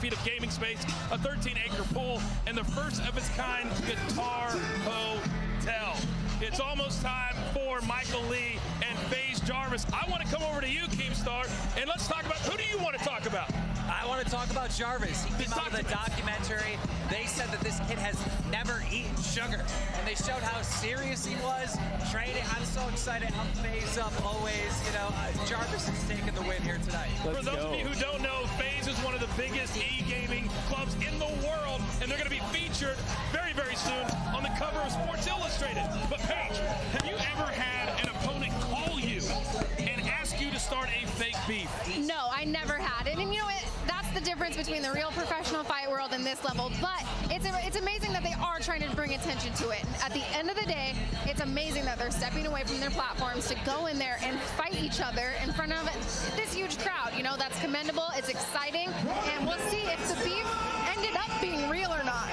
feet of gaming space, a 13-acre pool, and the first of its kind guitar hotel. It's almost time for Michael Lee and FaZe Jarvis. I want to come over to you, Keemstar, and let's talk about, who do you want to talk about? I want to talk about Jarvis. He came out with a documentary. They said that this kid has never eaten sugar, and they showed how serious he was training. I'm so excited. I'm FaZe up always. You know, Jarvis is taking the win here tonight. For those of you who don't know, FaZe is one of the biggest e-gaming clubs in the world, and they're going to be featured very, very soon on the cover of Sports Illustrated. But Paige, have you ever had an opponent call you and ask you to start a fake beef? No, I never had. And you know, that's the difference between the real professional fight world and this level. But it's amazing that they are trying to bring attention to it. At the end of the day, it's amazing that they're stepping away from their platforms to go in there and fight each other in front of this huge crowd. You know, that's commendable. It's exciting. And we'll see if the beef ended up being real or not.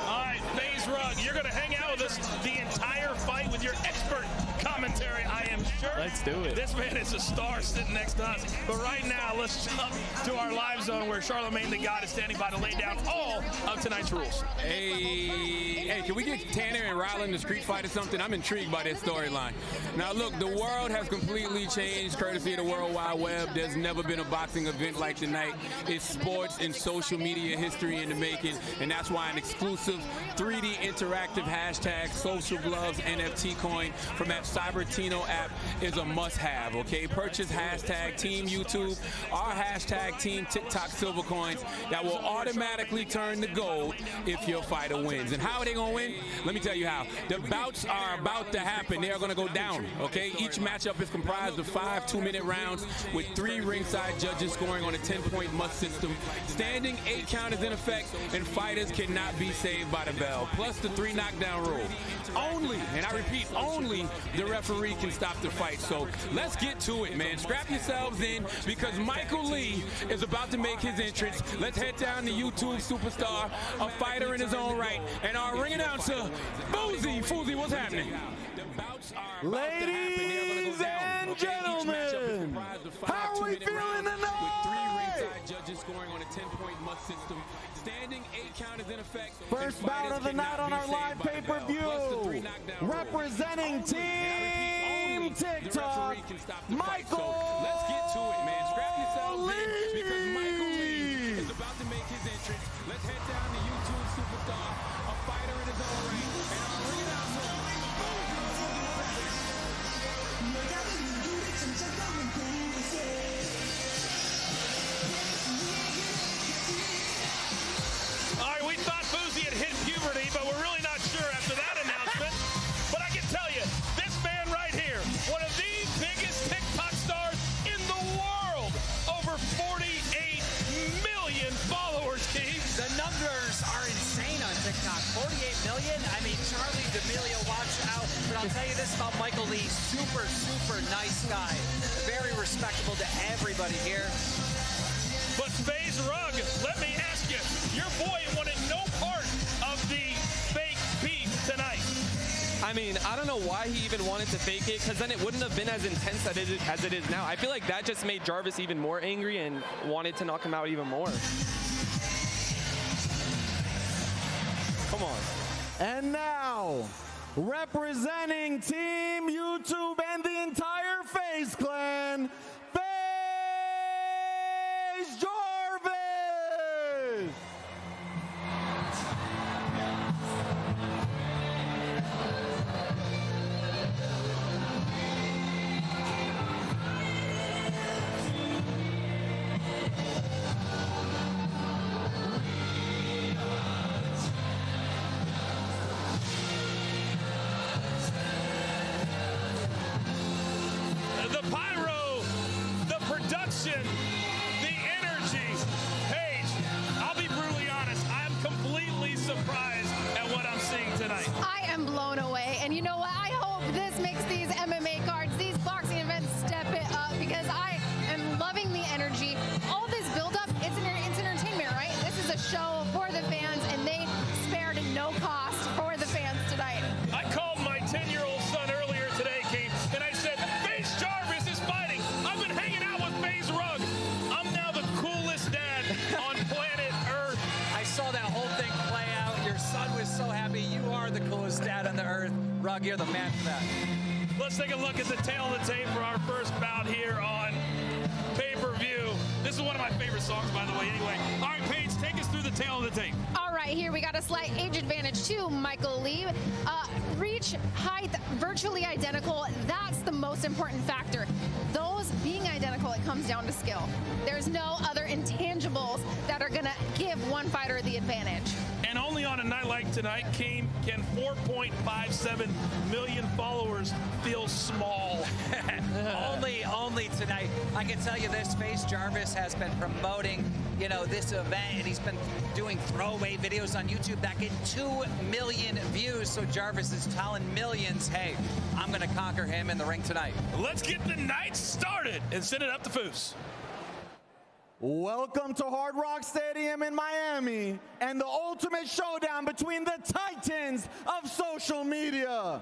All right, FaZe Rug, you're going to hang out with us the entire fight with your expert commentary, I am sure. Let's do it. This man is a star sitting next to us. But right now, let's jump to our live zone where Charlemagne the God is standing by to lay down all of tonight's rules. Hey, can we get Tanner and Rylan in the street fight or something? I'm intrigued by this storyline. Now, look, the world has completely changed courtesy of the World Wide Web. There's never been a boxing event like tonight. It's sports and social media history in the making, and that's why an exclusive 3D interactive hashtag social gloves NFT coin from that Cybertino app is a must-have, okay? Purchase hashtag Team YouTube or hashtag Team TikTok silver coins that will automatically turn to gold if your fighter wins. And how are they going to win? Let me tell you how. The bouts are about to happen. They are going to go down, okay? Each matchup is comprised of 5 2-minute rounds with 3 ringside judges scoring on a 10-point must system. Standing 8 count is in effect, and fighters cannot be saved by the bell. Plus the 3 knockdown rule. Only, and I repeat, only the referee can stop the fight. So let's get to it, man. Strap yourselves in because Michael Lee is about to make his entrance. Let's head down to YouTube superstar, a fighter in his own right, and our ring announcer, Fousey. Fousey, what's happening? Ladies and gentlemen, how are we feeling tonight? Judges scoring on a 10-point must system. Standing 8 count is in effect. First bout of the night on our live pay-per-view. Representing Team TikTok, Michael. Let's get to it, man. Strap yourselves in because Michael Lee is about to make his entrance. Let's head down to YouTube superstar, a fighter in his own right, and our ring announcer. All right, we thought Fousey had hit puberty, but we're really not sure after that announcement. But I can tell you, this man right here, one of the biggest TikTok stars in the world, over 48 million followers, Keith. The numbers are insane on TikTok. 48 million? I mean, Charlie D'Amelio, watch out. But I'll tell you this about Michael Lee. Super, super nice guy. Very respectable to everybody here. But FaZe Rug, let me ask you, your boy wanted no part of the fake beef tonight. I mean, I don't know why he even wanted to fake it, because then it wouldn't have been as intense as it is now. I feel like that just made Jarvis even more angry and wanted to knock him out even more. Come on. And now, representing Team YouTube and the entire FaZe clan, FaZe Jarvis! The pyro goes down on the earth. Rug, you're the man for that. Let's take a look at the tail of the tape for our first bout here on pay-per-view. This is one of my favorite songs, by the way, anyway. All right, Paige, take us through the tail of the tape. All right, here we got a slight age advantage to Michael Lee. Reach, height, virtually identical. That's the most important factor. Those being identical, it comes down to skill. There's no other intangibles that are going to give one fighter the advantage. And only on a night like tonight can 4.57 million followers feel small. only tonight. I can tell you this, Face Jarvis has been promoting, this event, and he's been doing throwaway videos on YouTube that get 2 million views. So Jarvis is telling millions, hey, I'm going to conquer him in the ring tonight. Let's get the night started and send it up to Foos. Welcome to Hard Rock Stadium in Miami and the ultimate showdown between the titans of social media.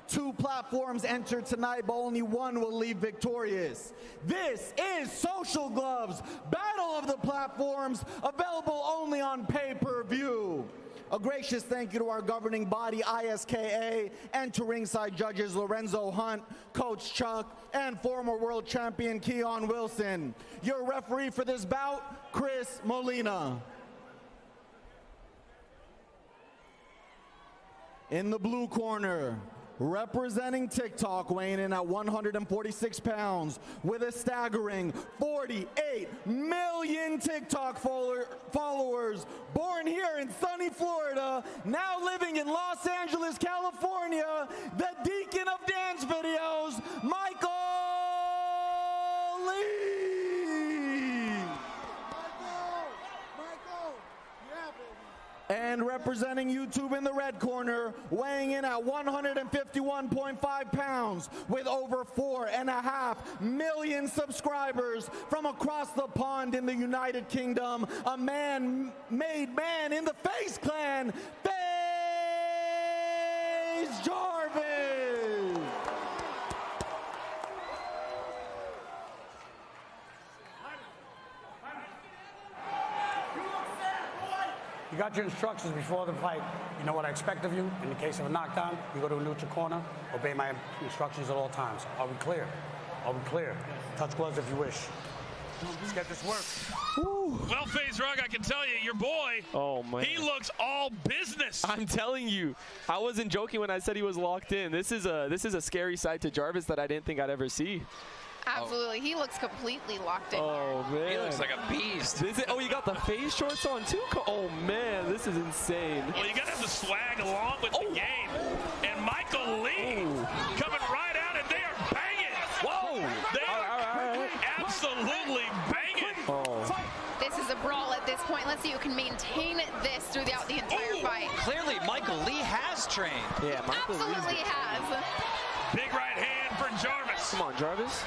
2 platforms enter tonight, but only one will leave victorious. This is Social Gloves, Battle of the Platforms, available only on pay-per-view. A gracious thank you to our governing body, ISKA, and to ringside judges Lorenzo Hunt, Coach Chuck, and former world champion Keon Wilson. Your referee for this bout, Chris Molina. In the blue corner, representing TikTok, weighing in at 146 pounds with a staggering 48 million TikTok followers, born here in sunny Florida, now living in Los Angeles, California, the Deacon of Dance Videos, Michael Lee. And representing YouTube in the red corner, weighing in at 151.5 pounds with over 4.5 million subscribers from across the pond in the United Kingdom, a man-made man in the Face Clan, FaZe Jarvis. You got your instructions before the fight. You know what I expect of you. In the case of a knockdown, you go to a neutral corner, obey my instructions at all times. Are we clear? Are we clear? Touch gloves if you wish. Let's get this work. Well, FaZe Rug, I can tell you, your boy, he looks all business. I'm telling you, I wasn't joking when I said he was locked in. This is a scary side to Jarvis that I didn't think I'd ever see. Absolutely. He looks completely locked in. Oh, man. He looks like a beast. You got the face shorts on, too? Oh, man, this is insane. Well, you got to have the swag along with the game. And Michael Lee coming right out, and they are banging. Whoa. They are absolutely banging. This is a brawl at this point. Let's see who can maintain this throughout the entire fight. Clearly, Michael Lee has trained. Yeah, Michael Absolutely has. Big right hand for Jarvis. Come on, Jarvis.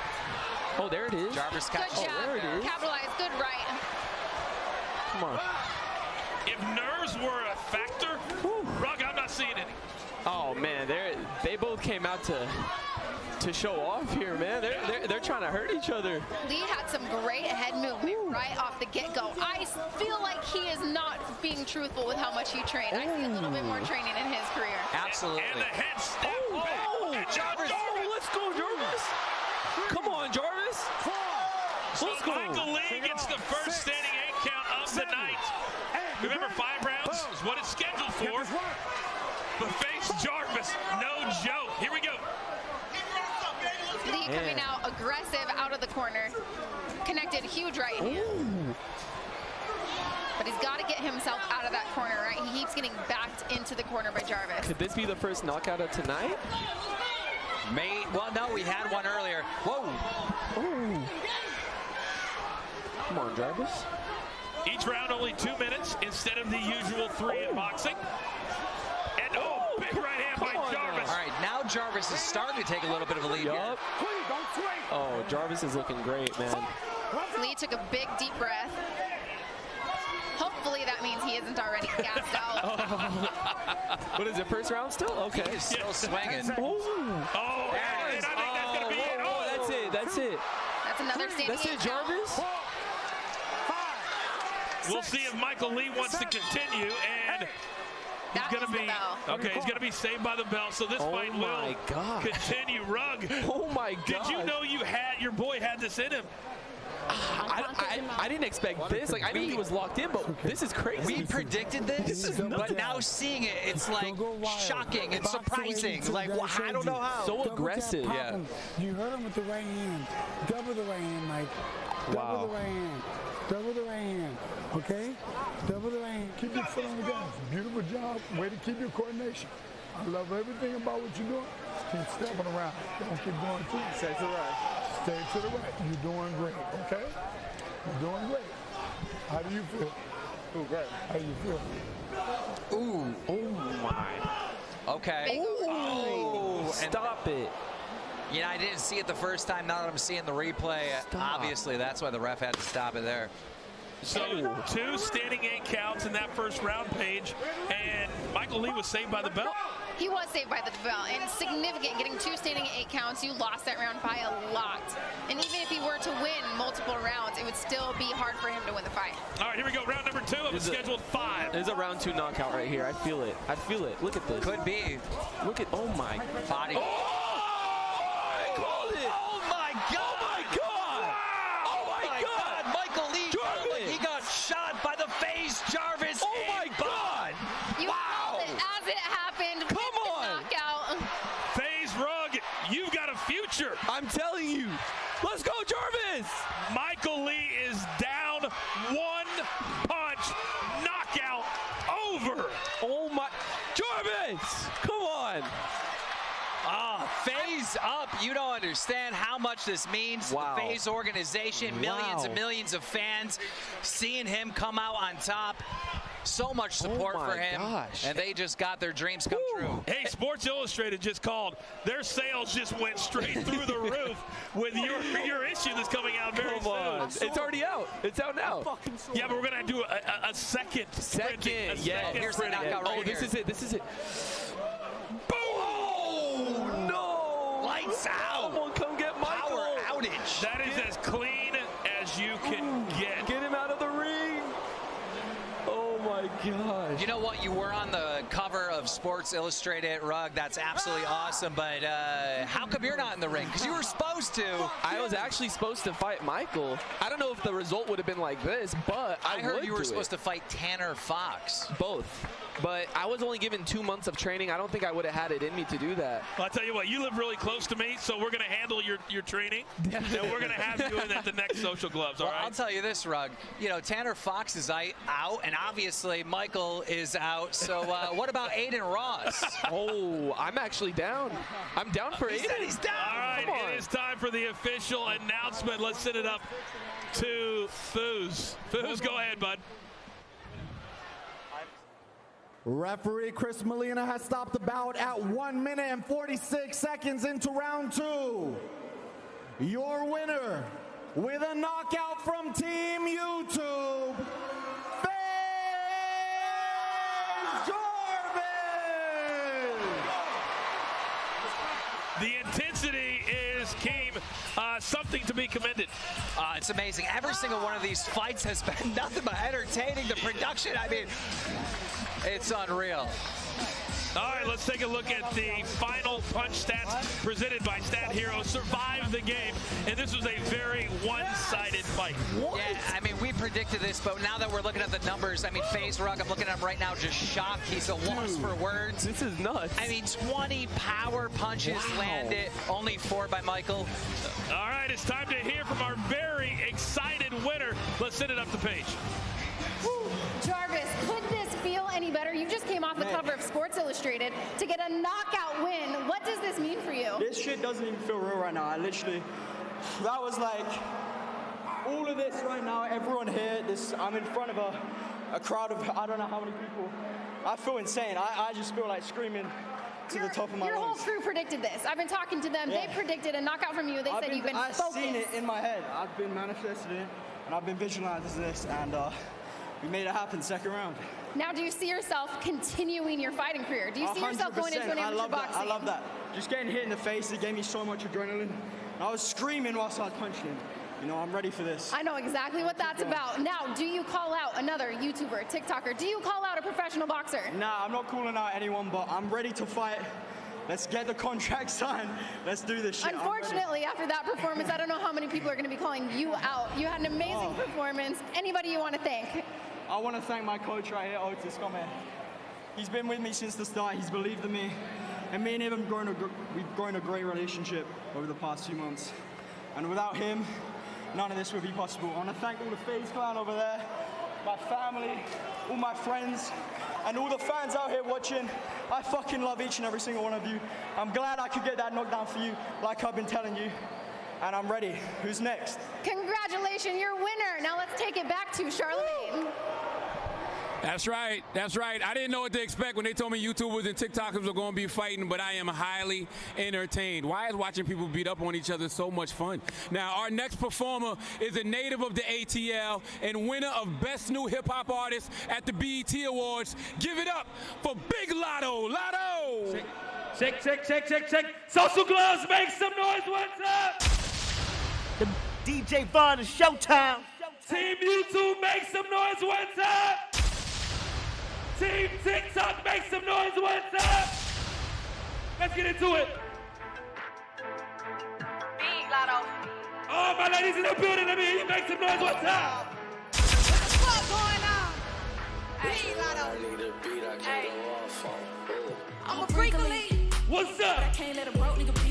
Oh, there it is. Jarvis Good job. there it is. Capitalize. Good right. Come on. If nerves were a factor, Rug, I'm not seeing any. Oh, man, they both came out to show off here, man. They're trying to hurt each other. Lee had some great head movement right off the get-go. I feel like he is not being truthful with how much he trained. I see a little bit more training in his career. Absolutely. And the head step. Jarvis. Let's go, Jarvis. Come on, Jarvis. Let's go. Michael Lee gets the first standing 8 count of the night. Remember, 5 rounds is what it's scheduled for. But FaZe Jarvis, no joke. Here we go. Lee coming out aggressive out of the corner. Connected, huge right hand. But he's got to get himself out of that corner, right? He keeps getting backed into the corner by Jarvis. Could this be the first knockout of tonight? Well, no, we had one earlier. Whoa. Ooh. Come on, Jarvis. Each round only 2 minutes instead of the usual 3 in boxing. And big right hand by Jarvis. All right, now Jarvis is starting to take a little bit of a lead here. Oh, Jarvis is looking great, man. Lee took a big, deep breath. Hopefully that means he isn't already gassed out. What is it, first round still? Okay. He's still swinging. And I think that's going to be it. That's it. That's another standing That's it, Jarvis. We'll see if Michael Lee wants to continue. And That He's is going to the be bell. okay. He's going to be saved by the bell. So this fight will continue. Rugg. Oh my God! Did you know your boy had this in him? I didn't expect this. Like, I knew he was locked in, but this is crazy. We predicted this, but now seeing it, it's like shocking and surprising. Like, well, I don't know how. So aggressive. Yeah. You hurt him with the right hand. Double the right hand, Mike. Double the right hand. Double the right hand. Okay? Double the right hand. Keep your foot on the gas. Beautiful job. Way to keep your coordination. I love everything about what you're doing. Keep stepping around. Don't keep going too. Stay to the right. Stay to the right. You're doing great, okay? You're doing great. How do you feel? Oh, great. How do you feel? Ooh. Oh my. Okay. Oh, stop it. You know, I didn't see it the first time. Now that I'm seeing the replay, obviously that's why the ref had to stop it there. So 2 standing 8 counts in that first round, Paige, and Michael Lee was saved by the bell. He was saved by the bell, and significant. Getting 2 standing 8 counts, you lost that round by a lot. And even if he were to win multiple rounds, it would still be hard for him to win the fight. All right, here we go. Round number 2 of a scheduled 5. There's a round 2 knockout right here. I feel it. I feel it. Look at this. Could be. Look at. Oh my. Body. I called it. Oh my God. Oh my God. Oh my God. Michael Lee. Jarvis. He got shot by the face. Jarvis. Oh my God. You called it as it happened. Come on. Knockout. FaZe Rugg, you've got a future. I'm telling you. Let's go, Jarvis. Michael Lee is down 1 punch. Knockout over. Oh my. Jarvis. Come on. FaZe up. You don't understand how much this means. Wow. The FaZe organization, millions and millions of fans seeing him come out on top. So much support for him. Gosh. And they just got their dreams come true. Hey, Sports Illustrated just called. Their sales just went straight through the roof with your issue that's coming out very soon. It's already out. It's out now. Yeah, but we're going to do a second. Yeah. Here's the knockout right here. This is it. This is it. Boom! Oh, no. Lights out. Someone come get Michael. Power outage. That is as clean as you can get. Get him out of the ring. Oh my gosh. You know what? You were on the cover of Sports Illustrated, Rugg. That's absolutely awesome. But how come you're not in the ring? Because you were supposed to. I was actually supposed to fight Michael. I don't know if the result would have been like this, but I heard you were supposed to fight Tanner Fox. Both. But I was only given 2 months of training. I don't think I would have had it in me to do that. Well, I'll tell you what, you live really close to me, so we're going to handle your training, and we're going to have you in at the next Social Gloves, all right? I'll tell you this, Rugg. You know, Tanner Fox is out, and obviously Michael is out. So what about Aiden Ross? Oh, I'm actually down. I'm down for Aiden. He's down. All right, it is time for the official announcement. Let's send it up to Foos. Foos, go ahead, bud. Referee Chris Molina has stopped the bout at 1 minute and 46 seconds into round 2. Your winner with a knockout from Team YouTube, FaZe Jarvis! The intensity is Keem, something to be commended. It's amazing. Every single one of these fights has been nothing but entertaining. The production, I mean, it's unreal. All right, let's take a look at the final punch stats presented by Stat Hero. Survived the game, and this was a very one-sided fight. Yeah, I mean, we predicted this, but now that we're looking at the numbers, I mean, FaZe Rugg, I'm looking at him right now, just shocked. He's a loss for words. This is nuts. I mean, 20 power punches landed, only 4 by Michael. All right, it's time to hear from our very excited winner. Let's send it up the page. Jarvis, could this feel any better? You just came off the cover of Sports Illustrated to get a knockout win. What does this mean for you? This shit doesn't even feel real right now. I literally, that was like, all of this right now, everyone here, I'm in front of a crowd of I don't know how many people. I feel insane. I just feel like screaming to the top of my lungs. Your whole crew predicted this. I've been talking to them. Yeah. They predicted a knockout from you. They said you've been focused. I've seen it in my head. I've been manifesting it, and I've been visualizing this, and we made it happen second round. Now, do you see yourself continuing your fighting career? Do you see yourself going into an amateur boxing? I love that. Just getting hit in the face, it gave me so much adrenaline. And I was screaming whilst I was punching him. You know, I'm ready for this. I know exactly what that's about. Now, do you call out another YouTuber, TikToker? Do you call out a professional boxer? Nah, I'm not calling out anyone, but I'm ready to fight. Let's get the contract signed. Let's do this shit. Unfortunately, after that performance, I don't know how many people are going to be calling you out. You had an amazing performance. Anybody you want to thank? I want to thank my coach right here, Otis. Come here. He's been with me since the start. He's believed in me. And me and him, we've grown a great relationship over the past few months. And without him, none of this would be possible. I want to thank all the FaZe clan over there, my family, all my friends, and all the fans out here watching. I fucking love each and every single one of you. I'm glad I could get that knockdown for you, like I've been telling you. And I'm ready. Who's next? Congratulations, you're winner. Now let's take it back to Charlemagne. That's right. That's right. I didn't know what to expect when they told me YouTubers and TikTokers were going to be fighting, but I am highly entertained. Why is watching people beat up on each other so much fun? Now, our next performer is a native of the ATL and winner of Best New Hip Hop Artist at the BET Awards. Give it up for Big Lotto. Lotto! Check. Social gloves, make some noise. What's up? The DJ Vaughn is showtime. Team YouTube, make some noise. What's up? Team TikTok, make some noise. What's up? Let's get into it. Big Lotto. All my ladies in the building, let me hear you make some noise. What's up? What's going on? Big Lotto. I need a beat I can go off on. I'm a freak elite. What's up?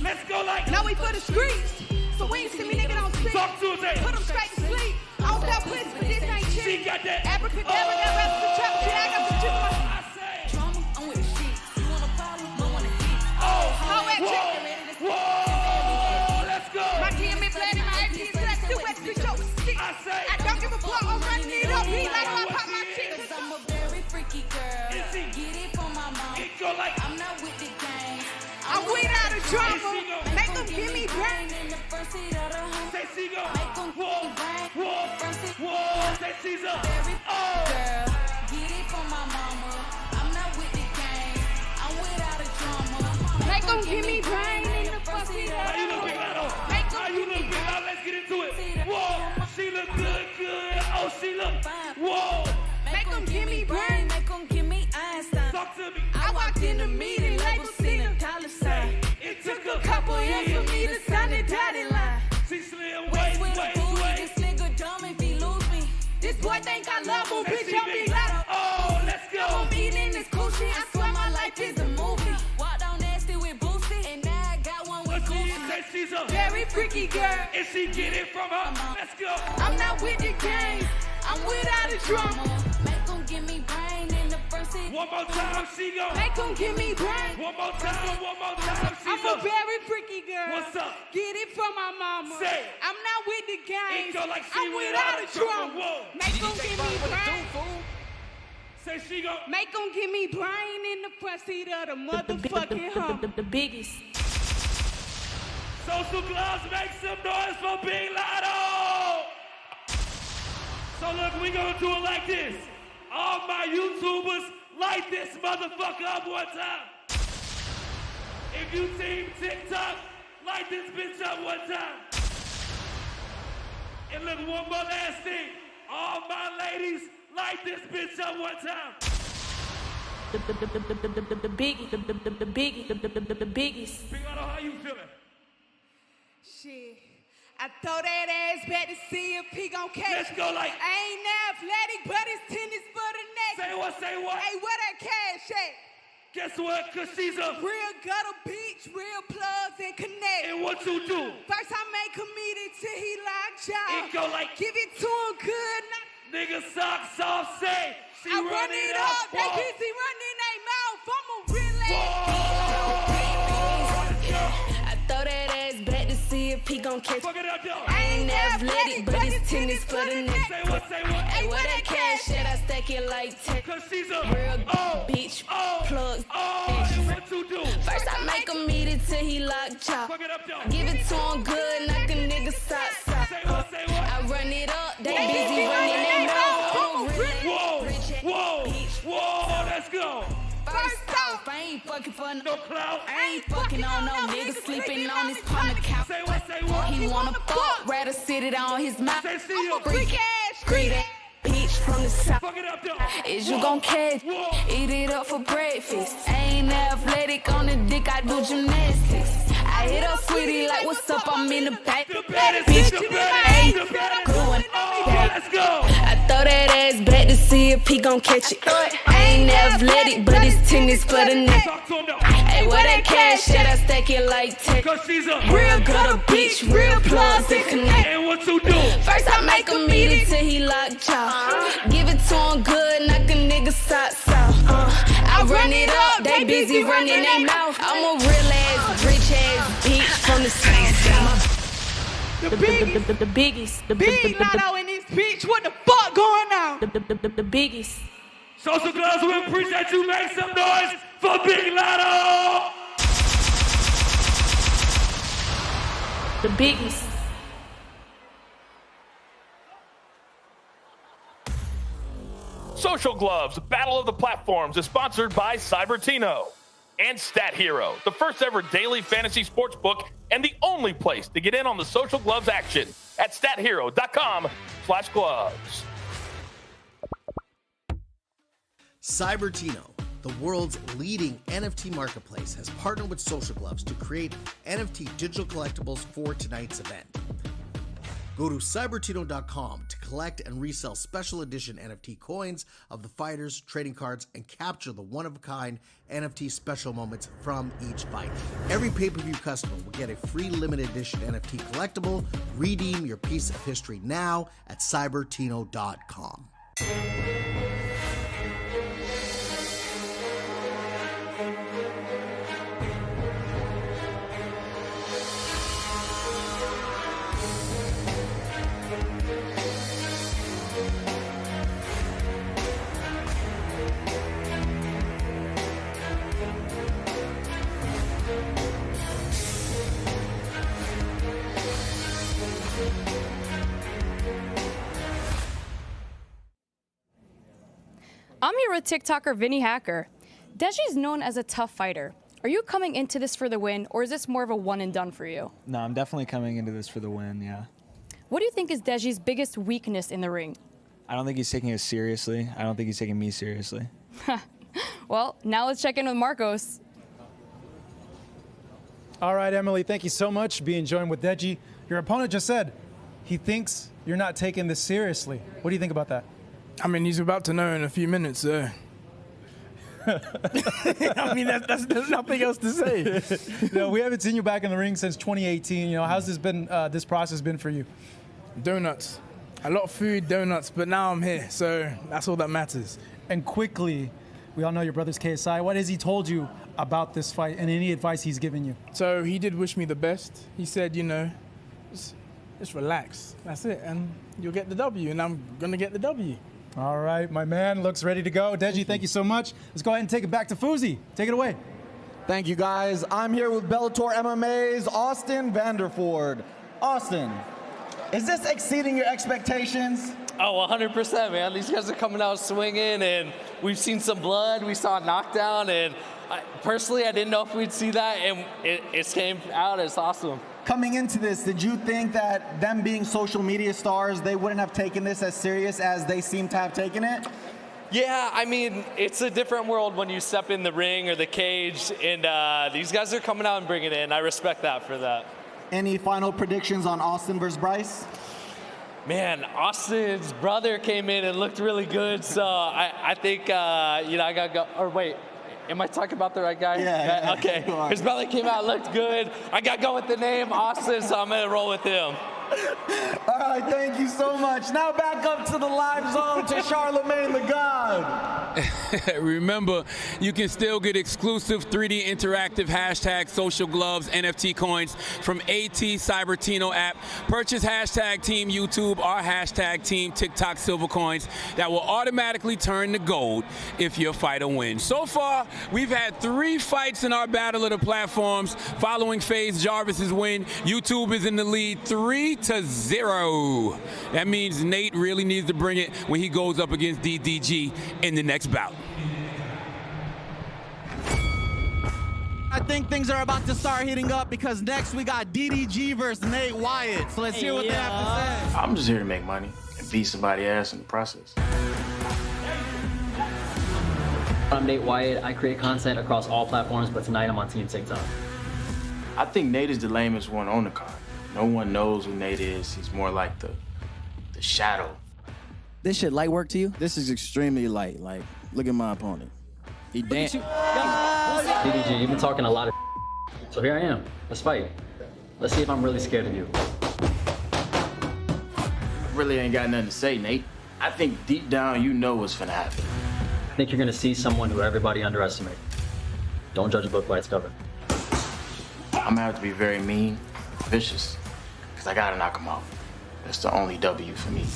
Let's go like. Now we for the streets. So when you see me, nigga, don't speak. Talk to us, eh? Put them straight to sleep. I don't sell pussy, but this ain't cheap. She got that. Abracadabra, that rest of the trap shit. I got some shit for my I say. drama. I'm with the shit. You want a problem? Don't want to hit. Oh, How at whoa, chicken? whoa, let's go. My DM is playing my AP is left. Do what you show. I say. I don't give a fuck. I'm running it up. He like I pop my shit. Cause I'm a very freaky girl. Is he? Get it from my mom. It go like. I'm not with the gang. I'm without a drama. Make them give me brain. In the first seat of the home. Say Seagull. Make them Whoa, brain. whoa. Say Caesar. Very Oh. girl. Get it from my mama. I'm not with the gang. I'm without a drama. Make them give me brain in the first seat of How you the look, Big home. Lotto? How you look, Big Lotto? Let's get into it. Whoa, she look good. Oh, she look. Whoa. Make them give me brain. Make them give me Einstein. Talk to me. I walked in the meeting, label seen a dollar sign. It took a Couple years for me to sign the dotted line. She slim, Waist with a wait. booty. This nigga dumb if he lose me. This boy think I love him, Let's bitch, see, I'm Big Big Lotto. Oh, let's go. I'm eating this coochie, I swear my life is a movie. Walked on nasty with Boosie, and now I got one with Let's see Gucci. it. Say Caesar. Very freaky girl. And she get it from her. Let's go. I'm not with the gang, I'm without a drama. Make them give me brain in the first seat. One more time, she go. Make them give me brain. One more time, I'm Caesar. a very freaky girl. What's up? Get it from my mama. Say. I'm not with the gang. It go like she I'm without a drama. Whoa. Make them give me brain. Say she go. Make them give me brain in the front seat of the motherfucking home. The biggest. Social gloves, make some noise for Big Lotto. So look, we gonna do it like this. All my YouTubers, light this motherfucker up one time. If you team TikTok, light this bitch up one time. And look, one more last thing. All my ladies, light this bitch up one time. The biggest. Big Lotto, how you feeling? Shit. I throw that ass back to see if he gon' catch. Let's go like. I ain't that athletic, but it's tennis for the neck. Say what, say what? Hey, where that cash at? Guess what? Cause she's a. Real gutter beach, real plugs and connect. And what you do? First I make committed till he locked y'all. It go like. Give it to him good. Nigga socks off, say. She I run it up. They Whoa. busy running their mouth. I'm a real I throw that ass back to see if he gon' catch. Fuck it up, yo. I Ain't athletic, but it's tennis for the neck. Say what, say what? Hey, where that cash at? I stack it like 10. Cause she's a. Real Oh. bitch, Oh. plugs. And what you do? First I make him eat it till he locked y'all. Fuck it up, yo. Give it to him good, knock a nigga socks out. Say what, say what? I run it up, they Whoa. busy running their mouth. I'm a real Whoa, whoa, whoa, let's go. First off, I ain't fucking for no clout. I ain't fucking on no nigga sleeping on his partner couch. Say what? He wanna fuck, rather sit it on his mouth. Say see you. Freak ass. Greet it. Bitch from the south. Fuck it up, though. Is you gon' catch? Eat it up for breakfast. I ain't athletic on the dick, I do gymnastics. I hit up sweetie like, what's up? I'm in the back. The baddest, Bitch, the baddest, the baddest. Let's go. I throw that ass back to see if he gon' catch it. I ain't athletic, but it's tennis for the neck. Hey, where that cash at? I stack it like tech. Cause she's a real gutter bitch, real plugs that connect. And what you do? First I make him eat it till he locked jaw. Give it to him good, knock a nigga socks off. I run it up, they busy running their mouth. I'm a real ass, rich ass bitch from the south. The biggest, the Big Lotto in this bitch. What the fuck going on? the biggest. Social Gloves, we appreciate you. Make some noise for Big Lotto. The biggest. Social Gloves, Battle of the Platforms, is sponsored by Cybertino and Stat Hero, the first ever daily fantasy sports book and the only place to get in on the Social Gloves action at stathero.com/gloves. Cybertino, the world's leading NFT marketplace, has partnered with Social Gloves to create NFT digital collectibles for tonight's event. Go to cybertino.com to collect and resell special edition NFT coins of the fighters, trading cards, and capture the one-of-a-kind NFT special moments from each fight. Every pay-per-view customer will get a free limited edition NFT collectible. Redeem your piece of history now at cybertino.com. I'm here with TikToker Vinny Hacker. Deji's known as a tough fighter. Are you coming into this for the win, or is this more of a one and done for you? No, I'm definitely coming into this for the win, yeah. What do you think is Deji's biggest weakness in the ring? I don't think he's taking us seriously. I don't think he's taking me seriously. Well, now let's check in with Marcos. All right, Emily, thank you so much for being joined with Deji. Your opponent just said he thinks you're not taking this seriously. What do you think about that? I mean, he's about to know in a few minutes, so. I mean, there's nothing else to say. We haven't seen you back in the ring since 2018. How's this process been for you? Donuts. A lot of food, donuts, but now I'm here, so that's all that matters. And quickly, we all know your brother's KSI. What has he told you about this fight and any advice he's given you? So he did wish me the best. He said, just relax. That's it, and you'll get the W, and I'm going to get the W. All right, my man looks ready to go. Deji, thank you so much. Let's go ahead and take it back to Fuzi. Take it away. Thank you, guys. I'm here with Bellator MMA's Austin Vanderford. Austin, is this exceeding your expectations? Oh, 100%, man. These guys are coming out swinging, and we've seen some blood. We saw a knockdown, and personally, I didn't know if we'd see that, and it came out. It's awesome. Coming into this, did you think that them being social media stars, they wouldn't have taken this as serious as they seem to have taken it? Yeah, I mean, it's a different world when you step in the ring or the cage, and these guys are coming out and bringing it in. I respect that for that. Any final predictions on Austin versus Bryce? Man, Austin's brother came in and looked really good, so I think, I got to go. Or wait. Am I talking about the right guy? Yeah. Okay. His brother came out, looked good. I got to go with the name Austin, so I'm going to roll with him. All right, thank you so much. Now back up to the live zone to Charlemagne the God. Remember, you can still get exclusive 3D interactive #Social Gloves NFT coins from AT Cybertino app. Purchase #Team YouTube or #Team TikTok silver coins that will automatically turn to gold if your fighter wins. So far, we've had 3 fights in our Battle of the Platforms. Following FaZe Jarvis's win, YouTube is in the lead 3-0. That means Nate really needs to bring it when he goes up against DDG in the next bout. I think things are about to start heating up because next we got DDG versus Nate Wyatt. So let's hear what they have to say. I'm just here to make money and beat somebody's ass in the process. I'm Nate Wyatt. I create content across all platforms, but tonight I'm on Team TikTok. I think Nate is the lamest one on the card. No one knows who Nate is. He's more like the shadow. This shit light work to you? This is extremely light. Like, look at my opponent. He danced. DDG, you've been talking a lot of so here I am. Let's fight. Let's see if I'm really scared of you. Really ain't got nothing to say, Nate. I think deep down you know what's finna happen. I think you're gonna see someone who everybody underestimates. Don't judge a book by its cover. I'm gonna have to be very mean, vicious, because I gotta knock him out. That's the only W for me.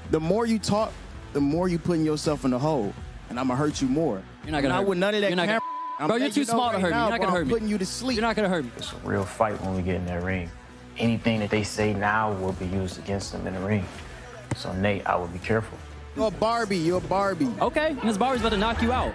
The more you talk, the more you putting yourself in the hole, and I'm gonna hurt you more. You're not gonna hurt me. with none of that You're not camera. Bro, you're too small to hurt me. You're not gonna hurt me. I'm putting you to sleep. You're not gonna hurt me. It's a real fight when we get in that ring. Anything that they say now will be used against them in the ring. So Nate, I would be careful. You're a Barbie. You're a Barbie. Okay, and this Barbie's about to knock you out.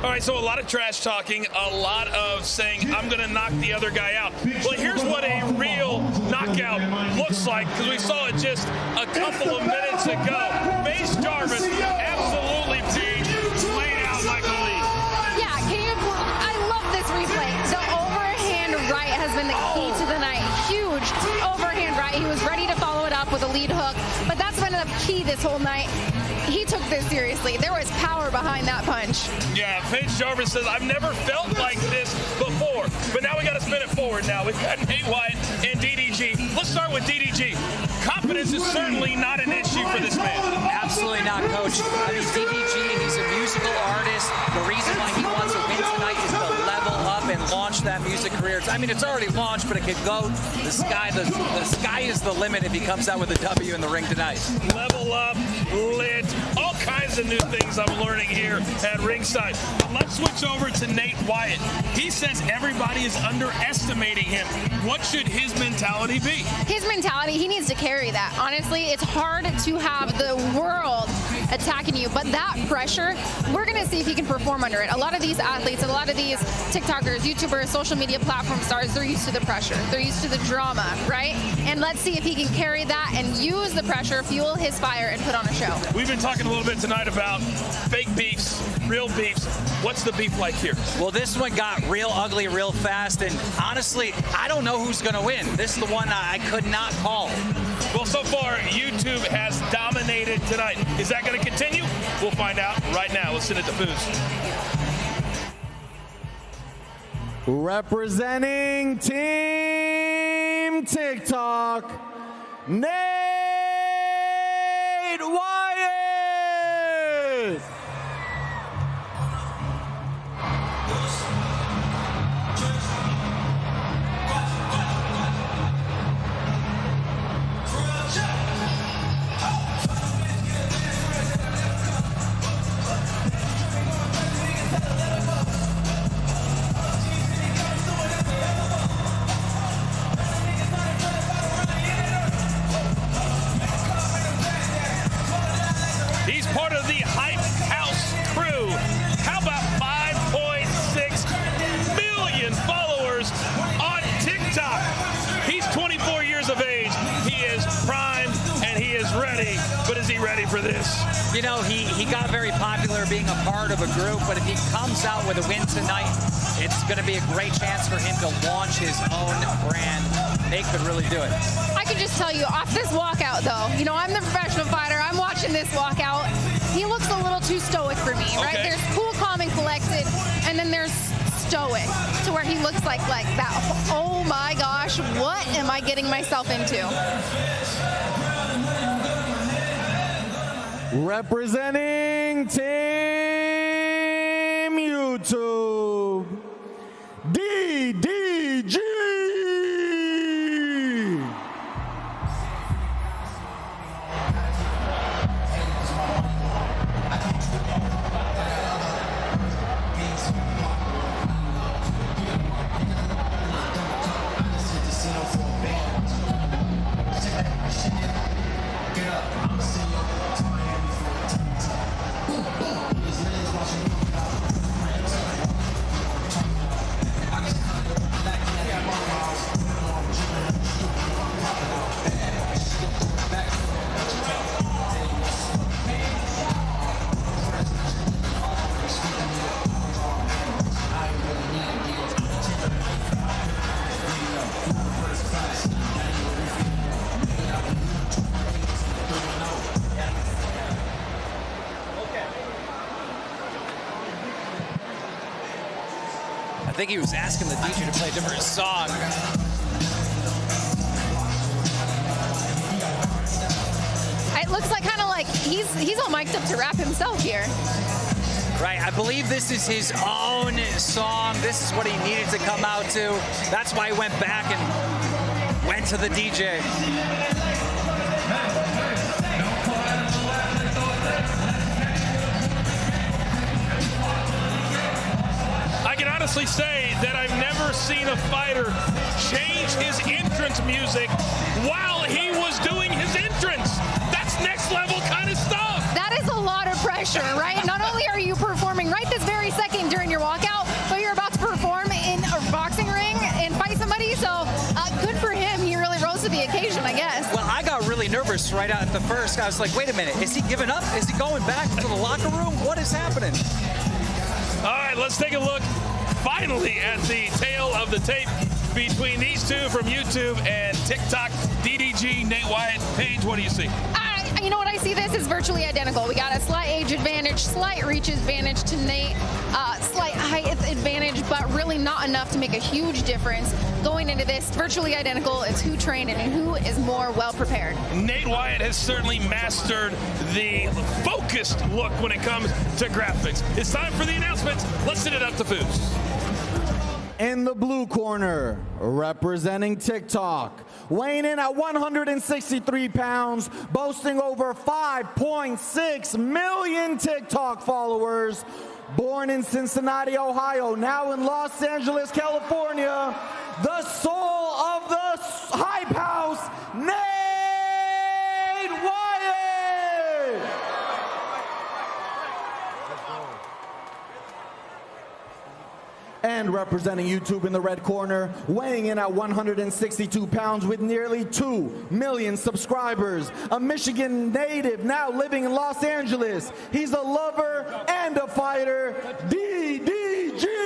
All right, so a lot of trash talking, a lot of saying, I'm going to knock the other guy out. Well, here's what a real knockout looks like, because we saw it just a couple of minutes ago. Mace Jarvis absolutely being laid out like a leaf. Yeah, I love this replay. The overhand right has been the key to the night. Huge overhand right. He was ready to follow it up with a lead hook, but that's been the key this whole night. He took this seriously. There was power behind that punch. Yeah, Paige Jarvis says, I've never felt like this before. But now we got to spin it forward now. We've got Nate Wyatt and DDG. Let's start with DDG. Confidence is certainly not an issue for this man. Absolutely not, Coach. I mean, DDG, he's a musical artist. The reason why he wants to win tonight is to level up and launch that music career. I mean, it's already launched, but it could go. The sky is the limit if he comes out with a W in the ring tonight. Level up, lit, all kinds of new things I'm learning here at ringside. Let's switch over to Nate Wyatt. He says everybody is underestimating him. What should his mentality be? His mentality, he needs to carry that. Honestly, it's hard to have the world attacking you, but that pressure, we're going to see if he can perform under it. A lot of these athletes, a lot of these TikTokers, YouTubers, social media platform stars, they're used to the pressure. They're used to the drama, right? And let's see if he can carry that and use the pressure, fuel his fire, and put on a show. We've been talking a little bit tonight about fake beefs, real beefs. What's the beef like here? Well, this one got real ugly real fast, and honestly, I don't know who's going to win. This is the one I could not call. Well, so far, YouTube has dominated tonight. Is that going to continue? We'll find out right now. Let's send it to Foos. Representing Team TikTok, Nate Wyatt. He's part of the Hype House crew. How about 5.6 million followers on TikTok? He's 24 years of age. He is primed and he is ready. But is he ready for this? You know, he got very popular being a part of a group, but if he comes out with a win tonight, it's going to be a great chance for him to launch his own brand. Nate could really do it. I can just tell you, off this walkout, though, you know, I'm the professional fighter. I'm watching this walkout. He looks a little too stoic for me, right? Okay. There's cool, calm, and collected, and then there's stoic, to where he looks like that. Oh, my gosh, what am I getting myself into? Representing Team YouTube, DDG. think he was asking the DJ to play a different song. It looks like kind of like he's all mic'd up to rap himself here. Right, I believe this is his own song. This is what he needed to come out to. That's why he went back and went to the DJ. I can honestly say that I've never seen a fighter change his entrance music while he was doing his entrance. That's next level kind of stuff. That is a lot of pressure, right? Not only are you performing right this very second during your walkout, but you're about to perform in a boxing ring and fight somebody. So good for him. He really rose to the occasion, I guess. Well, I got really nervous right out at the first. I was like, wait a minute, is he giving up? Is he going back to the locker room? What is happening? All right, let's take a look finally at the tail of the tape between these two from YouTube and TikTok. DDG, Nate Wyatt, Paige, what do you see? You know what I see? This is virtually identical. We got a slight age advantage, slight reach advantage to Nate, slight height advantage, but really not enough to make a huge difference. Going into this, virtually identical. It's who trained and who is more well prepared. Nate Wyatt has certainly mastered the focused look when it comes to graphics. It's time for the announcements. Let's send it up to Foos. In the blue corner, representing TikTok, weighing in at 163 pounds, boasting over 5.6 million TikTok followers, born in Cincinnati, Ohio, now in Los Angeles, California, the soul of the Hype House, Nate Wyatt! And representing YouTube in the red corner, weighing in at 162 pounds with nearly 2 million subscribers, a Michigan native now living in Los Angeles. He's a lover and a fighter, DDG!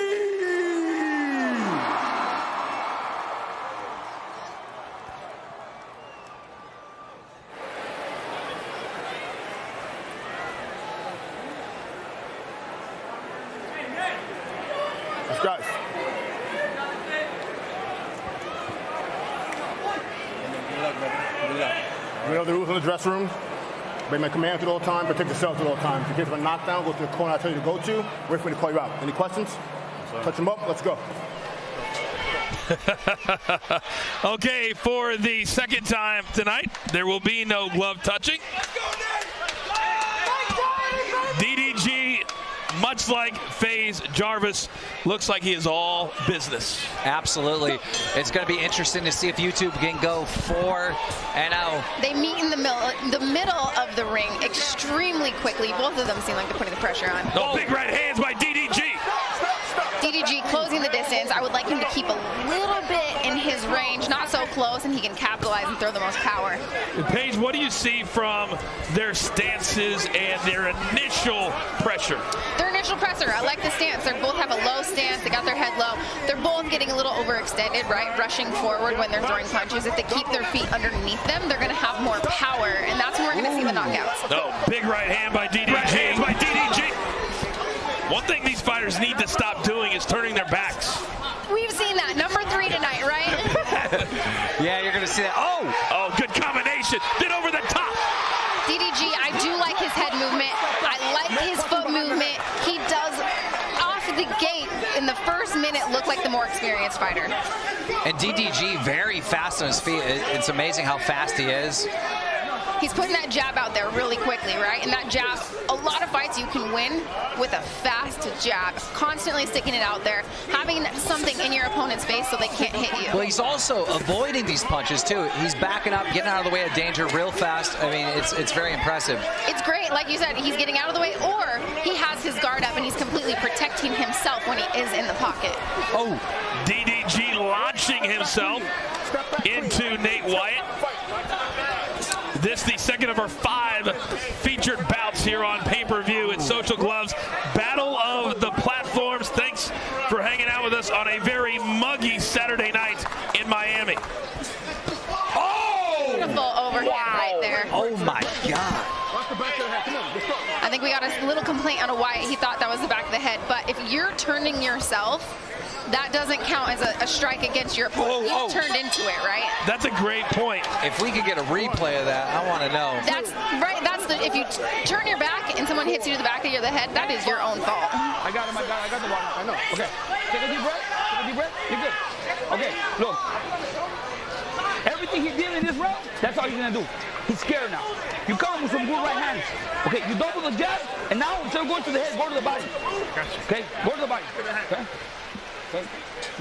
Guys. We know the rules in the dressing room. Obey my commands at all times, protect yourselves at all times. In case of a knockdown, go to the corner I tell you to go to. Wait for me to call you out. Any questions? Touch them up. Let's go. Okay, for the second time tonight, there will be no glove touching. DDG, much like FaZe Jarvis, looks like he is all business. Absolutely. It's going to be interesting to see if YouTube can go 4-0. They meet in the middle of the ring extremely quickly. Both of them seem like they're putting the pressure on. Oh, big right hands by DDG. DDG closing the distance. I would like him to keep a little bit in his range, not so close, and he can capitalize and throw the most power. Paige, what do you see from their stances and their initial pressure? Their initial pressure, I like the stance. They both have a low stance. They got their head low. They're both getting a little overextended, right? Rushing forward when they're throwing punches. If they keep their feet underneath them, they're going to have more power, and that's when we're going to see the knockouts. Oh, big right hand by DDG. Right hands by DDG. One thing these fighters need to stop doing is turning their backs. We've seen that. Number 3 tonight, right? Yeah, you're going to see that. Oh, good combination. Then over the top. DDG, I do like his head movement. I like his foot movement. He does, off the gate, in the first minute, look like the more experienced fighter. And DDG, very fast on his feet. It's amazing how fast he is. He's putting that jab out there really quickly, right? And that jab, a lot of fights you can win with a fast jab, constantly sticking it out there, having something in your opponent's face so they can't hit you. Well, he's also avoiding these punches, too. He's backing up, getting out of the way of danger real fast. I mean, it's very impressive. It's great. Like you said, he's getting out of the way, or he has his guard up and he's completely protecting himself when he is in the pocket. Oh, DDG launching himself into Nate Wyatt. This the second of our 5 featured bouts here on pay-per-view at Social Gloves. Battle of the Platforms. Thanks for hanging out with us on a very muggy Saturday night in Miami. Oh! Beautiful overhand right there. Oh, my God. I think we got a little complaint out of Wyatt. He thought that was the back of the head. But if you're turning yourself, that doesn't count as a strike against your opponent. You turned into it, right? That's a great point. If we could get a replay of that, I want to know. That's right. That's the if you turn your back and someone hits you to the back of the head, that is your own fault. I got him. I got the water. I know. Okay. Take a deep breath. Take a deep breath. You're good. Okay. Look. Everything he did in this round, that's all he's gonna do. He's scared now. You come with some good right hands. Okay. You double the jab, and now instead of going to the head, go to the body. Gotcha. Okay. Go to the body. Okay. Okay.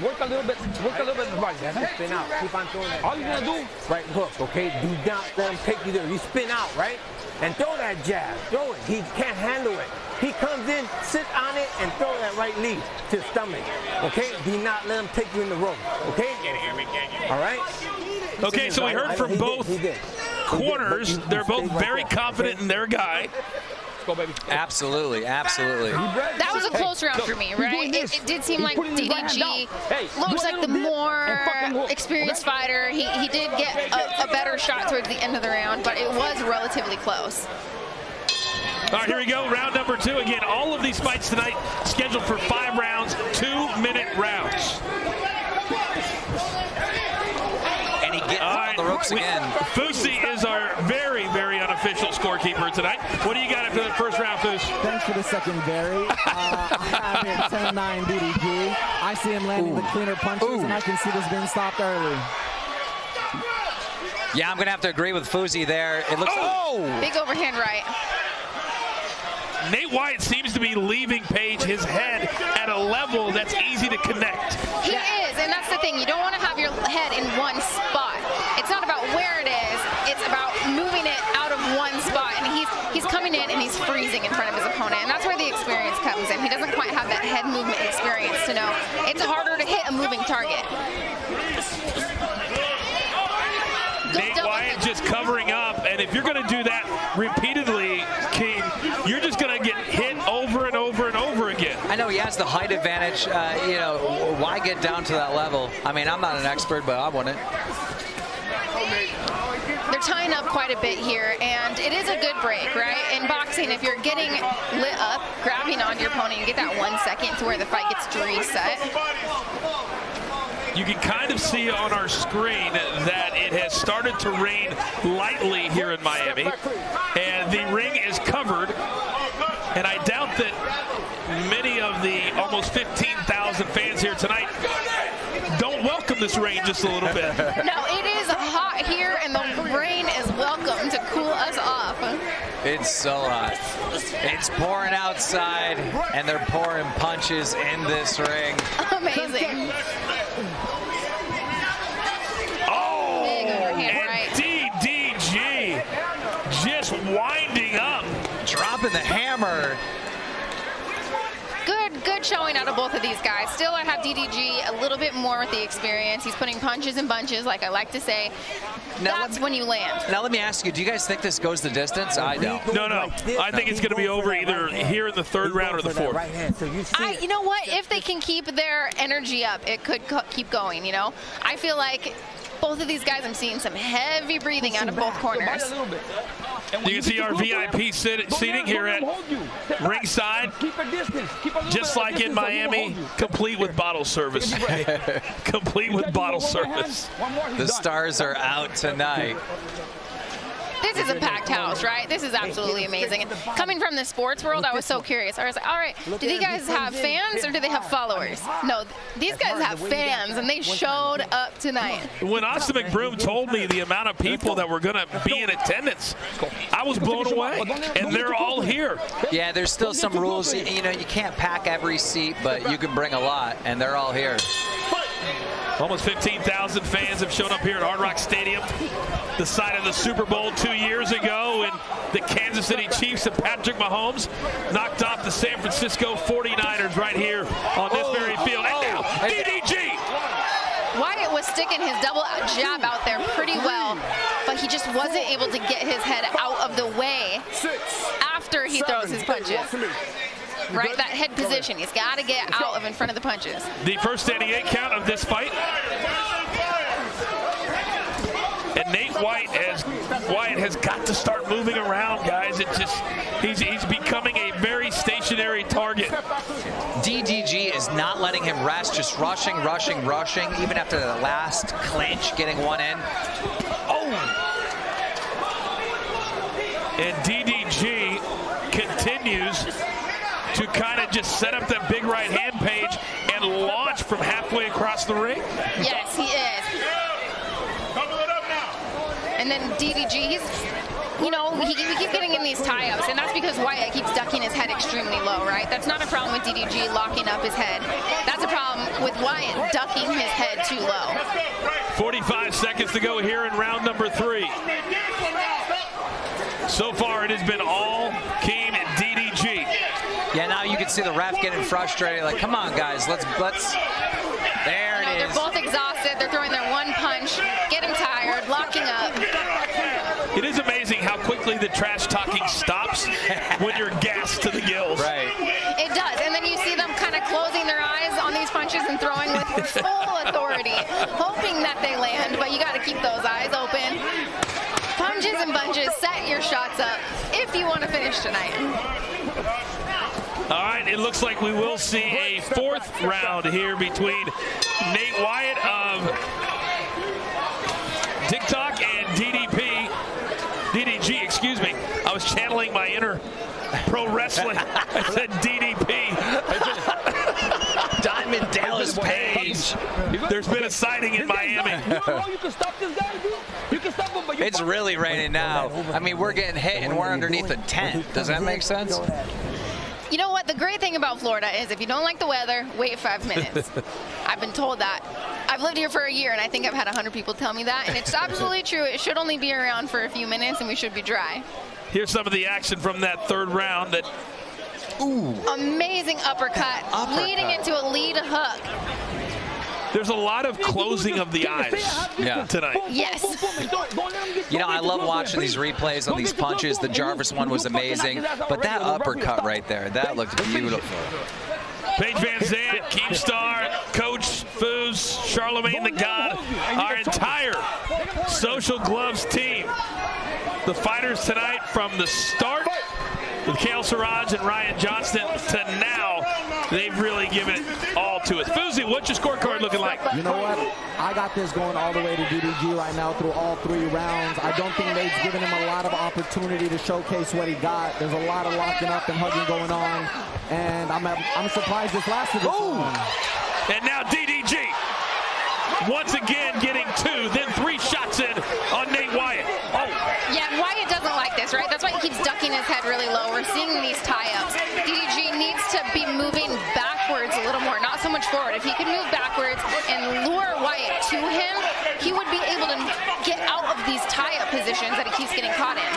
Work a little bit. Work a little bit in the body. That's spin out. Keep on throwing that. All you're gonna do. Right hook. Okay. Do not let him take you there. You spin out, right? And throw that jab. Throw it. He can't handle it. He comes in, sit on it, and throw that right knee to the stomach. Okay? Do not let him take you in the rope. Okay? All right? Okay, so we heard from both corners. They're both very confident in their guy. Go, baby. Absolutely, absolutely. That was a close round for me, right? It did seem like DDG looks like the more experienced fighter. He did get a better shot towards the end of the round, but it was relatively close. All right, here we go. Round number 2. Again, all of these fights tonight scheduled for 5 rounds, 2-minute rounds. And he gets on the ropes again. Fusi is our very, very unofficial scorekeeper tonight. What do you got after the first round, Fus? Thanks for the secondary. I have it 10-9 DDG. I see him landing the cleaner punches, and I can see this being stopped early. Yeah, I'm going to have to agree with Fusi there. It looks Big overhand right. Nate Wyatt seems to be leaving Page his head at a level that's easy to connect. He is, and that's the thing. You don't want to have your head in one spot. It's not about where it is. It's about moving it out of one spot. And he's coming in and he's freezing in front of his opponent. And that's where the experience comes in. He doesn't quite have that head movement experience to know it's harder to hit a moving target. Nate Wyatt just covering up, and if you're going to do that repeatedly, King, you're just going to get hit over and over and over again. I know he has the height advantage. You know, why get down to that level? I mean, I'm not an expert, but I wouldn't. They're tying up quite a bit here, and it is a good break, right? In boxing, if you're getting lit up, grabbing on your opponent, you get that 1 second to where the fight gets to reset. You can kind of see on our screen that it has started to rain lightly here in Miami, and the ring is covered, and I doubt that many of the almost 15,000 fans here tonight don't welcome this rain just a little bit. No, it is hot here, and the rain is welcome to cool us off. It's so hot. It's pouring outside, and they're pouring punches in this ring. Amazing. And DDG just winding up. Dropping the hammer. Good showing out of both of these guys. Still, I have DDG a little bit more with the experience. He's putting punches in bunches, like I like to say. That's when you land. Now, let me ask you, do you guys think this goes the distance? I don't. No. I think it's going to be over either here in the 3rd round or the 4th. You know what? If they can keep their energy up, it could keep going, you know? I feel like both of these guys, I'm seeing some heavy breathing out of both corners. You can see our VIP seating here at ringside, just like in Miami, complete with bottle service. Complete with bottle service. The stars are out tonight. This is a packed house, right? This is absolutely amazing. And coming from the sports world, I was so curious. I was like, all right, do these guys have fans or do they have followers? No, these guys have fans, and they showed up tonight. When Austin McBroom told me the amount of people that were going to be in attendance, I was blown away, and they're all here. Yeah, there's still some rules. You know, you can't pack every seat, but you can bring a lot, and they're all here. Almost 15,000 fans have shown up here at Hard Rock Stadium, the site of the Super Bowl 2 years ago, when the Kansas City Chiefs and Patrick Mahomes knocked off the San Francisco 49ers right here on this very field. And now, DDG! Wyatt was sticking his double jab out there pretty well, but he just wasn't able to get his head out of the way after he throws his punches. Right, that head position. He's got to get out of in front of the punches. The first standing 8 count of this fight. And Nate Wyatt has got to start moving around, guys. It just he's becoming a very stationary imaginary target. DDG is not letting him rest, just rushing, even after the last clinch, getting one in. Oh! And DDG continues to kind of just set up that big right hand page and launch from halfway across the ring. Yes, he is. And then DDG, he's, you know, we keep getting in these tie-ups, and that's because Wyatt keeps ducking his head extremely low, right? That's not a problem with DDG locking up his head. That's a problem with Wyatt ducking his head too low. 45 seconds to go here in round number 3. So far, it has been all Keem and DDG. Yeah, now you can see the ref getting frustrated. Like, come on, guys, let's. There it is. They're both exhausted. They're throwing their one punch, getting tired, locking up. It is amazing how quickly the trash talking stops when you're gassed to the gills. Right. It does, and then you see them kind of closing their eyes on these punches and throwing with full authority, hoping that they land, but you got to keep those eyes open. Punches and bunches, set your shots up if you want to finish tonight. All right, it looks like we will see a 4th round here between Nate Wyatt of TikTok and DDG, excuse me. I was channeling my inner pro wrestling. I said DDP. Diamond Dallas Page. There's been a sighting in Miami. It's really raining now. I mean, we're getting hit and we're underneath a tent. Does that make sense? You know what? The great thing about Florida is if you don't like the weather, wait 5 minutes. I've been told that. I've lived here for a year, and I think I've had 100 people tell me that, and it's absolutely true. It should only be around for a few minutes, and we should be dry. Here's some of the action from that 3rd round. Ooh. Amazing uppercut, leading into a lead hook. There's a lot of closing of the eyes tonight. Yes. You know, I love watching these replays on these punches. The Jarvis one was amazing, but that uppercut right there, that looked beautiful. Paige Van Zandt, Keemstar, Coach Foos, Charlemagne the God, our entire Social Gloves team. The fighters tonight from the start with Kale Siraj and Ryan Johnston to now, they've really given it all to us. Foosy, what's your scorecard looking like? You know what? I got this going all the way to DDG right now through all 3 rounds. I don't think Nate's given him a lot of opportunity to showcase what he got. There's a lot of locking up and hugging going on, and I'm surprised this lasted this long. And now DDG once again getting 2, then 3 shots in on Nate Wyatt. Oh. Yeah, Wyatt doesn't like this, right? That's why he keeps ducking his head really low. We're seeing these tie-ups. DDG needs to be moving backwards a little more, not so much forward. If he could move backwards and lure Wyatt to him, he would be able to get out of these tie-up positions that he keeps getting caught in.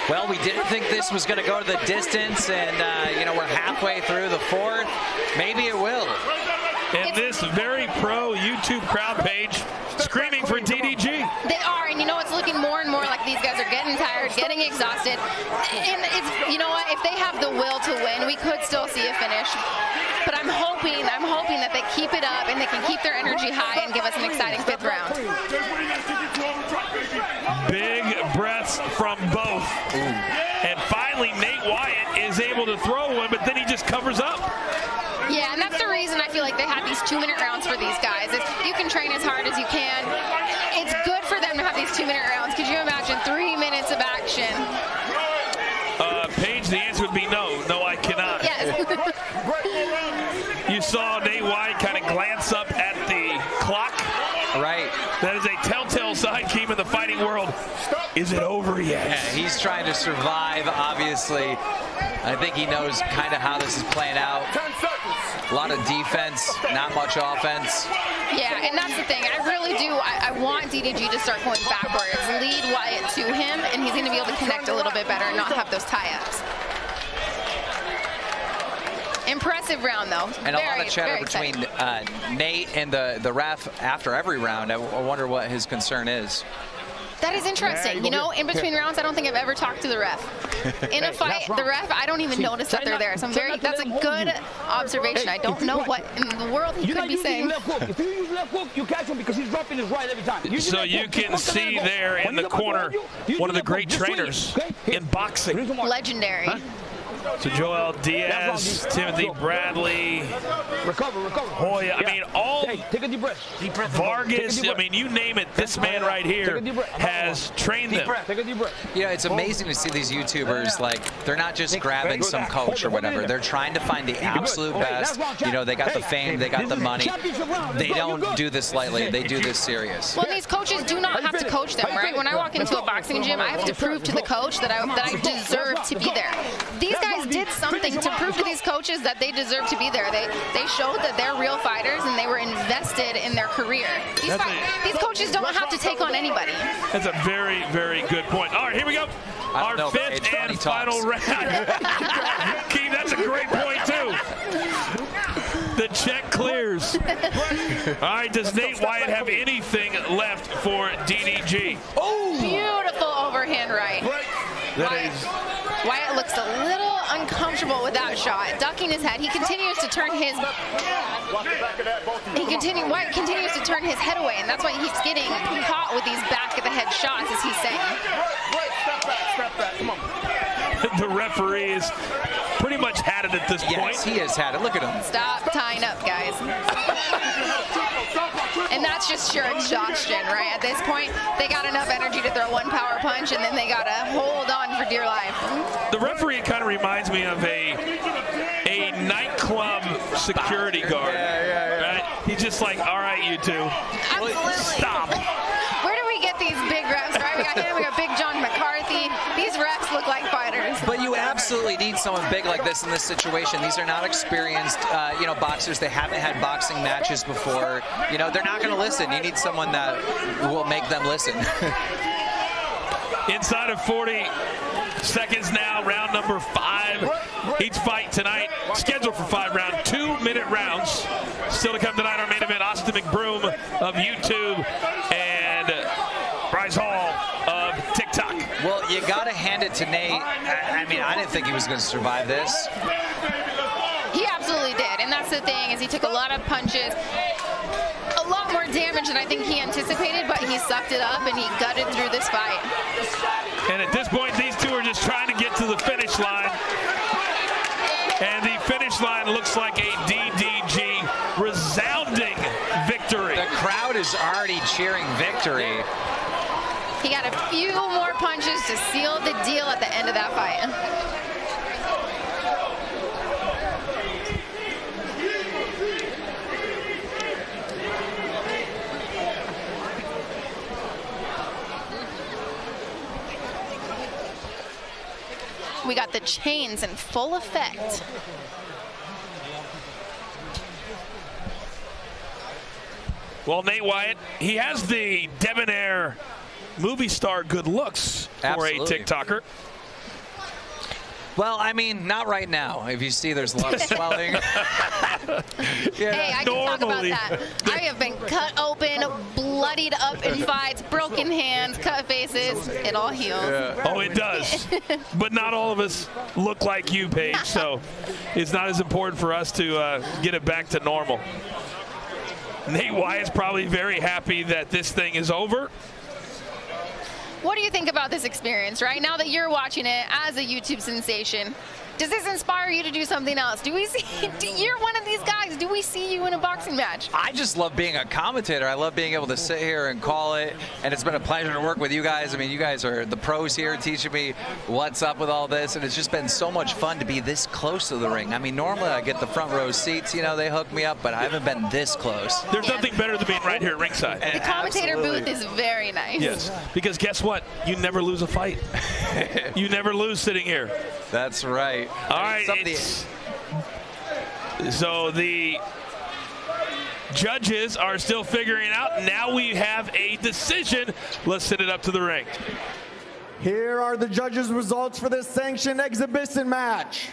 Well, we didn't think this was going to go to the distance, and, you know, we're halfway through the 4th. Maybe it will. And this very pro YouTube crowd page screaming for DDG. They are, and you know, it's looking more and more like these guys are getting tired, getting exhausted. And it's, you know what, if they have the will to win, we could still see a finish. But I'm hoping that they keep it up and they can keep their energy high and give us an exciting 5th round. Big breaths from both. And finally, Nate Wyatt is able to throw one, but then he just covers up. Yeah, and that's the reason I feel like they have these 2-minute rounds for these guys. If you can train as hard as you can, it's good for them to have these 2-minute rounds. Could you imagine 3 minutes of action? Paige, the answer would be no. No, I cannot. Yes. You saw Nate Wyatt kind of glance up at the clock. Right. That is a telltale sign, Keem, in the fighting world. Is it over yet? Yeah, he's trying to survive, obviously. I think he knows kind of how this is playing out. A lot of defense, not much offense. Yeah, and that's the thing. I really do. I want DDG to start going backwards, lead Wyatt to him, and he's going to be able to connect a little bit better and not have those tie-ups. Impressive round, though. And a lot of chatter between Nate and the ref after every round. I wonder what his concern is. That is interesting. You know, in between rounds, I don't think I've ever talked to the ref. In a fight, the ref, I don't even notice that they're there. So that's a good observation. I don't know what in the world he could be saying. If you use left hook, you catch him because he's dropping his right every time. So you can see there in the corner one of the great trainers in boxing. Legendary. So Joel Diaz, Timothy Bradley, recover. Hoya. I mean, all. Hey, take a deep breath. Vargas. I mean, you name it. This man right here has trained them. Take a deep breath. Yeah, it's amazing to see these YouTubers, like, they're not just grabbing some coach or whatever. They're trying to find the absolute best. You know, they got the fame, they got the money. They don't do this lightly. They do this serious. Well, these coaches do not have to coach them, right? When I walk into a boxing gym, I have to prove to the coach that I deserve to be there. These guys did something to prove to these coaches that they deserve to be there. They showed that they're real fighters and they were invested in their career. These coaches don't have to take on anybody. That's a very, very good point. All right, here we go. Our fifth and final round. Keith, that's a great point, too. The check clears. All right, does Nate Wyatt have anything left for DDG? Oh! Beautiful overhand right. Wyatt looks a little uncomfortable with that shot, ducking his head. He continues to turn his. Wyatt continues to turn his head away, and that's why he keeps getting caught with these back of the head shots, as he's saying. Step back. Come on. The referee is pretty much had it at this point. Yes, he has had it. Look at him. Stop tying up, guys. And that's just sheer exhaustion, right? At this point, they got enough energy to throw one power punch, and then they got to hold on for dear life. The referee kind of reminds me of a nightclub security guard. Right? He's just like, all right, you two. Absolutely. Stop. Where do we get these big refs, right? We got him, we got Big John McCarthy. These refs look like fighters. But you absolutely need someone big like this in this situation. These are not experienced, boxers. They haven't had boxing matches before. You know, they're not going to listen. You need someone that will make them listen. Inside of 40 seconds now, round number 5. Each fight tonight scheduled for 5 rounds, 2-minute rounds. Still to come tonight, our main event, Austin McBroom of YouTube and Bryce Hall of TikTok. Well, you got to hand it to Nate. I mean, I didn't think he was going to survive this. He absolutely did, and that's the thing, is he took a lot of punches, a lot more damage than I think he anticipated, but he sucked it up and he gutted through this fight. And at this point, these two are just trying to get to the finish line. And the finish line looks like a DDG resounding victory. The crowd is already cheering victory. He got a few more punches to seal the deal at the end of that fight. We got the chains in full effect. Well, Nate Wyatt, he has the debonair movie star good looks for a TikToker. Well, I mean, not right now. If you see, there's a lot of swelling. Hey, I can talk about that. I have been cut open, bloodied up in fights, broken hands, cut faces. It all heals. Yeah. Oh, it does. But not all of us look like you, Paige, so it's not as important for us to get it back to normal. Nate Wyatt's probably very happy that this thing is over. What do you think about this experience, right? Now that you're watching it as a YouTube sensation, does this inspire you to do something else? Do we see, you're one of these guys, do we see you in a boxing match? I just love being a commentator. I love being able to sit here and call it, and it's been a pleasure to work with you guys. I mean, you guys are the pros here teaching me what's up with all this, and it's just been so much fun to be this close to the ring. I mean, normally I get the front row seats, you know, they hook me up, but I haven't been this close. There's nothing better than being right here at ringside. The commentator booth is very nice. Yes, because guess what? You never lose a fight. You never lose sitting here. That's right. All right. So the judges are still figuring out. Now we have a decision. Let's send it up to the ring. Here are the judges' results for this sanctioned exhibition match.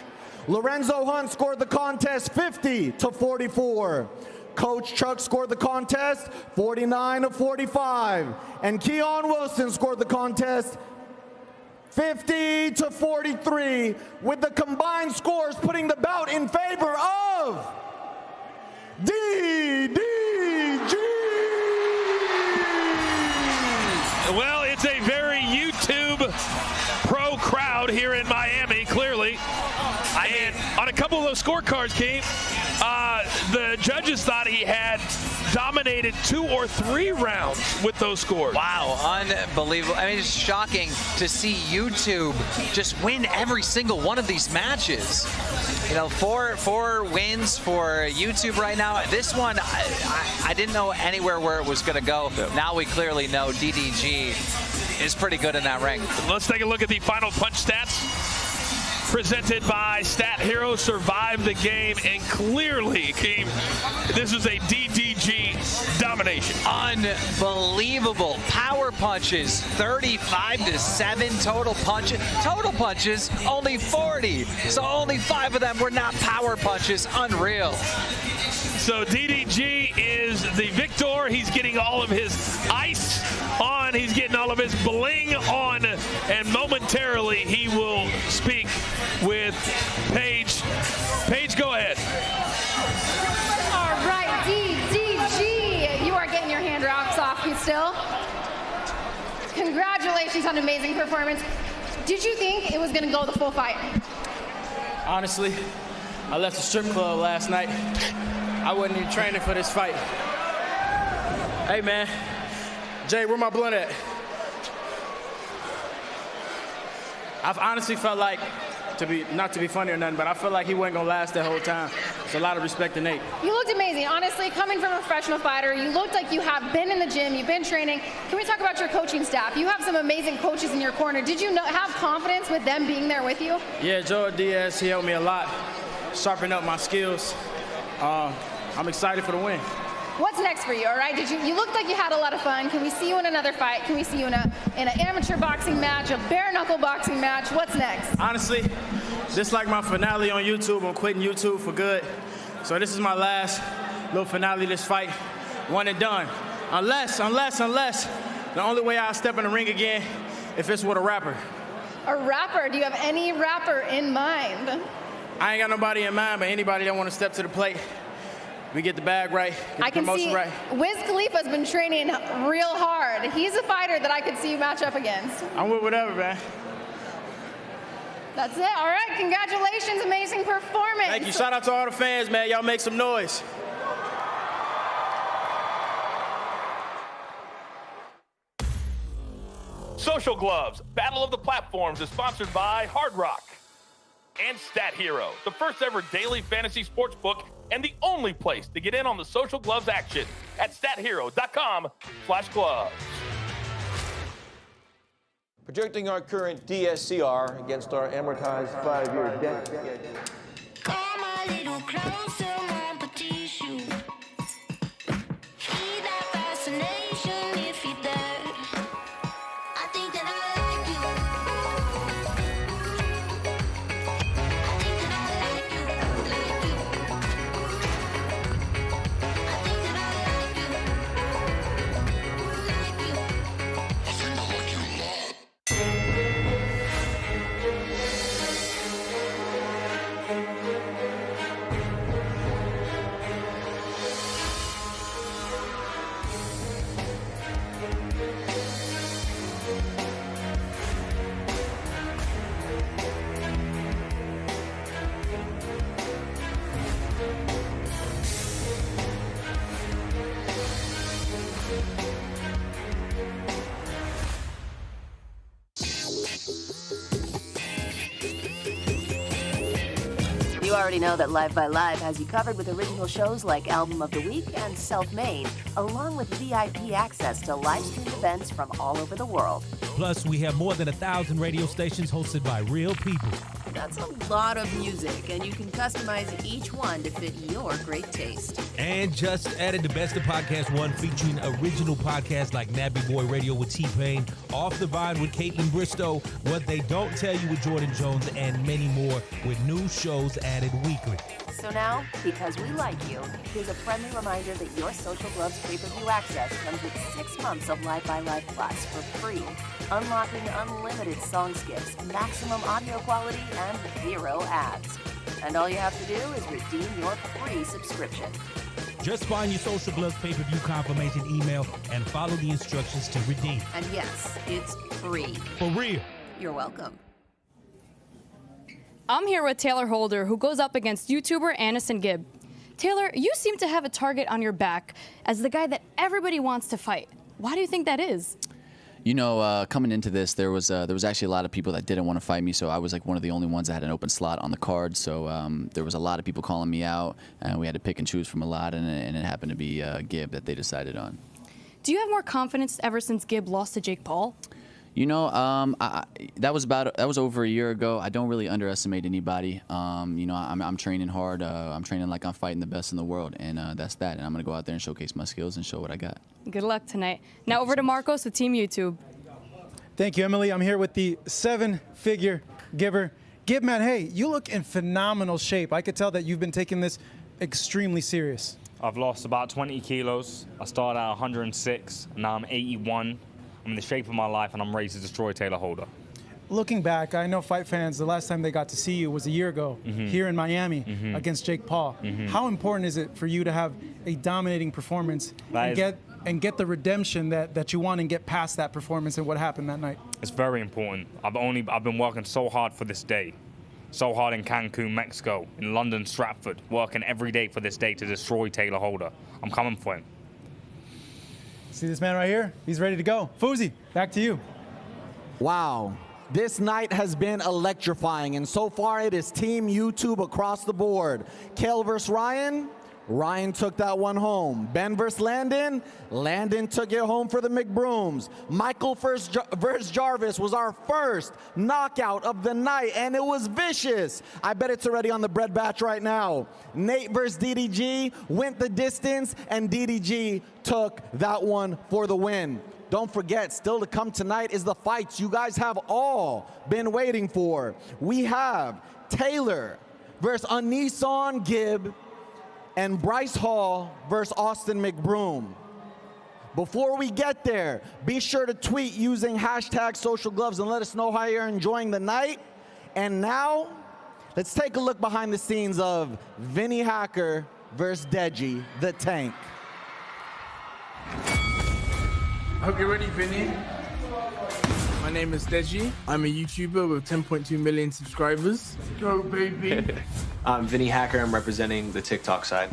Lorenzo Hunt scored the contest 50-44. Coach Chuck scored the contest 49-45. And Keon Wilson scored the contest 50-43, with the combined scores putting the bout in favor of DDG. Well, it's a very YouTube pro crowd here in Miami, clearly. those scorecards, Keith. The judges thought he had dominated 2 or 3 rounds with those scores. Wow, unbelievable. I mean, it's shocking to see YouTube just win every single one of these matches. You know, four wins for YouTube right now. This one, I didn't know anywhere where it was going to go. Now we clearly know DDG is pretty good in that ring. Let's take a look at the final punch stats presented by Stat Hero. Survived the game, and clearly, this is a DDG domination. Unbelievable. Power punches, 35-7 total punches. Total punches, only 40. So only 5 of them were not power punches. Unreal. So DDG is the victor. He's getting all of his ice on. He's getting all of his bling on. And momentarily, he will speak with Paige. Paige, go ahead. All right, DDG, you are getting your hand wraps off you still. Congratulations on an amazing performance. Did you think it was going to go the full fight? Honestly, I left the strip club last night. I wasn't even training for this fight. Hey, man. Jay, where my blunt at? I've honestly felt like, not to be funny or nothing, but I felt like he wasn't going to last that whole time. It's a lot of respect to Nate. You looked amazing. Honestly, coming from a professional fighter, you looked like you have been in the gym, you've been training. Can we talk about your coaching staff? You have some amazing coaches in your corner. Did you have confidence with them being there with you? Yeah, Joe Diaz, he helped me a lot, sharpen up my skills. I'm excited for the win. What's next for you, all right? You looked like you had a lot of fun. Can we see you in another fight? Can we see you in an amateur boxing match, a bare knuckle boxing match? What's next? Honestly, just like my finale on YouTube, I'm quitting YouTube for good. So this is my last little finale of this fight, one and done. Unless, the only way I'll step in the ring again if it's with a rapper. A rapper? Do you have any rapper in mind? I ain't got nobody in mind, but anybody that want to step to the plate, we get the bag right, get the promotion right. Wiz Khalifa's been training real hard. He's a fighter that I could see you match up against. I'm with whatever, man. That's it. All right. Congratulations. Amazing performance. Thank you. Shout out to all the fans, man. Y'all make some noise. Social Gloves, Battle of the Platforms is sponsored by Hard Rock and Stat Hero, the first ever daily fantasy sports book and the only place to get in on the Social Gloves action at stathero.com/gloves. Projecting our current DSCR against our amortized 5-year debt. Come a little closer, my petite shoe. Feel that fascination if you're there. I think that I like you. I think that I like you, like you. I think that I like you, like you. I think I like you a lot. You already know that Live by Live has you covered with original shows like Album of the Week and Self-Made, along with VIP access to live stream events from all over the world. Plus, we have more than 1,000 radio stations hosted by real people. That's a lot of music, and you can customize each one to fit your great taste. And just added the Best of Podcast 1 featuring original podcasts like Nappy Boy Radio with T-Pain, Off the Vine with Caitlin Bristow, What They Don't Tell You with Jordan Jones, and many more with new shows added weekly. So now, because we like you, here's a friendly reminder that your Social Gloves pay-per-view access comes with 6 months of Live by Live Plus for free, unlocking unlimited song skips, maximum audio quality, and 0 ads. And all you have to do is redeem your free subscription. Just find your Social Gloves pay-per-view confirmation email and follow the instructions to redeem. And yes, it's free. For real. You're welcome. I'm here with Taylor Holder, who goes up against YouTuber Anderson Gibb. Taylor, you seem to have a target on your back as the guy that everybody wants to fight. Why do you think that is? You know, coming into this, there was actually a lot of people that didn't want to fight me, so I was like one of the only ones that had an open slot on the card. So there was a lot of people calling me out, and we had to pick and choose from a lot, and it happened to be Gibb that they decided on. Do you have more confidence ever since Gibb lost to Jake Paul? You know, that was over a year ago. I don't really underestimate anybody. You know, I'm training hard. I'm training like I'm fighting the best in the world, and that's that. And I'm gonna go out there and showcase my skills and show what I got. Good luck tonight. Now over to Marcos with Team YouTube. Thank you, Emily. I'm here with the 7-figure Gibber. Gib, man, hey, you look in phenomenal shape. I could tell that you've been taking this extremely serious. I've lost about 20 kilos. I started at 106, and now I'm 81. I'm in the shape of my life, and I'm ready to destroy Taylor Holder. Looking back, I know fight fans, the last time they got to see you was a year ago here in Miami against Jake Paul. How important is it for you to have a dominating performance and get the redemption that you want and get past that performance and what happened that night? It's very important. I've been working so hard for this day. So hard in Cancun, Mexico, in London, Stratford, working every day for this day to destroy Taylor Holder. I'm coming for him. See this man right here? He's ready to go. Fuzi, back to you. Wow. This night has been electrifying, and so far it is Team YouTube across the board. Kale versus Ryan. Ryan took that one home. Ben versus Landon. Landon took it home for the McBrooms. Michael versus Jarvis was our first knockout of the night, and it was vicious. I bet it's already on the bread batch right now. Nate versus DDG went the distance, and DDG took that one for the win. Don't forget, still to come tonight is the fights you guys have all been waiting for. We have Taylor versus Anisan Gibb, and Bryce Hall versus Austin McBroom. Before we get there, be sure to tweet using #SocialGloves and let us know how you're enjoying the night. And now, let's take a look behind the scenes of Vinny Hacker versus Deji the Tank. I hope you're ready, Vinny. My name is Deji. I'm a YouTuber with 10.2 million subscribers. Go, baby. I'm Vinny Hacker. I'm representing the TikTok side.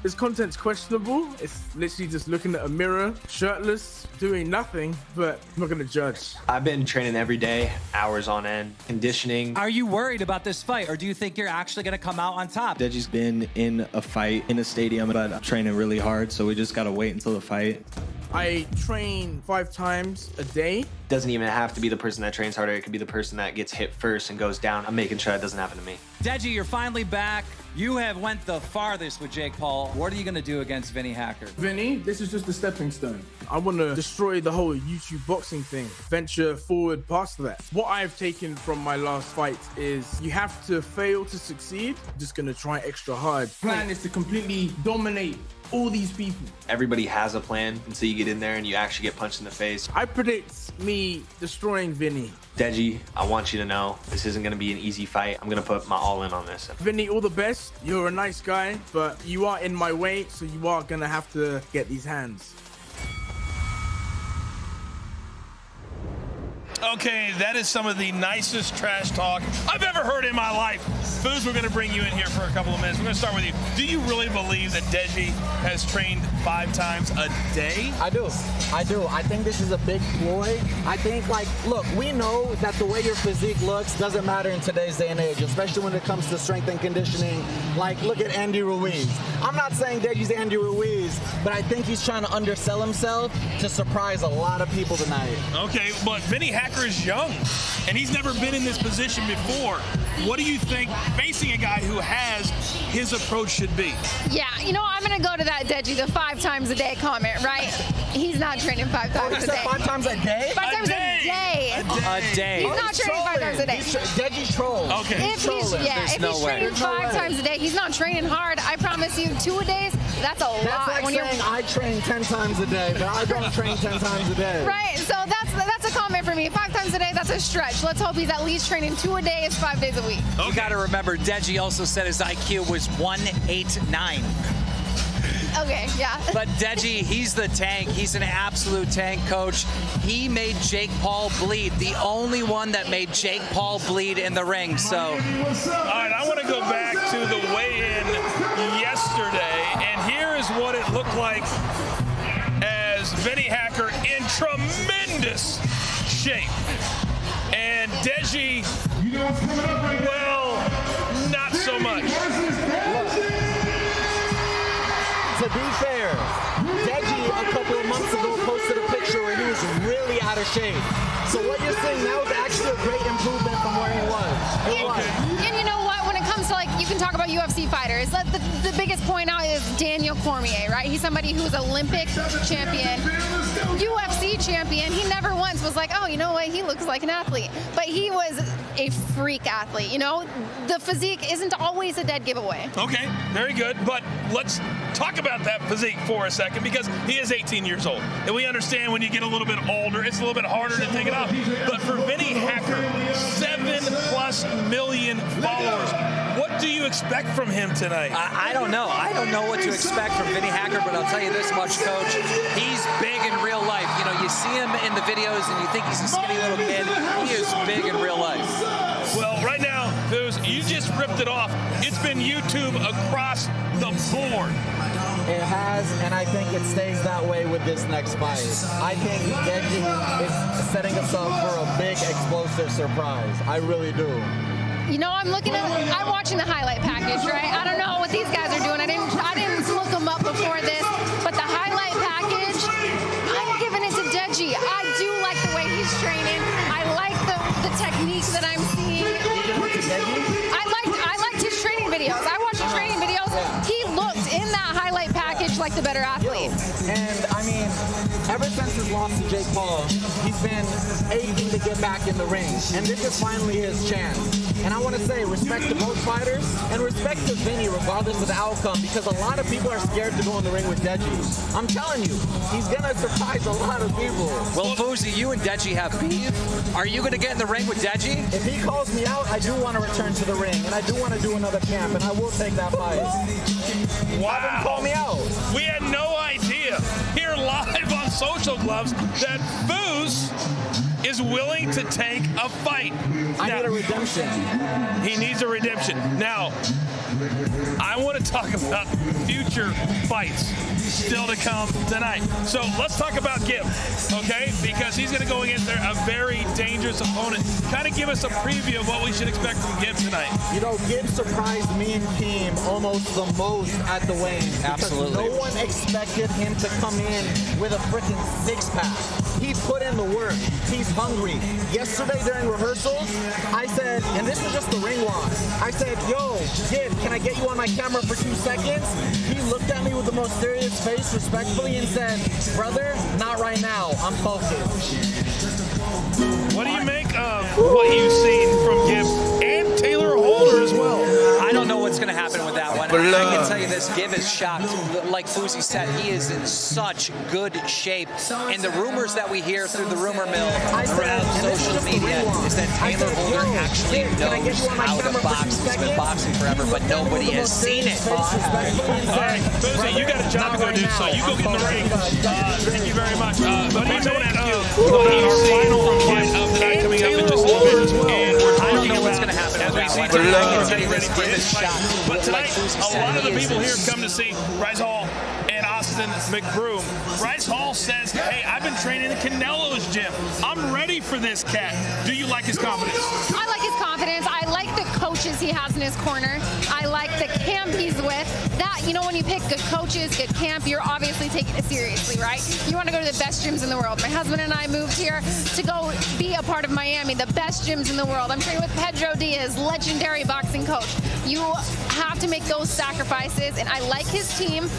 This content's questionable. It's literally just looking at a mirror, shirtless, doing nothing, but I'm not gonna judge. I've been training every day, hours on end, conditioning. Are you worried about this fight, or do you think you're actually gonna come out on top? Deji's been in a fight in a stadium, but I'm training really hard, so we just gotta wait until the fight. I train 5 times a day. Doesn't even have to be the person that trains harder. It could be the person that gets hit first and goes down. I'm making sure that doesn't happen to me. Deji, you're finally back. You have went the farthest with Jake Paul. What are you gonna do against Vinny Hacker? Vinny, this is just a stepping stone. I wanna destroy the whole YouTube boxing thing, venture forward past that. What I've taken from my last fight is you have to fail to succeed. I'm just gonna try extra hard. Plan is to completely dominate all these people. Everybody has a plan until you get in there and you actually get punched in the face. I predict me destroying Vinny. Deji, I want you to know this isn't gonna be an easy fight. I'm gonna put my all in on this. Vinny, all the best. You're a nice guy, but you are in my way, so you are gonna have to get these hands. Okay, that is some of the nicest trash talk I've ever heard in my life. Foos, we're going to bring you in here for a couple of minutes. We're going to start with you. Do you really believe that Deji has trained 5 times a day? I do. I think this is a big ploy. I think, like, look, we know that the way your physique looks doesn't matter in today's day and age, especially when it comes to strength and conditioning. Like, look at Andy Ruiz. I'm not saying Deji's Andy Ruiz, but I think he's trying to undersell himself to surprise a lot of people tonight. Okay, but Vinny Hacker is young, and he's never been in this position before. What do you think facing a guy who has his approach should be? Yeah, you know, I'm going to go to that Deji, the 5 times a day comment, right? He's not training 5 times a day. 5 times a day? 5 times a day. A day. He's not training 5 times a day. Deji trolls. Okay. If he's training 5 times a day, he's not training hard. I promise you, 2 a days, that's a lot. That's like saying I train 10 times a day, but I don't train 10 times a day. Right, so that's a comment for me. 5 times a day, that's a stretch. Let's hope he's at least training 2 a day is 5 days a week. Okay. You got to remember, Deji also said his IQ was 189. Okay, yeah. But Deji, he's the tank. He's an absolute tank, coach. He made Jake Paul bleed. The only one that made Jake Paul bleed in the ring. So, all right, I want to go back to the weigh-in yesterday, and here is what it looked like as Vinny Hacker in tremendous shape. And Deji, well, not so much. To be fair, Deji a couple of months ago posted a picture where he was really out of shape. So what you're saying now is actually a great improvement from where he was. It was. And you know what? When it comes to, like, you can talk about UFC fighters. The biggest point out is Daniel Cormier, right? He's somebody who's Olympic champion, UFC champion. He never once was like, oh, you know what? He looks like an athlete. But he was a freak athlete. You know, the physique isn't always a dead giveaway. Okay, very good. But let's talk about that physique for a second, because he is 18 years old. And we understand when you get a little bit older, it's a little bit harder to take it off. But for Vinny Hacker, 7+ million followers. What do you expect from him tonight? I don't know. I don't know what to expect from Vinny Hacker, but I'll tell you this much, Coach. He's big in real life. You know, you see him in the videos and you think he's a skinny little kid. He is big in real life. Well, right now, you just ripped it off. It's been YouTube across the board. It has, and I think it stays that way with this next fight. I think Deji is setting us up for a big, explosive surprise. I really do. You know, I'm watching the highlight package, right? I don't know what these guys are doing. I didn't look them up before this, but the highlight package, I'm giving it to Deji. I do like the way he's training. I like the techniques that I'm seeing. I liked his training videos. I watched the training videos. He looked in that highlight package like the better athlete. And I mean, ever since his loss to Jake Paul, he's been aching to get back in the ring. And this is finally his chance. And I want to say respect to both fighters and respect to Vinny regardless of the outcome, because a lot of people are scared to go in the ring with Deji. I'm telling you, he's going to surprise a lot of people. Well, Fuzi, you and Deji have beef. Are you going to get in the ring with Deji? If he calls me out, I do want to return to the ring, and I do want to do another camp, and I will take that fight. Wow. Have him call me out. We had no idea here live on Social Gloves that Foos is willing to take a fight. I need a redemption. He needs a redemption. Now, I want to talk about future fights still to come tonight. So let's talk about Gib, okay? Because he's going to go against a very dangerous opponent. Kind of give us a preview of what we should expect from Gib tonight. You know, Gib surprised me and team almost the most at the weigh-in. Absolutely. No one expected him to come in with a freaking six-pack. He put in the work. He's hungry. Yesterday during rehearsals, I said, and this is just the ring walk, I said, yo, Gib, can I get you on my camera for 2 seconds? He looked at me with the most serious face respectfully and said, brother, not right now. I'm focused. What do you make of what you've seen from Gib and Taylor Holder as well? I don't know what's going to happen with that one. I can tell you this, Gib is shocked. Like Fuzi said, he is in such good shape. And the rumors that we hear through the rumor mill around social media is that Taylor Holder actually knows how to box. He's been boxing forever, but nobody has seen it. All right, Fuzi, you got a job to go do, so you go get in the ring. Thank you very much. But I want to ask you, what do you see from Gib of the night coming up in just a little bit? And we're talking about what's going to happen as we see tonight. But tonight, a lot of the people here have come to see Bryce Hall and Austin McBroom. Bryce Hall says, hey, I've been training in Canelo's gym. I'm ready for this cat. Do you like his confidence? I like his confidence. I like the coaches he has in his corner. I like the camp he's with. That, you know, when you pick good coaches, good camp, you're obviously taking it seriously, right? You want to go to the best gyms in the world. My husband and I moved here to go be a part of Miami, the best gyms in the world. I'm training with Pedro Diaz, legendary boxing coach. You have to make those sacrifices, and I like his team,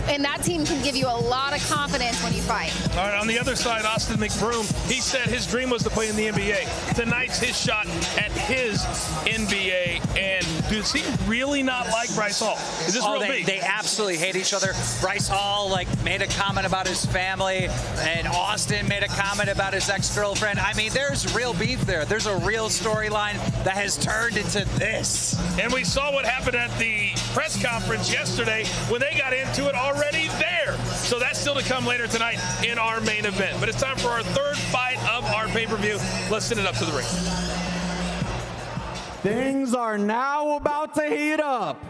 and that team can give you a lot of confidence when you fight. All right, on the other side, Austin McBroom, he said his dream was to play in the NBA. Tonight's his shot at his NBA and does he really not like Bryce Hall? Is this real beef? They absolutely hate each other. Bryce Hall made a comment about his family, and Austin made a comment about his ex-girlfriend. I mean, there's real beef there. There's a real storyline that has turned into this. And we saw what happened at the press conference yesterday when they got into it already there. So that's still to come later tonight in our main event. But it's time for our third fight of our pay-per-view. Let's send it up to the ring. Things are now about to heat up.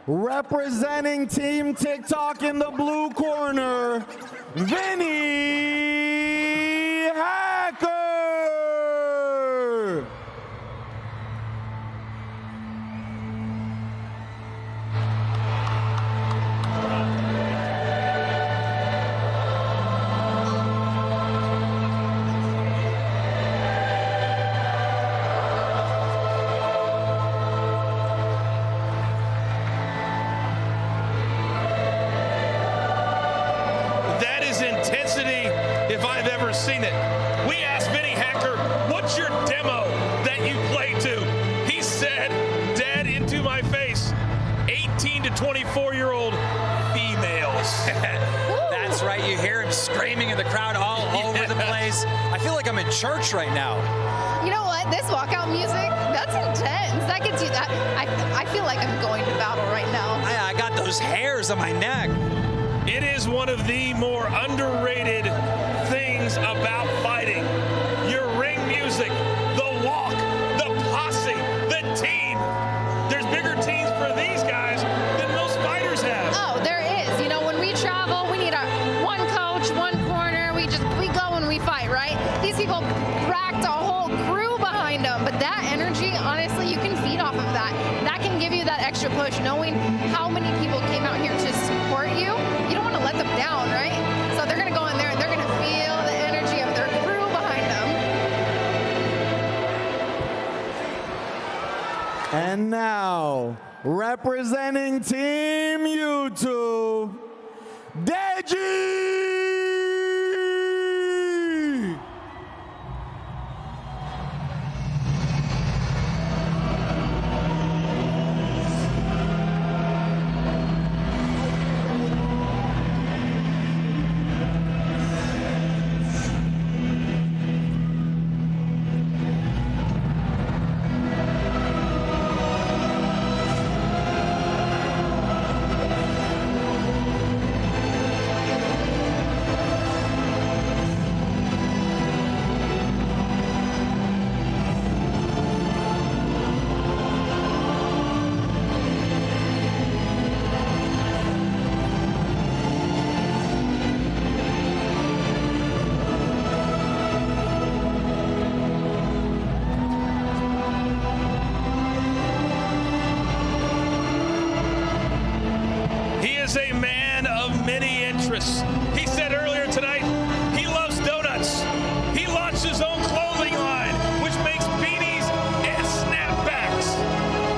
Representing Team TikTok in the blue corner, Vinny Hacker. If I've ever seen it. We asked Vinny Hacker, what's your demo that you play to? He said, dead into my face, 18 to 24-year-old females. That's right. You hear him screaming in the crowd all over the place. I feel like I'm in church right now. You know what? This walkout music, that's intense. That gets you that. I feel like I'm going to battle right now. I got those hairs on my neck. It is one of the more underrated things about fighting. Your ring music, the walk, the posse, the team. There's bigger teams for these guys than most fighters have. Oh, there is. You know, when we travel, we need one coach, one corner. We go and we fight, right? These people racked a whole crew behind them, but that energy, honestly, you can feed off of that. That can give you that extra push, knowing how many people came out here to support you. You don't want to let them down, right? So they're going to go in there and they're going to feel the energy of their crew behind them. And now, representing Team YouTube, Deji! A man of many interests. He said earlier tonight he loves donuts. He launched his own clothing line, which makes beanies and snapbacks.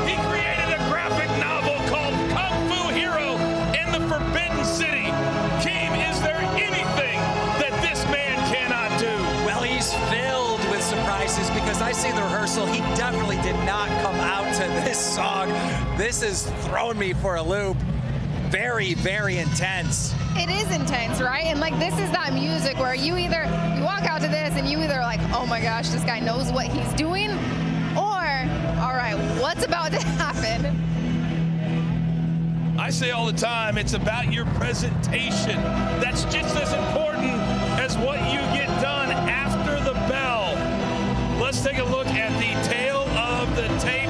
He created a graphic novel called Kung Fu Hero in the Forbidden City. Keem, is there anything that this man cannot do? Well, he's filled with surprises because I see the rehearsal. He definitely did not come out to this song. This has thrown me for a loop. Very, very intense. It is intense, right? And like, this is that music where you walk out to this and you either like, oh my gosh, this guy knows what he's doing, or, all right, what's about to happen? I say all the time, it's about your presentation. That's just as important as what you get done after the bell. Let's take a look at the tail of the tape.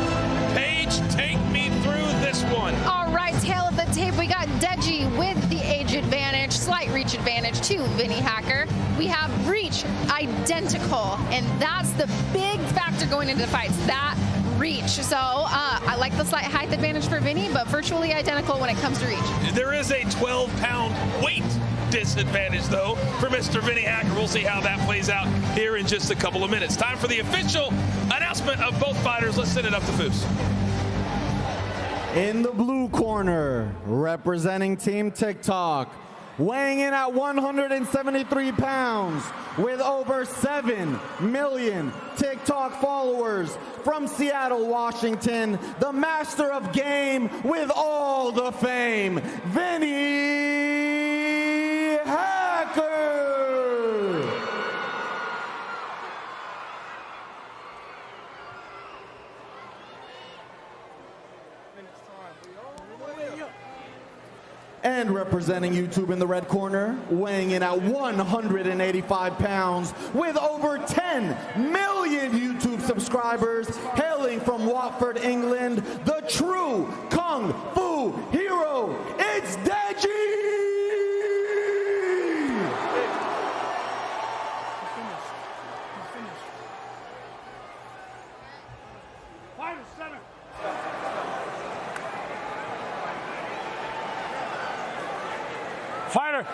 Paige, take me through this one. All right, tail of the tape. We got Deji with the age advantage, slight reach advantage to Vinny Hacker. We have reach identical, and that's the big factor going into fights, that reach. So I like the slight height advantage for Vinny, but virtually identical when it comes to reach. There is a 12-pound weight disadvantage, though, for Mr. Vinny Hacker. We'll see how that plays out here in just a couple of minutes. Time for the official announcement of both fighters. Let's send it up to Foos. In the blue corner, representing Team TikTok, weighing in at 173 pounds, with over 7 million TikTok followers, from Seattle, Washington, the master of game with all the fame, Vinny Hacker. And representing YouTube in the red corner, weighing in at 185 pounds, with over 10 million YouTube subscribers, hailing from Watford, England, the true Kung Fu hero, it's Deji! Fighter.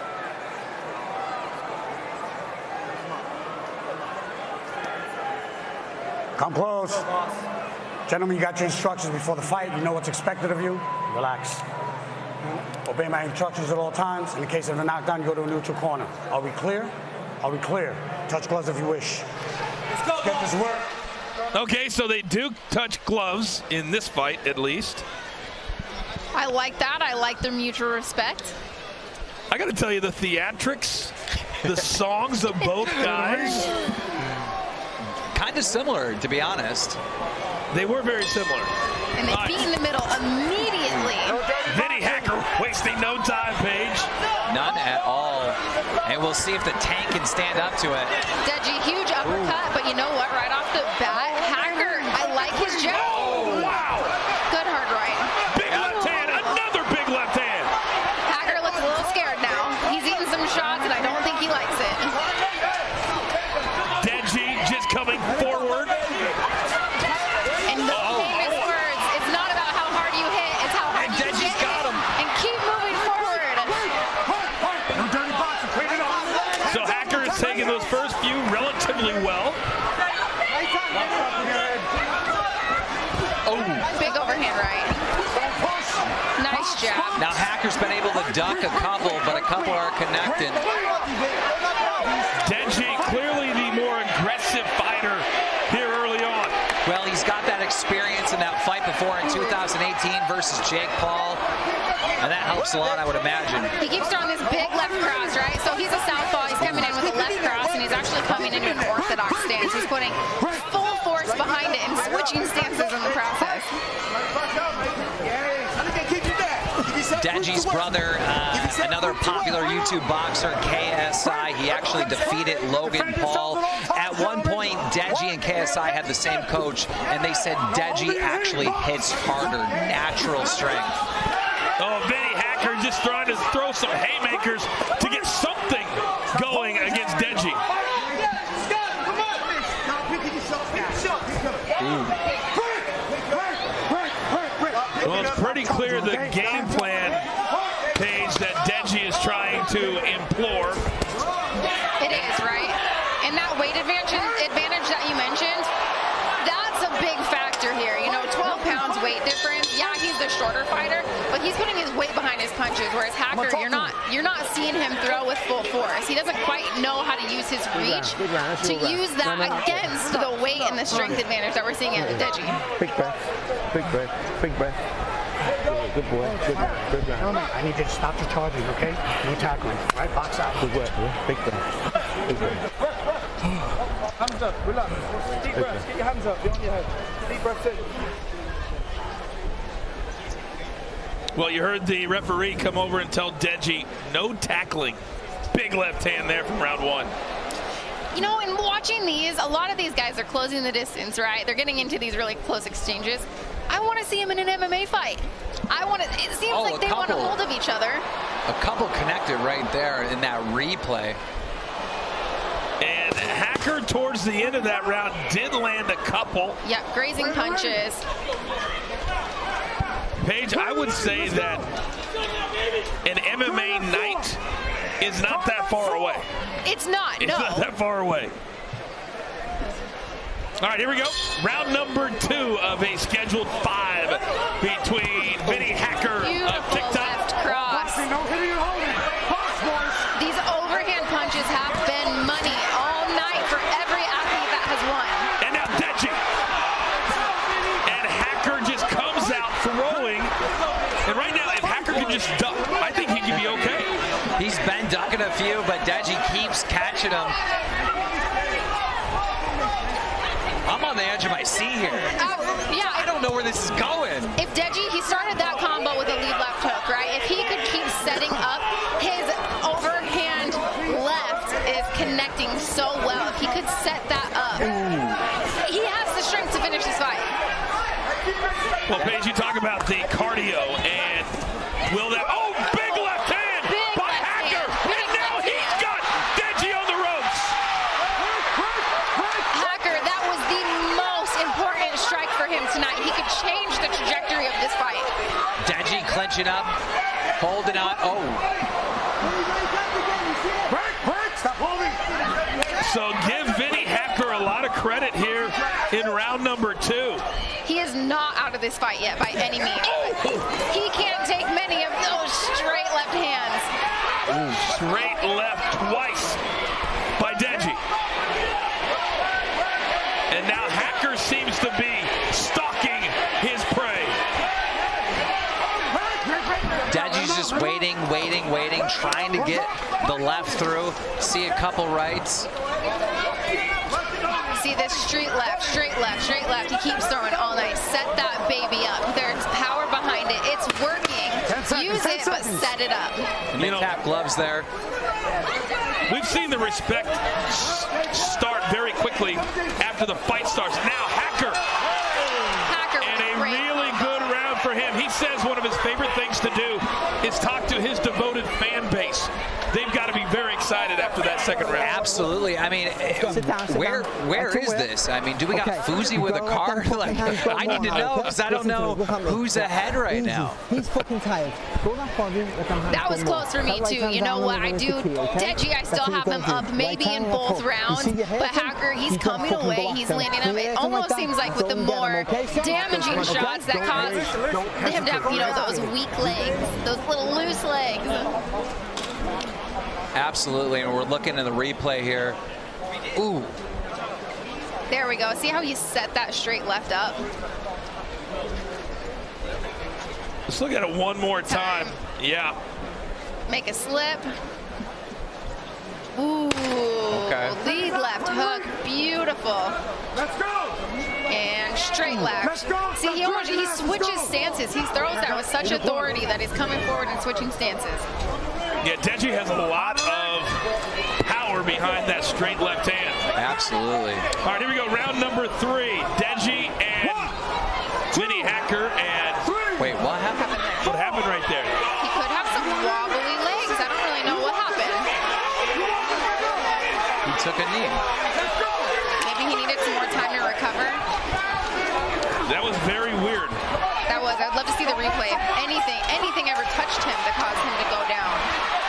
Come close. Gentlemen, you got your instructions before the fight. You know what's expected of you. Relax. Obey my instructions at all times. In the case of a knockdown, you go to a neutral corner. Are we clear? Are we clear? Touch gloves if you wish. Let's go. Get this work. Okay, so they do touch gloves in this fight, at least. I like that. I like their mutual respect. I got to tell you, the theatrics, the songs of both guys. Kind of similar, to be honest. They were very similar. And they beat in the middle immediately. Vinny Hacker wasting no time, Paige. None at all. And we'll see if the tank can stand up to it. Deji, huge uppercut, but you know what? Right off the bat, Hacker, I like his jab. Oh, wow. Good hard right. Big left hand, another big left hand. Hacker looks a little scared now. He's eating some shots, and I don't think he likes it. Deji just coming forward. And the famous words, it's not about how hard you hit, it's how hard you hit got him. And keep moving forward. So Hacker is taking those first few relatively well. Oh. Big overhand right. Nice jab. Now Hacker's been able to duck a couple, but a couple are connected. Deji, clearly the more aggressive fighter here early on. Well, he's got that experience in that fight before in 2018 versus Jake Paul, and that helps a lot, I would imagine. He keeps throwing this big left cross, right? So he's a southpaw. He's coming in with a left cross, and he's actually coming into an orthodox stance. He's putting full force behind it and switching stances in the process. Deji's brother, another popular YouTube boxer, KSI, he actually defeated Logan Paul. At one point, Deji and KSI had the same coach, and they said Deji actually hits harder, natural strength. Oh, Vinny Hacker just trying to throw some haymakers to get something going against Deji. Well, it's pretty clear the game plan, Paige, that Deji is trying to implore. It is, right? And that weight advantage that you mentioned, that's a big factor here. You know, 12 pounds weight difference. Yeah, he's the shorter fighter, but he's putting his weight behind his punches, whereas Hacker, you're not seeing him throw with full force. He doesn't quite know how to use his reach to use that against the weight and the strength advantage that we're seeing at Deji. Big breath, big breath, big breath. Good boy, good man, good man. I need you to stop the charging, okay? No tackling, right? Box out. Good work, big breath, big breath. Hands up, relax. Deep breaths, get your hands up, beyond your head. Deep breaths in. Well, you heard the referee come over and tell Deji, no tackling. Big left hand there from round one. You know, in watching these, a lot of these guys are closing the distance, right? They're getting into these really close exchanges. I want to see him in an MMA fight. It seems like they want a hold of each other. A couple connected right there in that replay. And Hacker towards the end of that round did land a couple. Yep, grazing punches. Paige, I would say that an MMA night is not that far away. It's not, It's not that far away. All right, here we go. Round number 2 of a scheduled 5 between Vinny Hacker of TikTok. Left cross. just duck. I think he can be okay. He's been ducking a few, but Deji keeps catching him. I'm on the edge of my seat here. Yeah. I don't know where this is going. If Deji, he started that combo with a lead left hook, right? If he could keep setting up, his overhand left is connecting so well. If he could set that up, he has the strength to finish this fight. Well, Paige, you talk about the cardio, and will that... Oh, big left hand by Hacker! And now he's got Deji on the ropes! Hacker, that was the most important strike for him tonight. He could change the trajectory of this fight. Deji clenching up, holding on. Oh. Stop holding! So give Vinny Hacker a lot of credit here in round number 2. He is not out of this fight yet by any means. He can't take many of those straight left hands. Ooh, straight left twice by Deji. And now Hacker seems to be stalking his prey. Deji's just waiting, trying to get the left through. See a couple rights. See this straight left. He keeps throwing all night. Set that baby up. There's power behind it. It's working. Use it, but set it up. Mid-tap gloves there. We've seen the respect start very quickly after the fight starts. Now Hacker. And a really good round for him. He says one of his favorite things to do is talk to his devoted fan base. They've got to be very excited after that second round. Absolutely. I mean, where is this? I mean, do we got Fuzi with a card? Like, I need to know because I don't know who's ahead right now. He's fucking tired. That was close for me too. You know what? I do. Deji, I still have him up maybe in both rounds, but Hacker, he's coming away. He's landing up. It almost seems like with the more damaging shots that cause him to have, you know, those weak legs, those little loose legs. Absolutely, and we're looking at the replay here. Ooh. There we go. See how he set that straight left up? Let's look at it one more time. Yeah. Make a slip. Ooh. Okay. Lead left hook. Beautiful. Let's go. And straight left. Let's go. See, he switches stances. He throws that with such authority that he's coming forward and switching stances. Yeah, Deji has a lot of power behind that straight left hand. Absolutely. All right, here we go. Round number 3. Deji and Vinny Hacker and... Wait, what happened? What happened right there? He could have some wobbly legs. I don't really know what happened. He took a knee. Maybe he needed some more time to recover. That was very weird. That was. I'd love to see the replay. If anything ever touched him to cause him to go down.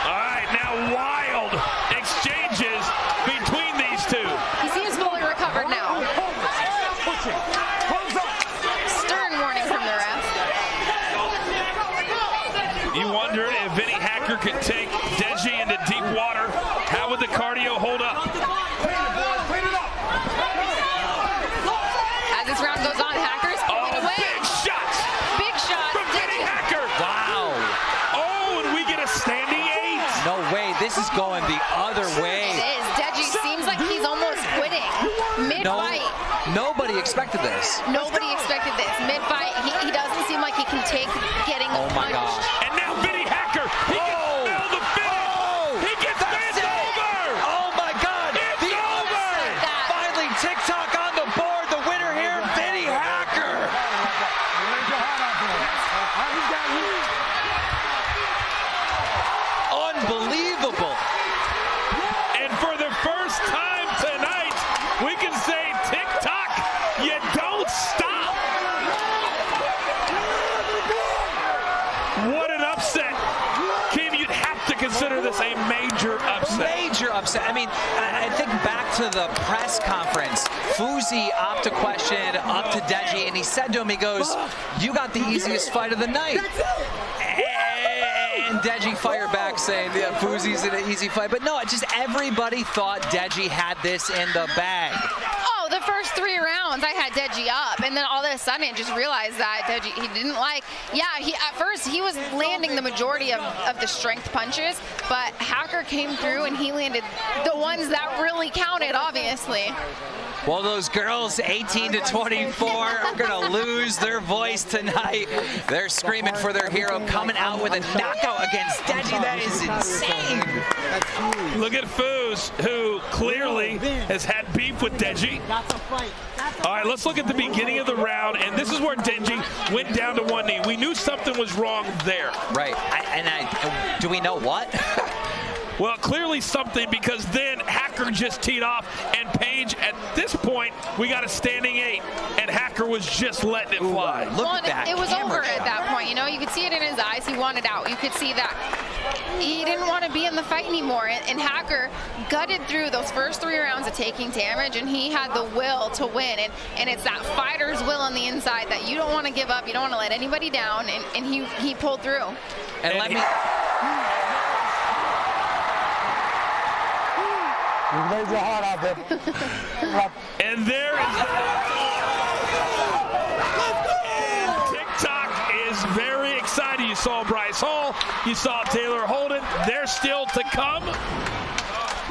All right, now wild exchanges between these two. He seems fully recovered now. Stern warning from the ref. You wonder if Vinny Hacker could take Deji into deep water. How would the cardio hold up? As this round goes on, Hacker's pulling away. Big shots! Big shot from Vinny Hacker! Wow! Oh, and we get a standing 8! No way, this is going the other way. It is. Deji seems like he's almost quitting. Mid-fight. Nobody expected this. Nobody expected this. Mid-fight, he doesn't seem like he can take getting Oh my gosh. And now Vinny Hacker, he can smell the finish! He gets it over! Oh my God! It's over! Finally, TikTok on the board. The winner here, Vinny Hacker. Unbelievable. And for the first time tonight, we can say TikTok, you don't stop! What an upset! Kim, you'd have to consider this a major upset. Major upset. I mean, I think back to the press conference. Fuzi opted a question up to Deji, and he said to him, he goes, "You got the easiest fight of the night." And Deji fired back saying, "Yeah, Fuzi's an easy fight." But no, just everybody thought Deji had this in the bag. Oh, the first 3 rounds, I had Deji up, and then all of a sudden it just realized that Deji, he didn't like, at first he was landing the majority of the strength punches, but Hacker came through and he landed the ones that really counted, obviously. Well, those girls 18 to 24 are going to lose their voice tonight. They're screaming for their hero, coming out with a knockout against Deji. That is insane. Look at Foos, who clearly has had beef with Deji. All right, let's look at the beginning of the round, and this is where Deji went down to one knee. We knew something was wrong there. Right, do we know what? Well, clearly something, because then Hacker just teed off, and Paige, at this point, we got a standing 8, and Hacker was just letting it fly. Look at that. It was over at that point, you know? You could see it in his eyes. He wanted out. You could see that he didn't want to be in the fight anymore, and Hacker gutted through those first 3 rounds of taking damage, and he had the will to win, and it's that fighter's will on the inside that you don't want to give up, you don't want to let anybody down, and he pulled through. And let me... You made your heart out there. And there is TikTok is very excited. You saw Bryce Hall, you saw Taylor Holden. They're still to come.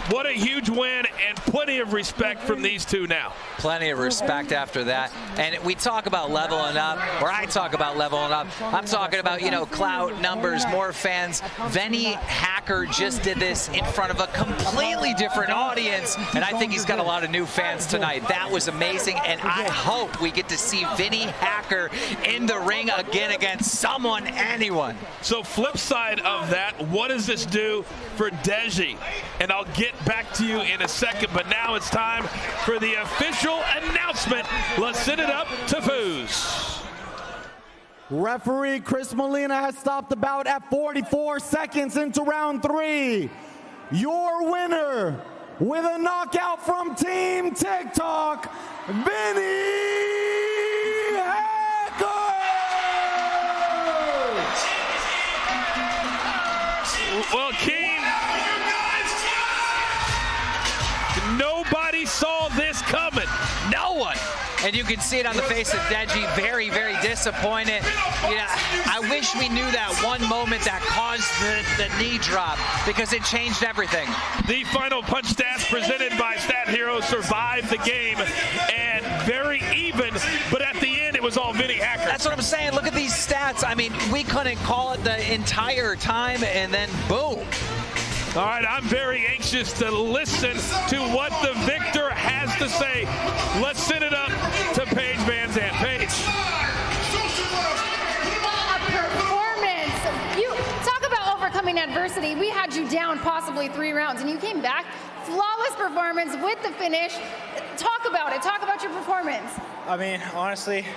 What a huge win, and plenty of respect from these two now. Plenty of respect after that. And we talk about leveling up, or I talk about leveling up. I'm talking about, you know, clout, numbers, more fans. Vinny Hacker just did this in front of a completely different audience, and I think he's got a lot of new fans tonight. That was amazing, and I hope we get to see Vinny Hacker in the ring again against someone, anyone. So flip side of that, what does this do for Deji? And I'll get back to you in a second, but now it's time for the official announcement. Let's send it up to Foos. Referee Chris Molina has stopped the bout at 44 seconds into round 3. Your winner with a knockout from Team TikTok, Vinny Hacker! Well, King, nobody saw this coming. No one. And you can see it on the face of Deji, very, very disappointed. Yeah, I wish we knew that one moment that caused the knee drop, because it changed everything. The final punch stats presented by Stat Hero survived the game, and very even, but at the end it was all Vinny Hacker. That's what I'm saying. Look at these stats. I mean, we couldn't call it the entire time, and then boom. All right, I'm very anxious to listen to what the victor has to say. Let's send it up to Paige Van Zandt. Paige. A performance. You talk about overcoming adversity. We had you down possibly 3 rounds, and you came back. Flawless performance with the finish. Talk about it. Talk about your performance. I mean, honestly,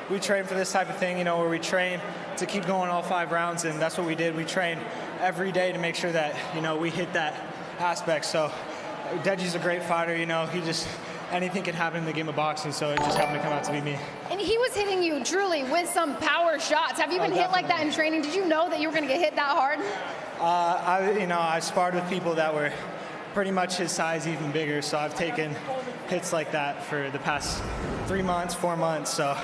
we train for this type of thing, you know, where we train to keep going all 5 rounds, and that's what we did. We trained every day to make sure that, you know, we hit that aspect. So Deji's a great fighter, you know, anything can happen in the game of boxing, so it just happened to come out to be me. And he was hitting you truly with some power shots. Have you been hit like that in training? Did you know that you were going to get hit that hard? I sparred with people that were pretty much his size, even bigger, so I've taken hits like that for the past 3 months, 4 months, so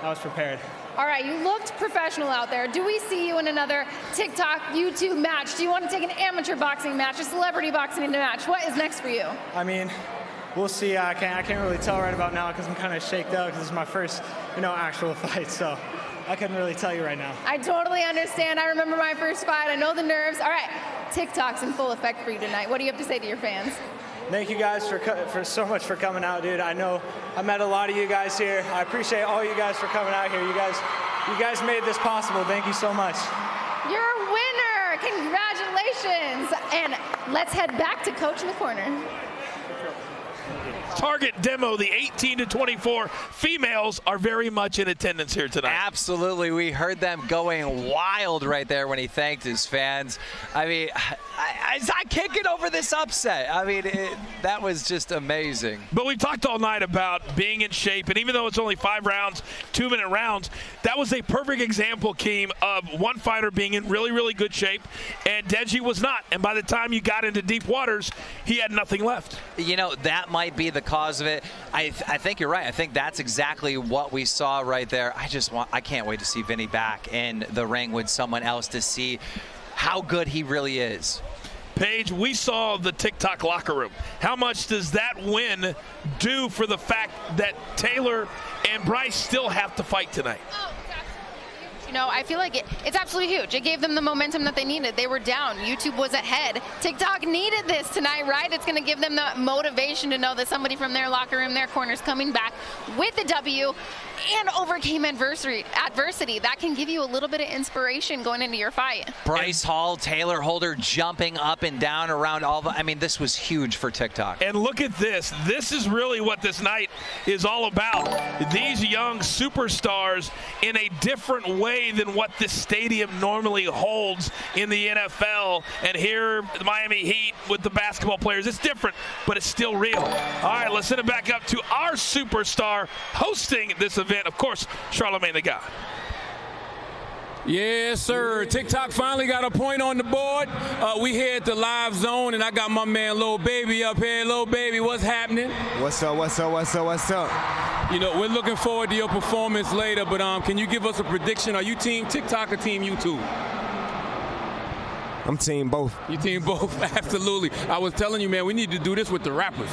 I was prepared. All right, you looked professional out there. Do we see you in another TikTok, YouTube match? Do you want to take an amateur boxing match, a celebrity boxing match? What is next for you? I mean, we'll see. I can't really tell right about now because I'm kind of shaked out because this is my first, you know, actual fight. So I couldn't really tell you right now. I totally understand. I remember my first fight. I know the nerves. All right, TikTok's in full effect for you tonight. What do you have to say to your fans? Thank you guys for so much for coming out, dude. I know I met a lot of you guys here. I appreciate all you guys for coming out here. You guys made this possible. Thank you so much. You're a winner. Congratulations. And let's head back to Coach in the Corner. Target demo, the 18 to 24 females are very much in attendance here tonight. Absolutely. We heard them going wild right there when he thanked his fans. I mean, I can't get over this upset. I mean, that was just amazing. But we talked all night about being in shape, and even though it's only 5 rounds, 2-minute rounds, that was a perfect example, Keem, of one fighter being in really, really good shape, and Deji was not. And by the time you got into deep waters, he had nothing left. You know, that might be the the cause of it. I think you're right. I think that's exactly what we saw right there. I can't wait to see Vinny back in the ring with someone else to see how good he really is. Paige, we saw the TikTok locker room. How much does that win do for the fact that Taylor and Bryce still have to fight tonight? You know, I feel like it's absolutely huge. It gave them the momentum that they needed. They were down. YouTube was ahead. TikTok needed this tonight, right? It's going to give them the motivation to know that somebody from their locker room, their corner's coming back with the W and overcame adversity. That can give you a little bit of inspiration going into your fight. Bryce Hall, Taylor Holder jumping up and down around all the, I mean, this was huge for TikTok. And look at this. This is really what this night is all about. These young superstars in a different way than what this stadium normally holds in the NFL. And here, the Miami Heat with the basketball players, it's different, but it's still real. All right, let's send it back up to our superstar hosting this event, of course, Charlamagne the God. Yes, sir. TikTok finally got a point on the board. We here at the live zone, and I got my man Lil Baby up here. Lil Baby, what's happening? What's up, what's up, what's up, what's up? You know, we're looking forward to your performance later, but can you give us a prediction? Are you team TikTok or team YouTube? I'm team both. You team both? Absolutely. I was telling you, man, we need to do this with the rappers.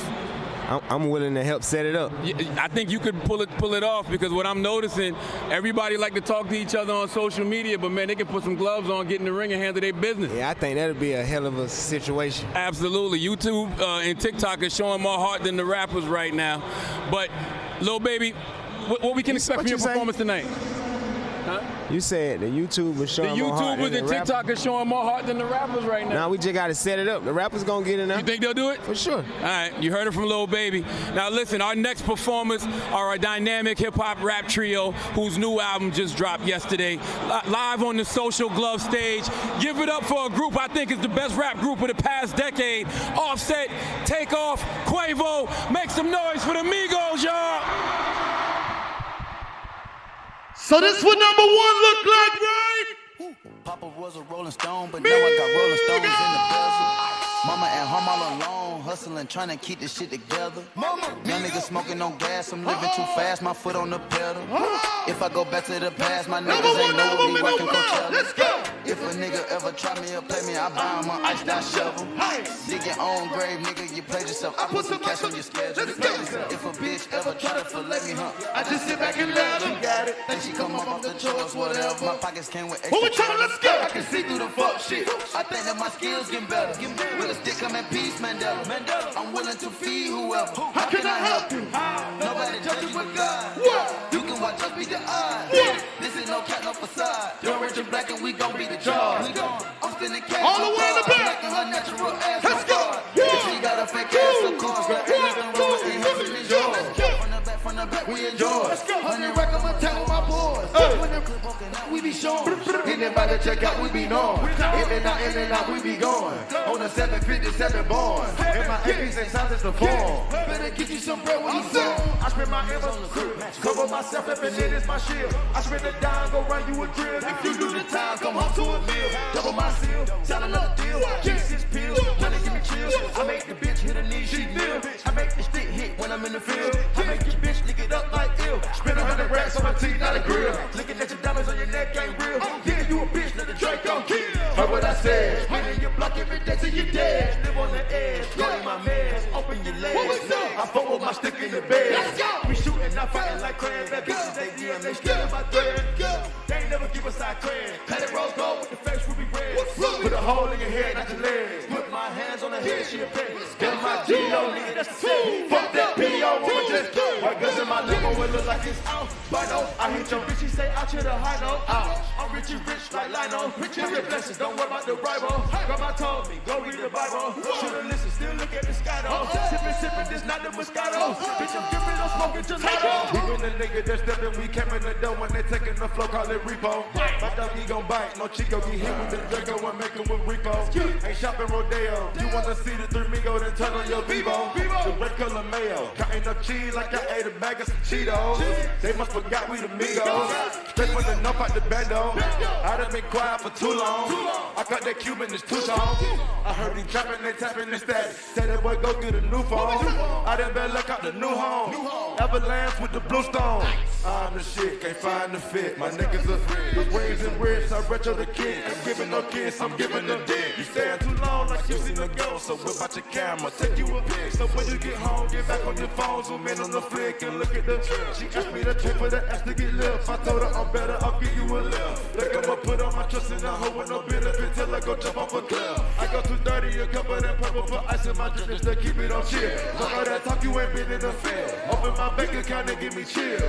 I'm willing to help set it up. I think you could pull it off, because what I'm noticing, everybody like to talk to each other on social media, but man, they can put some gloves on, get in the ring, and handle their business. Yeah, I think that'd be a hell of a situation. Absolutely. YouTube and TikTok are showing more heart than the rappers right now. But, Lil Baby, what we can expect from your performance tonight? Huh? You said the YouTube was showing more heart than the YouTubers and TikTok are showing more heart than the rappers right now. Now we just got to set it up. The rappers going to get in there. You think they'll do it? For sure. All right, you heard it from Lil Baby. Now listen, our next performers are a dynamic hip-hop rap trio whose new album just dropped yesterday. Live on the Social Glove stage. Give it up for a group I think is the best rap group of the past decade. Offset, Takeoff, Quavo. Make some noise for the Migos, y'all. So this what number one look like, right? Papa was a Rolling Stone, but now I got Rolling Stones in the bezel. Mama at home all alone, hustling, trying to keep this shit together. Young niggas smoking on gas, I'm living too fast, my foot on the pedal. If I go back to the past, my niggas ain't know what we working Coachella. If a nigga ever try me or play me, I buy him an iced out shovel. Dig your own grave, nigga, you played yourself. I put some cash on your schedule. If a bitch ever try to fillet me, I just sit back and let her. Got it. Then she come up off the chores, whatever. My pockets came with extra. Let's go. I can see through the fuck shit. I think that my skills getting better. With a stick, I'm at peace, Mandela. I'm willing to feed whoever. How can I help you? Nobody judges with God. You can watch us beat the odds. This is no cat, no facade. You're rich and black and we gon' beat the jaws. I'm spinning cash. All the way in the back. Making her natural ass. Let's go. If she got a fake ass, of course. Ain't nothing wrong with it. Hustle is yours. From the back, we enjoy. 100 records, I'm with my boys. When the clip walking out, we be showing. Anybody check out, we be known. In and out, we be going. On the 757 born. And my APs ain't sound as the form. Better get you some bread when you sell. I spend my M's on the crib. Cover myself if it is my shield. I spend a dime, go run you a drill. If you do the time, come home to a meal. Double my seal, sell another deal. Get 6 pills, trying to give me chills. I make the bitch hit her knees, she kneel. I make the stick hit when I'm in the field. I make your bitch lick it up like ill. Spend 100 racks on my teeth, not a grill. Looking at your diamonds on your neck ain't real. Yeah, you a bitch, let the drink don't kill. Heard what I said. Spinning your block every day till you dead. Live on the edge, call my meds. Open your legs. I fuck with my stick in the bed. We shooting, not fighting like crayons. Bad bitches, they DM, they stealing my thread. They ain't never give us our cred. Cut it rose gold with the face ruby red. Put a hole in your head, not your legs. Put my hands on her head, she a bitch. Get my G.O. nigga, that's the same. Fuck that P.O. woman, just white guns in my limo, it look like it's out. Bino, I hit your bitch, she say out to the high note. I'm rich and rich like Lino. Rich and blessings, don't worry about the rival. Grandma told me, go read the Bible. Should've listened, still look at the sky though. Sippin', this not the Moscato. Bitch, I'm drippin', I'm smoking gelato. We been the nigga that's steppin', we came in the door when they taking the flow, call it repo. My dog, he gon' bite, no Chico, get hit with the Draco and make him with Rico. Ain't shopping Rodeo, you wanna see the 3 Migo, then turn on your Vivo. The red color mayo, counting up cheese like I ate a bag of some Cheetos. They must forgot we the Migos. Straight from the north out the bando. I done been quiet for too long. I cut that Cuban, it's too tall. I heard he trapping, they tapping the static. Say that boy go get a new phone. I done better look out the new home. Avalanche with the blue stone. I'm the shit, can't find the fit. My niggas are the waves and rich. I retro the kid. I'm giving no kiss, I'm giving them dick. You stand too long like you seen the ghost. So whip out your camera, take you a pic. So when you get home, get back on your phone. Zoom in on the flick and look at the trip. She asked me to pay for the ass to get lift. I told her I'm better, I'll give you a lift. Like I'ma put on my trust in the hoe with no benefit till I go jump off a cliff. I go 230, a cup of that purple, put ice in my drink just to keep it on chill. Fuck all that talk, you ain't been in the field. Open my bank account and give me chills.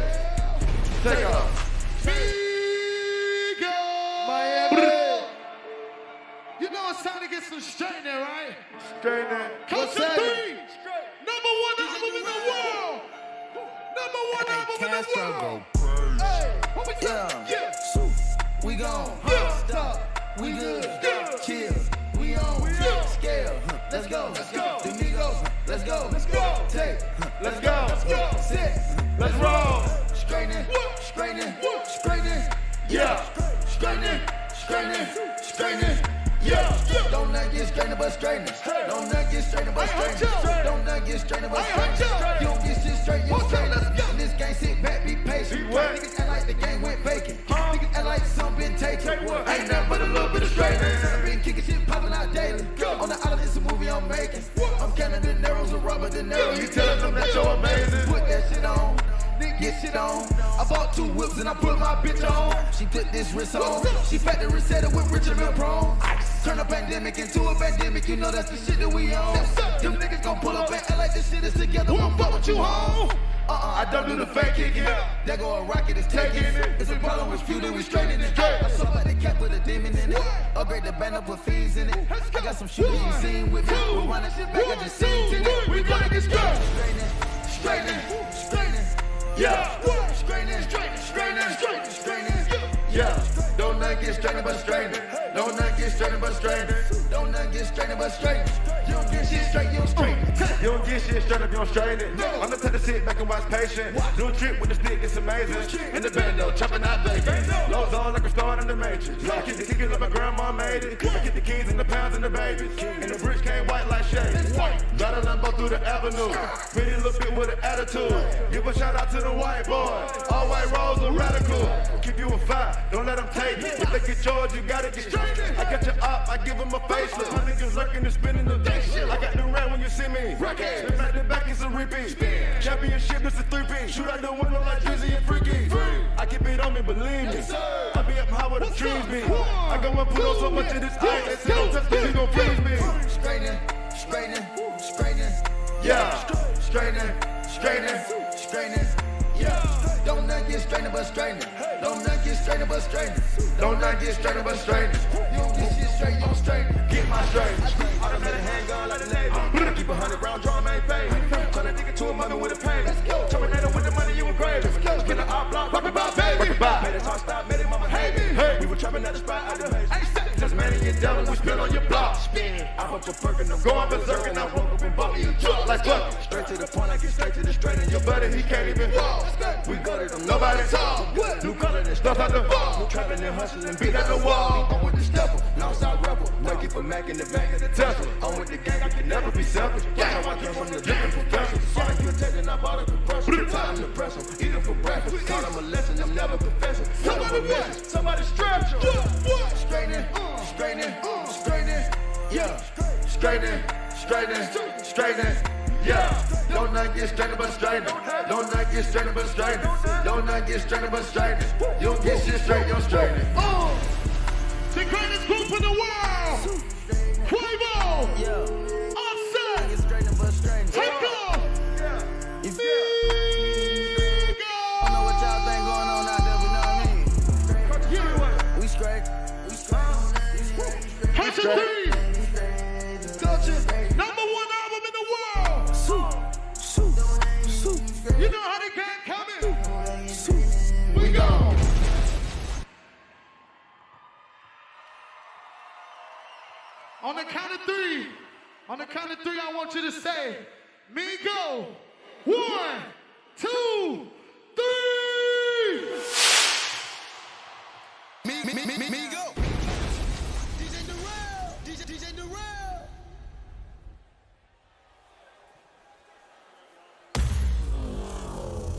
Take off. Miami. You know it's time to get some strain there, right? Strain there. Count to 3. Number 1 album in the world. Number 1 album in the world. Hey, what we got? Yeah. We gone. Stop. We good. Chill. We on. Scale. Let's go. Domingo. Let's go. Take. Let's go. Sit. Let's roll. Straightening. Yeah. Straightening. Yeah. Don't not get strained but straightening. Don't not get strained but straightening. Don't not get strained but straightening. You don't get shit straight, you straightening. In this game, sit back, be patient. Niggas act like the game went vacant. Niggas act like something been taken. Ain't nothing but a little bit of straightening. Been kicking shit popping out daily. On the island, it's a movie I'm making. I'm counting the narrows with Robert De Niro. You telling them that you're amazing. Put that shit on. Get shit on. I bought 2 whips and I put my bitch on. She put this wrist on. She factory set it with Richard Mill Prone. Turn a pandemic into a pandemic. You know that's the shit that we on. Them niggas gon' pull up and act like this shit is together. Won't fuck with you home. I don't do the fake kicking. There go a rocket, it's taking it. It's a problem with few that we straightening it. I saw like the cat with a demon in it. Upgrade the band up with fiends in it. I got some shooters you seen with me. We're running shit back, I just seen to it. We gonna get straight. Straightening. Yeah. Straightening. Yeah. Don't not get strained but strained. Don't not get strained but strained. Don't not get strained but strained. You don't get shit straight, you don't straighten. You don't get shit straight if you don't straighten it. I'm the type to sit back and watch patient. Do a trick with the stick, it's amazing. In the bando, chopping out bacon. Lows on like a star in the matrix. I keep the kickers like my grandma made it. I keep the keys and the pounds and the babies. And the bridge came white like shades. Got a Lambo through the avenue. Pretty little bit with an attitude. Give a shout out to the white boy. All white rolls are radical. Keep you a fire, don't let them take it. If they get yours, you gotta get straight. I got your op, I give them a facelift. My niggas lurking and spinning the day. I got the red when you see me. Spin back to back, it's a repeat. Championship, this a 3-piece. Shoot out the window like Drizzy and Freaky. I keep it on me, believe me. I be up high where the trees be. I go and put on so much of this ice. They say don't touch this, you gon' freeze me. Straightening. Yeah. Straightening. Yeah. Don't not get strained but straightening. Don't not get strained but straightening. Don't not get strained but straightening. You don't get shit straight, you don't straighten. Get my straight. Automatic handgun like the Navy. I keep 100 round drum, ain't fade. Turn a nigga to a mother with a pain. Terminator with the money you engrave. Spin an op block, rock it by baby. Made it talk stop, made it mama hate me. We were trapping at the spot, I did just man and your devil, we spin on your block. I hooked a perk and I'm going berserk and I woke up and bought me a truck like what? Straight to the point, I get straight to the straight and your buddy, he can't even walk. We gutted him, nobody talk. New color and stuff out the fall. Trapping and hustling, beat at the wall. I'm with the stepper, Northside rebel. Lucky for Mac in the back of the Tesla. I'm with the gang, I can never be selfish. That's how I came from the different professors. Saw you attending, I bought a compressor. Time to press them, eat them for breakfast. Taught them a lesson, I'm never confessing. Somebody stretch them. Straightening. Yeah. Straightening. Yeah. Don't not get strained but straightening. Don't not get strained but straightening. Don't not get strained but straightening. You don't get shit straight, you're straightening. The greatest group in the world. Quavo. Offset. Take off. I know what y'all think going on out there, but know what I mean? We straight. Catch a three. Number 1 album in the world. You know how they can't come in. We go. On the count of 3. On the count of 3, I want you to say, me go. 1, 2, 3.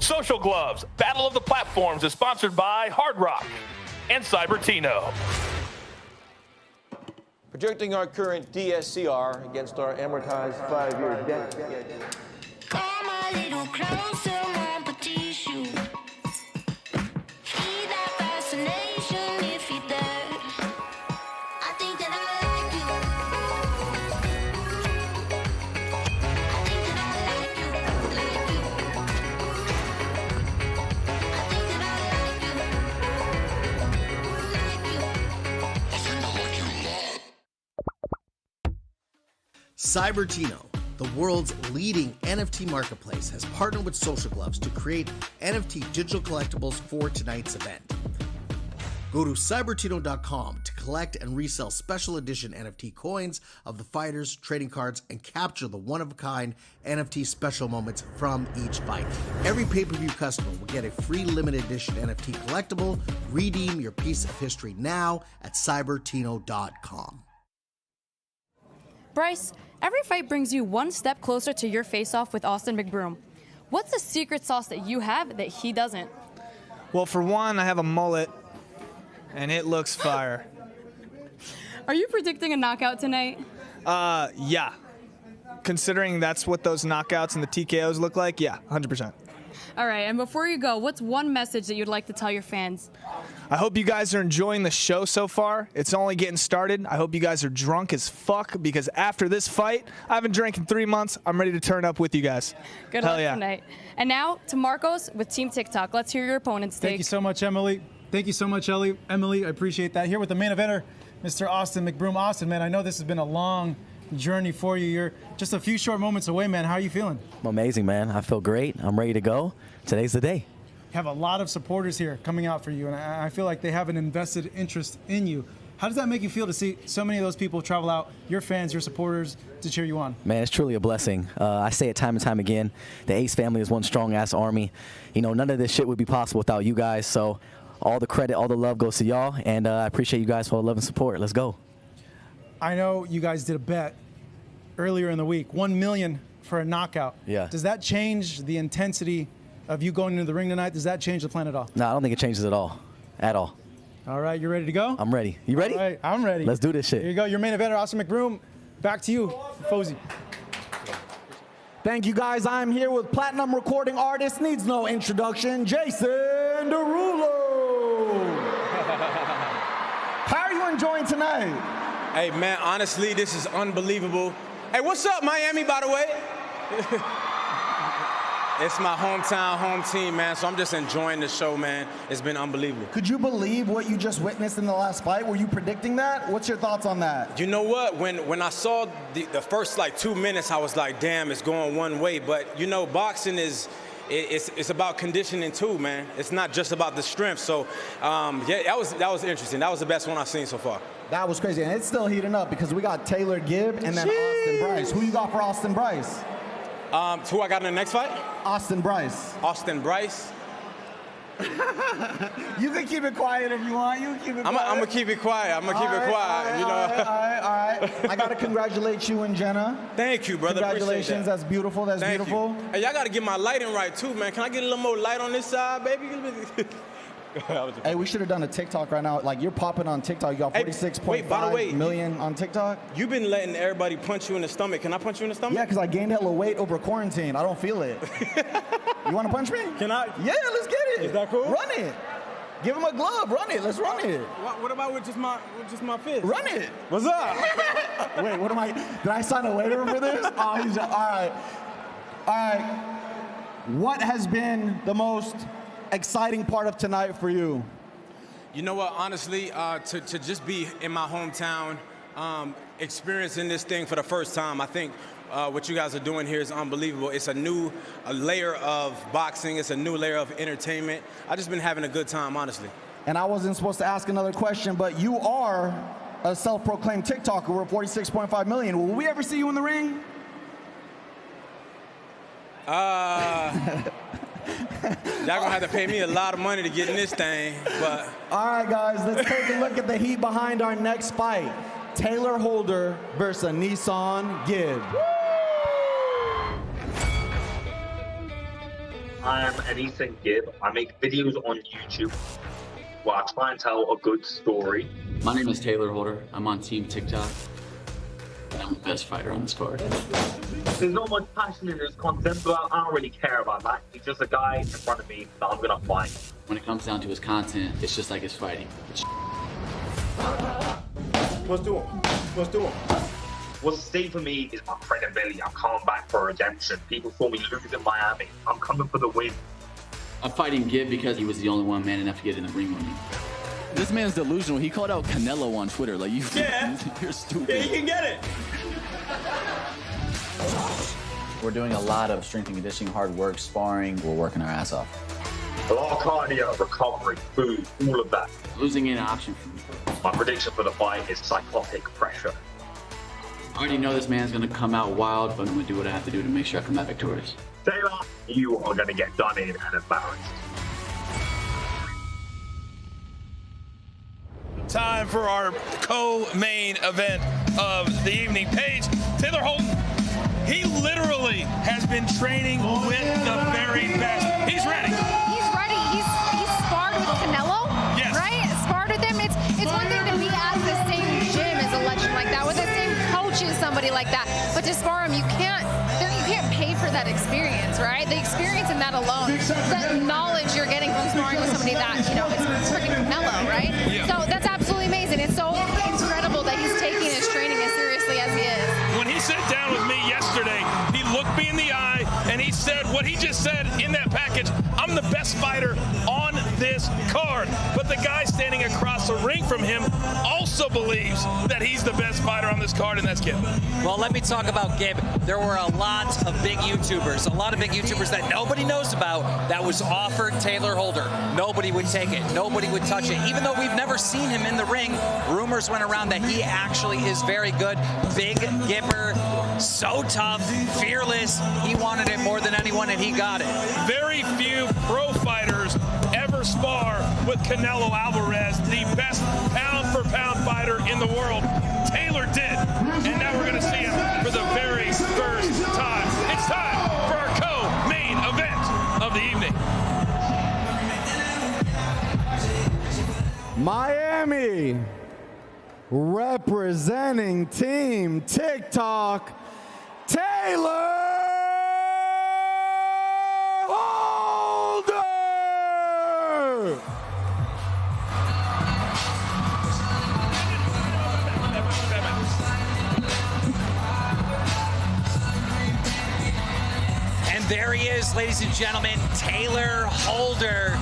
Social Gloves, Battle of the Platforms is sponsored by Hard Rock and Cybertino. Projecting our current DSCR against our amortized 5-year debt. Come a little closer, mon petit chou. Feel that fascination if you're there. I think that I like you. I think that I like you, like you. I think that I like you, like you. I think I like you a lot. Cybertino, the world's leading NFT marketplace, has partnered with Social Gloves to create NFT digital collectibles for tonight's event. Go to cybertino.com to collect and resell special edition NFT coins of the fighters, trading cards, and capture the one-of-a-kind NFT special moments from each fight. Every pay-per-view customer will get a free limited edition NFT collectible. Redeem your piece of history now at cybertino.com. Bryce, every fight brings you one step closer to your face-off with Austin McBroom. What's the secret sauce that you have that he doesn't? Well, for one, I have a mullet, and it looks fire. Are you predicting a knockout tonight? Yeah. Considering that's what those knockouts and the TKOs look like, yeah, 100%. All right, and before you go, what's one message that you'd like to tell your fans? I hope you guys are enjoying the show so far. It's only getting started. I hope you guys are drunk as fuck because after this fight, I haven't drank in 3 months. I'm ready to turn up with you guys. Good luck tonight. And now to Marcos with Team TikTok. Let's hear your opponent's take. Thank you so much, Emily. Thank you so much, Emily. I appreciate that. Here with the main eventer, Mr. Austin McBroom. Austin, man, I know this has been a long journey for you. You're just a few short moments away, man. How are you feeling? I'm amazing, man. I feel great. I'm ready to go. Today's the day. You have a lot of supporters here coming out for you, and I feel like they have an invested interest in you. How does that make you feel to see so many of those people travel out, your fans, your supporters, to cheer you on? Man, it's truly a blessing. I say it time and time again. The Ace family is one strong-ass army. You know, none of this shit would be possible without you guys, so all the credit, all the love goes to y'all, and I appreciate you guys for all the love and support. Let's go. I know you guys did a bet earlier in the week, $1 million for a knockout. Yeah. Does that change the intensity of you going into the ring tonight? Does that change the plan at all? No, I don't think it changes at all. At all. All right, you ready to go? I'm ready. You ready? All right, I'm ready. Let's do this shit. Here you go, your main eventer, Austin McBroom. Back to you, Fozy. Thank you, guys. I'm here with platinum recording artist, needs no introduction, Jason Derulo. How are you enjoying tonight? Hey, man, honestly, this is unbelievable. Hey, what's up, Miami, by the way? It's my hometown, home team, man, so I'm just enjoying the show, man. It's been unbelievable. Could you believe what you just witnessed in the last fight? Were you predicting that? What's your thoughts on that? You know what? When I saw the first, 2 minutes, I was like, damn, it's going one way. But, you know, boxing it's about conditioning, too, man. It's not just about the strength. So, yeah, that was interesting. That was the best one I've seen so far. That was crazy, and it's still heating up because we got Taylor Gibb and then Austin Bryce. Who you got for Austin Bryce? Who I got in the next fight? Austin Bryce. Austin Bryce. You can keep it quiet if you want. You can keep it quiet. I'm going to keep it quiet. I'm going to keep it quiet. All right. I got to congratulate you and Jenna. Thank you, brother. Congratulations. That. That's beautiful. That's Thank beautiful. You. Hey, y'all got to get my lighting right, too, man. Can I get a little more light on this side, baby? Hey, we should have done a TikTok right now. Like, you're popping on TikTok. You got 46.5 million on TikTok. You've been letting everybody punch you in the stomach. Can I punch you in the stomach? Yeah, because I gained hella weight over quarantine. I don't feel it. You want to punch me? Can I? Yeah, let's get it. Is that cool? Run it. Give him a glove. Run it. Let's run it. What about with just my fist? Run it. What's up? Wait, what am I? Did I sign a waiver for this? Oh, all right. All right. What has been the most exciting part of tonight for you? You know what, honestly, to just be in my hometown, experiencing this thing for the first time, I think what you guys are doing here is unbelievable. It's a new layer of boxing. It's a new layer of entertainment. I've just been having a good time, honestly. And I wasn't supposed to ask another question, but you are a self-proclaimed TikToker. We're 46.5 million. Will we ever see you in the ring? Y'all gonna have to pay me a lot of money to get in this thing, but. All right, guys, let's take a look at the heat behind our next fight. Taylor Holder versus a Nissan Gibb. I am an Ethan Gibb. I make videos on YouTube where I try and tell a good story. My name is Taylor Holder. I'm on Team TikTok. And I'm the best fighter on this card. There's not much passion in this content, but I don't really care about that. He's just a guy in front of me that I'm gonna fight. When it comes down to his content, it's just like his fighting. What's doing? What's doing? What's at stake for me is my credibility. I'm coming back for redemption. People saw me lose in Miami. I'm coming for the win. I'm fighting Gibb because he was the only one man enough to get in the ring with me. This man's delusional. He called out Canelo on Twitter. Like, you're stupid. Yeah, you can get it. We're doing a lot of strength and conditioning, hard work, sparring. We're working our ass off. A lot of cardio, recovery, food, all of that. Losing ain't an option for me. My prediction for the fight is psychotic pressure. I already know this man's gonna come out wild, but I'm gonna do what I have to do to make sure I come out victorious. Taylor, you are gonna get done in and embarrassed. Time for our co-main event of the evening. Paige, Taylor Holden, he literally has been training with the very best. He's ready. He's ready. He's sparred with Canelo. Yes. Right? Sparred with him. It's one thing to be at the same gym as a legend like that, with the same coach as somebody like that. But to spar him, you can't pay for that experience, right? The experience in that alone, the knowledge you're getting from sparring with somebody that, it's freaking Canelo, right? Yeah. So that's absolutely amazing. It's so incredible that he's taking his training as seriously as he is. When he sat down with me yesterday, he looked me in the eye and he said what he just said in that package: I'm the best fighter on this card. But the guy standing across the ring from him also believes that he's the best fighter on this card, and that's Gibb. Well, let me talk about Gibb. There were a lot of big YouTubers that nobody knows about that was offered Taylor Holder. Nobody would take it. Nobody would touch it. Even though we've never seen him in the ring, rumors went around that he actually is very good. Big Gibber, so tough, fearless. He wanted it more than anyone, and he got it. Very few pro fighters ever spar with Canelo Alvarez, the best pound-for-pound fighter in the world. Taylor did, and now we're going to see him for the very first time. It's time for our co-main event of the evening. Miami, representing Team TikTok, Taylor Holder! And there he is, ladies and gentlemen, Taylor Holder.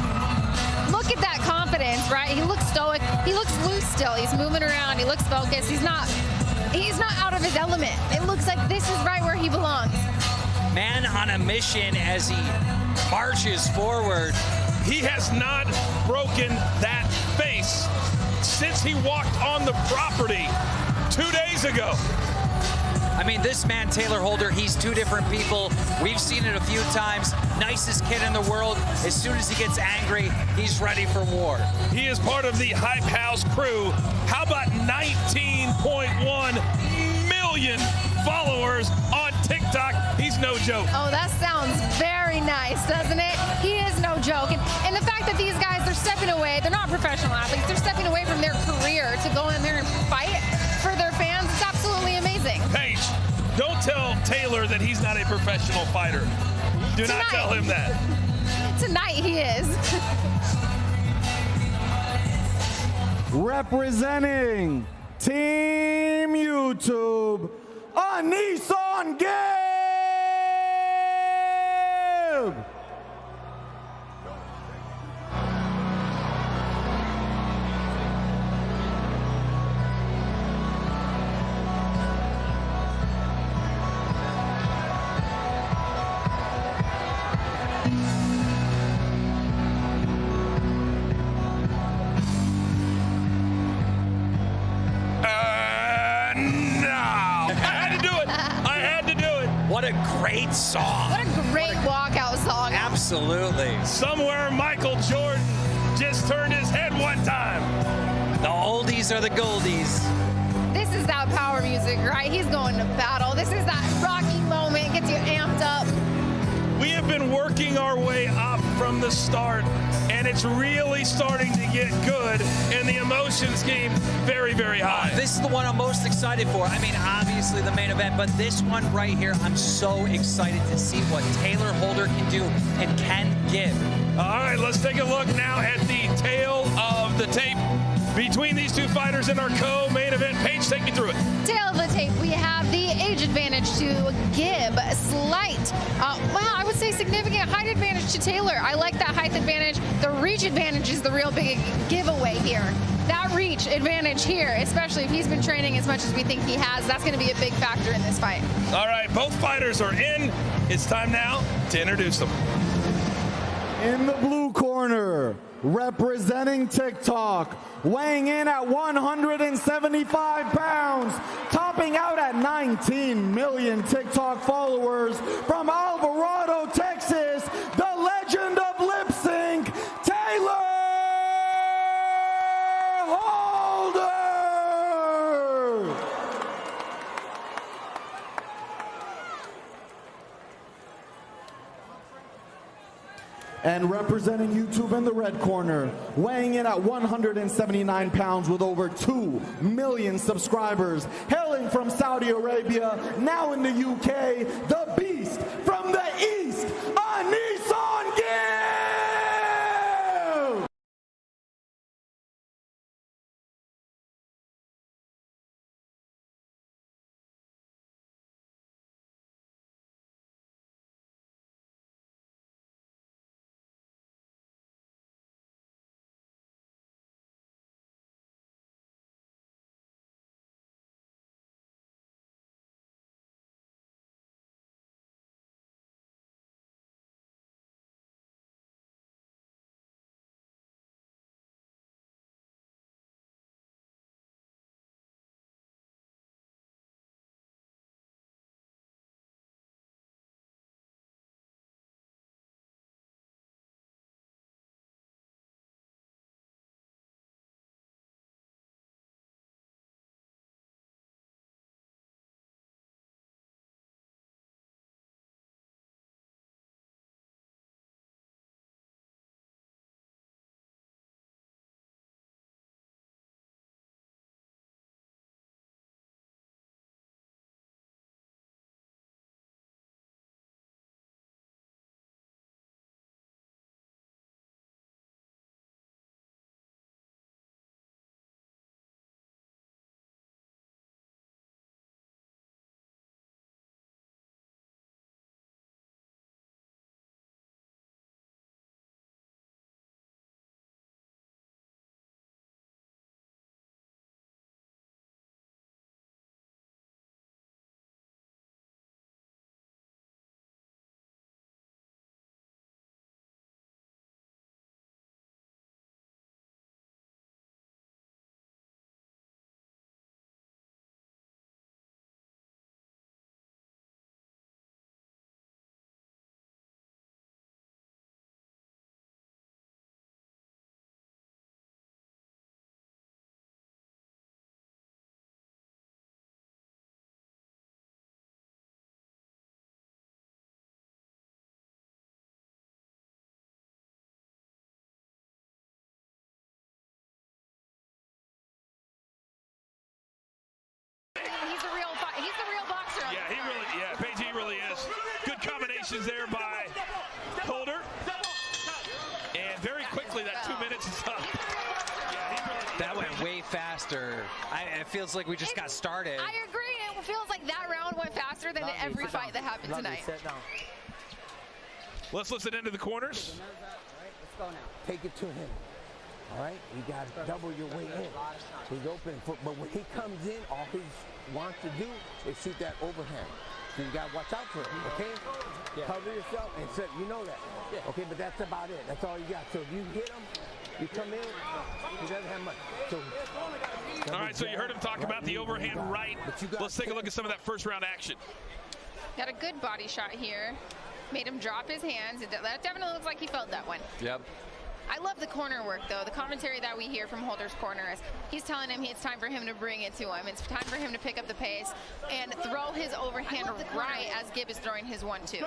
Look at that confidence, right? He looks stoic. He looks loose still. He's moving around. He looks focused. He's not out of his element. It looks like this is right where he belongs. Man on a mission as he marches forward. He has not broken that face since he walked on the property 2 days ago. I mean, this man, Taylor Holder, he's two different people. We've seen it a few times. Nicest kid in the world. As soon as he gets angry, he's ready for war. He is part of the Hype House crew. How about 19.1 million followers on TikTok? He's no joke. Oh, that sounds very nice, doesn't it? He is no joke. And the fact that these guys, they're stepping away. They're not professional athletes. They're stepping away from their career to go in there and fight for their fans. It's absolutely amazing. Paige, don't tell Taylor that he's not a professional fighter. Do not tell him that. Tonight he is. Representing Team YouTube, a Nissan Gibb! What a great song. What a great walkout song. Absolutely. Somewhere Michael Jordan just turned his head one time. The oldies are the goldies. This is that power music, right? He's going to battle. This is that rocky moment, gets you amped up. We have been working our way up from the start, and it's really starting to get good, and the emotions came very, very high. This is the one I'm most excited for. I mean, obviously the main event, but this one right here, I'm so excited to see what Taylor Holder can do and can give. All right, let's take a look now at the tail of the tape between these two fighters in our co-main event. Paige, take me through it. Tail of the tape, we have the age advantage to Gibb, slight, well, I would say significant height advantage to Taylor. I like that height advantage. The reach advantage is the real big giveaway here. That reach advantage here, especially if he's been training as much as we think he has, that's going to be a big factor in this fight. All right, both fighters are in. It's time now to introduce them. In the blue corner, representing TikTok, weighing in at 175 pounds, topping out at 19 million TikTok followers, from Alvarado, Texas, the legend of lip sync, Taylor Holder! And representing YouTube in the red corner, weighing in at 179 pounds with over 2 million subscribers, hailing from Saudi Arabia, now in the UK, the beast from the east, Nissan Gibb! He's the real boxer. Yeah, Paige, he really is. Good combinations there by Holder. And very quickly, that 2 minutes is up. That went way faster. It feels like we just got started. I agree. It feels like that round went faster than every fight that happened tonight. Let's listen into the corners. Let's go now. Take it to him. All right? You got to double your weight in. He's open. But when he comes in, all he wants to do is shoot that overhand. So you got to watch out for it, okay? Yeah. Cover yourself and set. You know that. Yeah. Okay, but that's about it. That's all you got. So if you hit him, you come in, he doesn't have much. So, all right, so you heard him talk about the overhand right. Let's take a look at some of that first round action. Got a good body shot here. Made him drop his hands. That definitely looks like he felt that one. Yep. I love the corner work, though. The commentary that we hear from Holder's corner is he's telling him it's time for him to bring it to him. It's time for him to pick up the pace and throw his overhand right as Gibb is throwing his 1-2.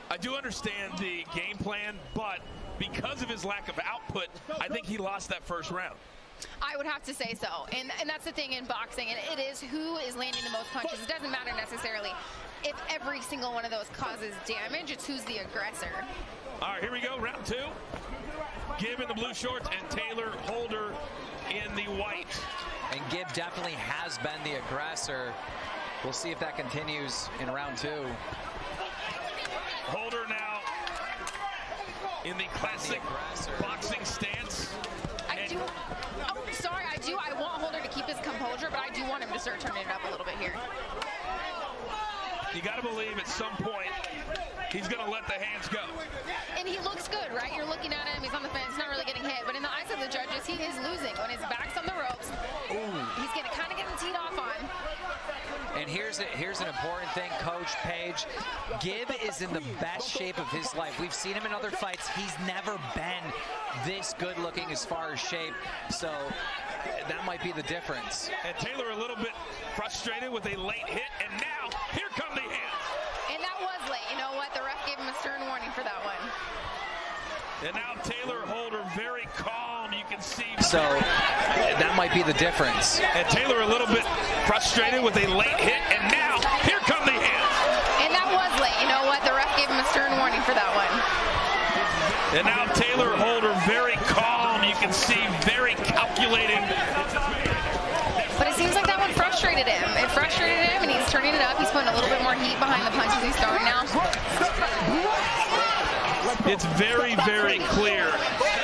I do understand the game plan, but because of his lack of output, I think he lost that first round. I would have to say so. And that's the thing in boxing, and it is who is landing the most punches. It doesn't matter necessarily if every single one of those causes damage. It's who's the aggressor. All right, here we go, round 2. Gibb in the blue shorts and Taylor Holder in the white. And Gibb definitely has been the aggressor. We'll see if that continues in round 2. Holder now in the classic boxing stance. I want Holder to keep his composure, but I do want him to start turning it up a little bit here. You got to believe at some point he's going to let the hands go. And he looks good, right? You're looking at him, he's on the fence, he's not really getting hit. But in the eyes of the judges, he is losing. When his back's on the ropes, he's going to kind of get him teed off on. And here's an important thing, Coach Page. Gibb is in the best shape of his life. We've seen him in other fights. He's never been this good looking as far as shape. So that might be the difference. And Taylor a little bit frustrated with a late hit. And now, here come the hands. And that was late. You know what? The ref gave him a stern warning for that one. And now Taylor Holder very calm. You can see. So that might be the difference. And Taylor a little bit frustrated with a late hit. And now, here come the hands. And that was late. You know what? The ref gave him a stern warning for that one. And now Taylor Holder very calm. You can see very calculating. But it seems like that one frustrated him. It frustrated him, and he's turning it up. He's putting a little bit more heat behind the punches he's throwing now. It's very, very clear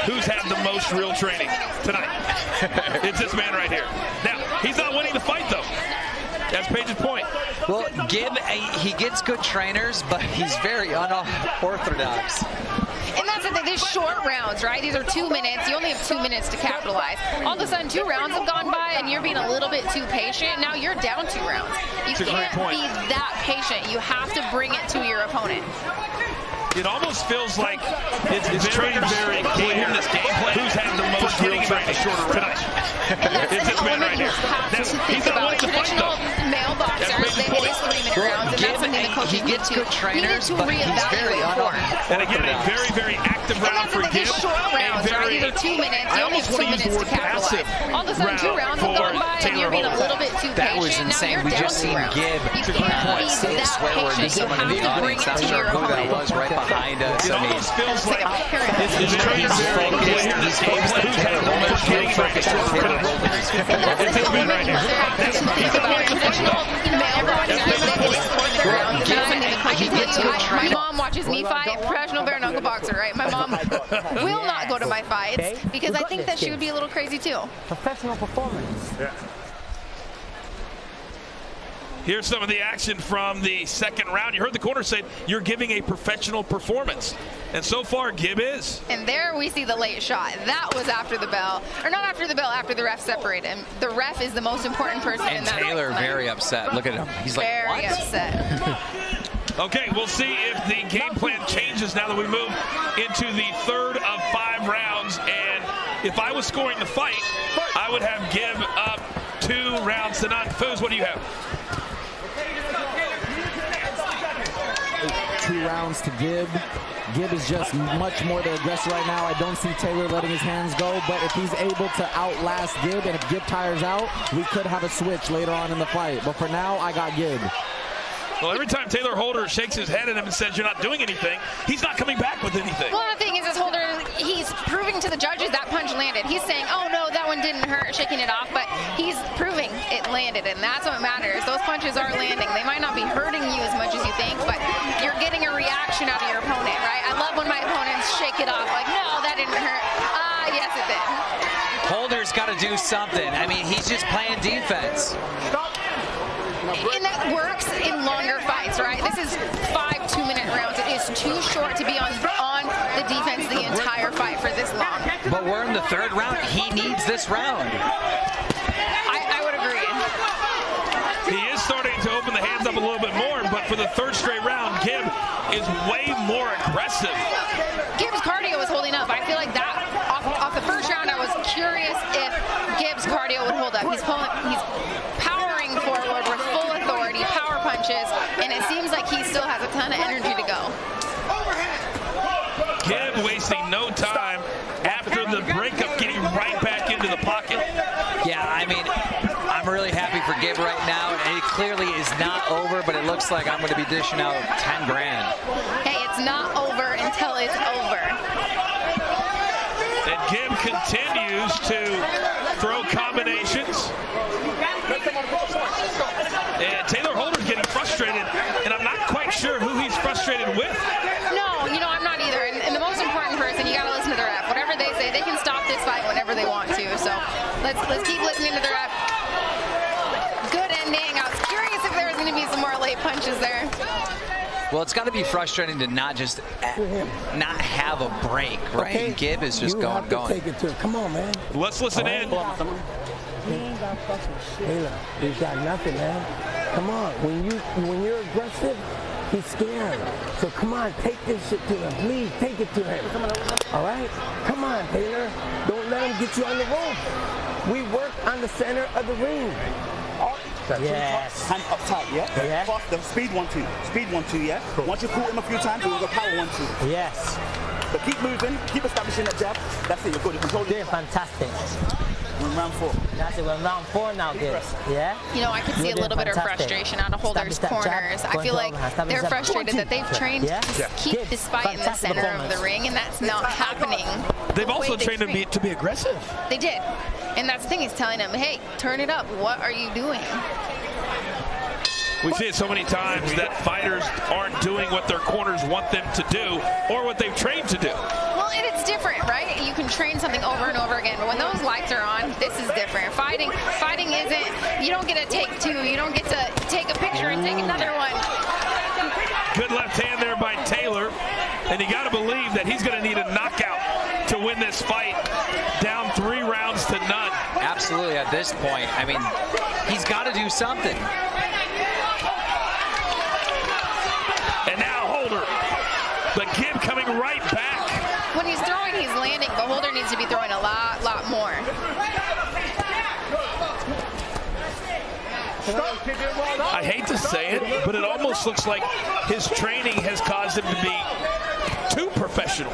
who's had the most real training tonight. It's this man right here. Now, he's not winning the fight, though. That's Page's point. Well, Gibb, he gets good trainers, but he's very unorthodox. And that's the thing, these short rounds, right? These are 2 minutes. You only have 2 minutes to capitalize. All of a sudden, 2 rounds have gone by, and you're being a little bit too patient. Now you're down 2 rounds. You can't be that patient. You have to bring it to your opponent. It almost feels like it's very, very clear who's had the most real training tonight. It's this man right here. Now, he's not winning the fight, though. Male boxers, it is 3-minute rounds, and that's something the coaches need to reevaluate for. And again, a very, very active round for Gibb. Short rounds, right? These are 2 minutes. You only have 2 minutes to capitalize. All of a sudden, 2 rounds have gone by, and you're being a little bit too patient. That was insane. We just seen Gibb say a swear word to someone in the audience. Not sure who that was right behind us. It almost feels like he's focused. He's focused on Taylor Holder. He's focused on Taylor Holder. It's this man right here. My mom watches me fight, professional bare knuckle boxer, right? My mom will not go to my fights because I think that she would be a little crazy too. Professional performance. Yeah. Here's some of the action from the second round. You heard the corner say you're giving a professional performance. And so far, Gibb is. And there we see the late shot. That was after the bell. Or not after the bell, after the ref separated him. The ref is the most important person in that. And Taylor very upset. Look at him. He's like, very upset. Okay, we'll see if the game plan changes now that we move into the third of 5 rounds. And if I was scoring the fight, I would have Gibb up 2 rounds to none. Foos, what do you have? 2 rounds to Gibb. Gibb is just much more the aggressor right now. I don't see Taylor letting his hands go, but if he's able to outlast Gibb, and if Gibb tires out, we could have a switch later on in the fight. But for now, I got Gibb. Well, every time Taylor Holder shakes his head at him and says you're not doing anything, he's not coming back with anything. Well, the thing is Holder, he's proving to the judges that punch landed. He's saying, oh, no, that one didn't hurt, shaking it off, but he's proving it landed, and that's what matters. Those punches are landing. They might not be hurting you as much as you think, but you're getting a reaction out of your opponent, right? I love when my opponents shake it off, like, no, that didn't hurt. Yes, it did. Holder's got to do something. I mean, he's just playing defense. And that works in longer fights, right? This is 5 2-minute rounds. It is too short to be on the defense the entire fight for this long. But we're in the 3rd round. He needs this round. I would agree. He is starting to open the hands up a little bit more, but but for the third straight round, Gibb is way more aggressive. Gibbs' cardio was holding up. I feel like that off the first round, I was curious if Gibbs' cardio would hold up. He's powering forward with full authority, power punches, and it seems like he still has a ton of energy to go. Gibb wasting no time after the breakup, getting right back into the pocket. Yeah, I mean, I'm really happy for Gibb right now. And it clearly is not over, but it looks like I'm going to be dishing out 10 grand. Hey, it's not over until it's over. And Gibb continues to throw combinations. And Taylor Holder's getting frustrated, and I'm not quite sure who he's frustrated with. No, you know, I'm not either. And the most important person, you got to listen to the ref. Whatever they say, they can stop this fight whenever they want to. So let's keep listening to the ref. Good ending. I was curious if there was going to be some more late punches there. Well, it's got to be frustrating to not not have a break, right? Okay. Gibb is just going. Take it to him. Come on, man. Let's listen in. He ain't got fucking shit. Taylor, he's got nothing, man. Come on. When you're aggressive, he's scared. So come on, take this shit to him. Please, take it to him. All right? Come on, Taylor. Don't let him get you on the rope. We work on the center of the ring. Yes. Hand up tight, yeah? Yeah. Faster. Speed 1-2. Speed 1-2, yeah? Cool. Once you've caught him a few times, we'll go power 1-2. Yes. But keep moving, keep establishing that jab. That's it, you're good. You control it. Fantastic. We're in round 4. That's it, we're in round 4 now, Gibb. Yeah? You know, I could see a little bit of frustration out of Holder's corners. I feel like they're frustrated that they've trained to keep this fight in the center of the ring, and that's not happening. They've also trained him to be aggressive. They did. And that's the thing, he's telling him, hey, turn it up. What are you doing? We see it so many times that fighters aren't doing what their corners want them to do or what they've trained to do. Well, and it's different, right? You can train something over and over again, but when those lights are on, this is different. Fighting isn't, you don't get to take 2, you don't get to take a picture and take another one. Good left hand there by Taylor, and you got to believe that he's going to need a knockout to win this fight, down 3 rounds to none. Absolutely, at this point, I mean, he's got to do something. And now Holder, but Gibb coming right back. When he's throwing, he's landing, but Holder needs to be throwing a lot more. I hate to say it, but it almost looks like his training has caused him to be too professional.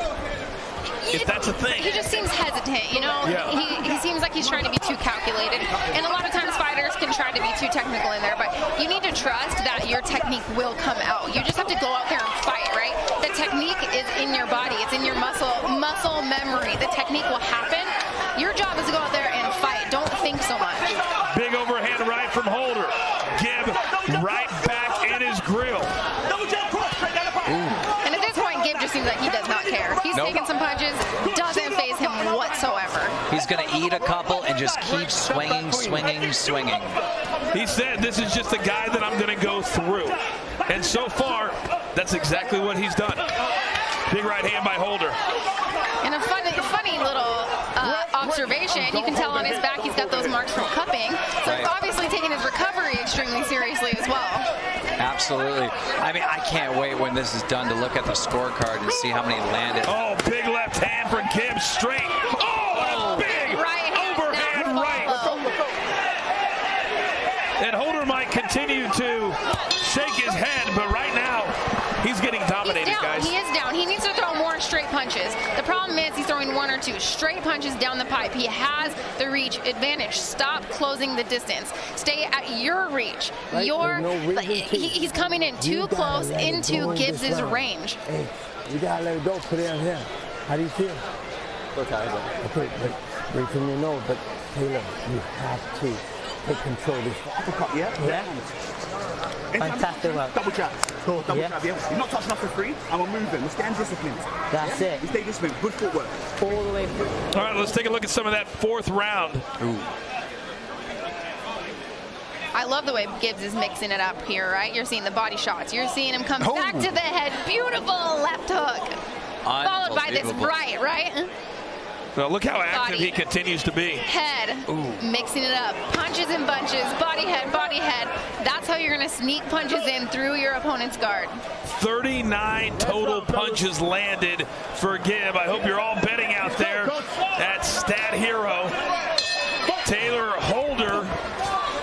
If that's a thing. He just seems hesitant, you know? Yeah. He seems like he's trying to be too calculated. And a lot of times fighters can try to be too technical in there, but you need to trust that your technique will come out. You just have to go out there and fight, right? The technique is in your body. It's in your muscle memory. The technique will happen. Your job is to go out there and fight. Don't think so much. Big overhand right from Holder. Gibb right back in his grill. And at this point, Gibb just seems like he does not care. He's taking some punches, doesn't faze him whatsoever. He's going to eat a couple and just keep swinging. He said, this is just a guy that I'm going to go through. And so far, that's exactly what he's done. Big right hand by Holder. And a funny little observation, you can tell on his back he's got those marks from cupping. So he's obviously taking his recovery extremely seriously as well. Absolutely. I mean, I can't wait when this is done to look at the scorecard and see how many landed. Oh, big left hand for Gibb straight. Oh, a big overhand right. And Holder might continue to shake his head, but right now he's getting dominated, guys. He is down. He needs to throw more straight punches. The problem is he's throwing 1 or 2 straight punches down the pipe. He has the reach advantage. Stop closing the distance. Stay at your reach. He's coming in too close into Gibbs' range. Hey, you gotta let it go. Put it on him. How do you feel? Okay, but right from your nose. But Taylor, you have to take control of this. Uppercut, yeah? Fantastic work. Double jab. Cool, double jab, yeah. You're not touching up for free, and we're moving. We're staying disciplined. That's it. We stay disciplined. Good footwork. All the way through. All right, let's take a look at some of that 4th round. Ooh. I love the way Gibbs is mixing it up here, right? You're seeing the body shots. You're seeing him come back to the head. Beautiful left hook. Followed by this right? Well, look how active he continues to be. Head, mixing it up. Punches and bunches, body head, body head. That's how you're going to sneak punches in through your opponent's guard. 39 total punches landed for Gibb. I hope you're all betting out there at Stat Hero. Taylor Holder,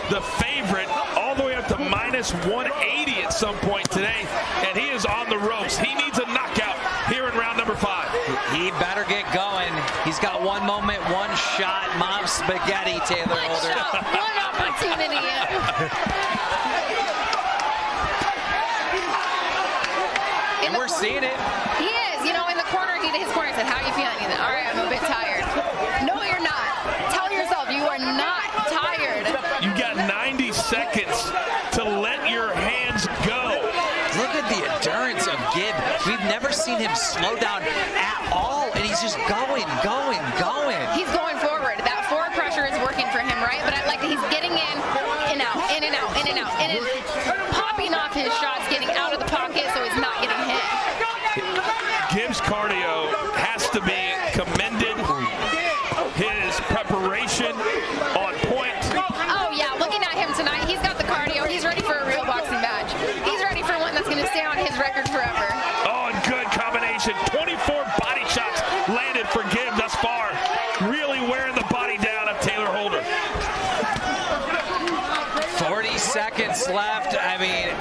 the favorite, all the way up to -180 at some point today, and he is on the ropes. He needs a knockout here in round number 5. He better get going. He's got one moment, one shot, mom spaghetti, Taylor Holder. One opportunity. And we're seeing it. He is. You know, in the corner, his corner said, how are you feeling? He's like, all right, I'm a bit tired. No, you're not. Tell yourself you are not tired. You got 90 seconds to let your hands go. Look at the endurance of Gibb. We've never seen him slow down at all, and he's just going. He's going forward. That forward pressure is working for him, right? But I like that he's getting in and out, popping off his shots, getting out of the pocket so he's not getting hit. Gibbs' cardio has to be commended. His preparation on point. Oh, yeah, looking at him tonight, he's got the cardio. He's ready for a real boxing match. He's ready for one that's going to stay on his record forever. Oh, and good combination. 24 body shots landed for Gibb thus far. Really wearing the body down of Taylor Holder. 40 seconds left. I mean,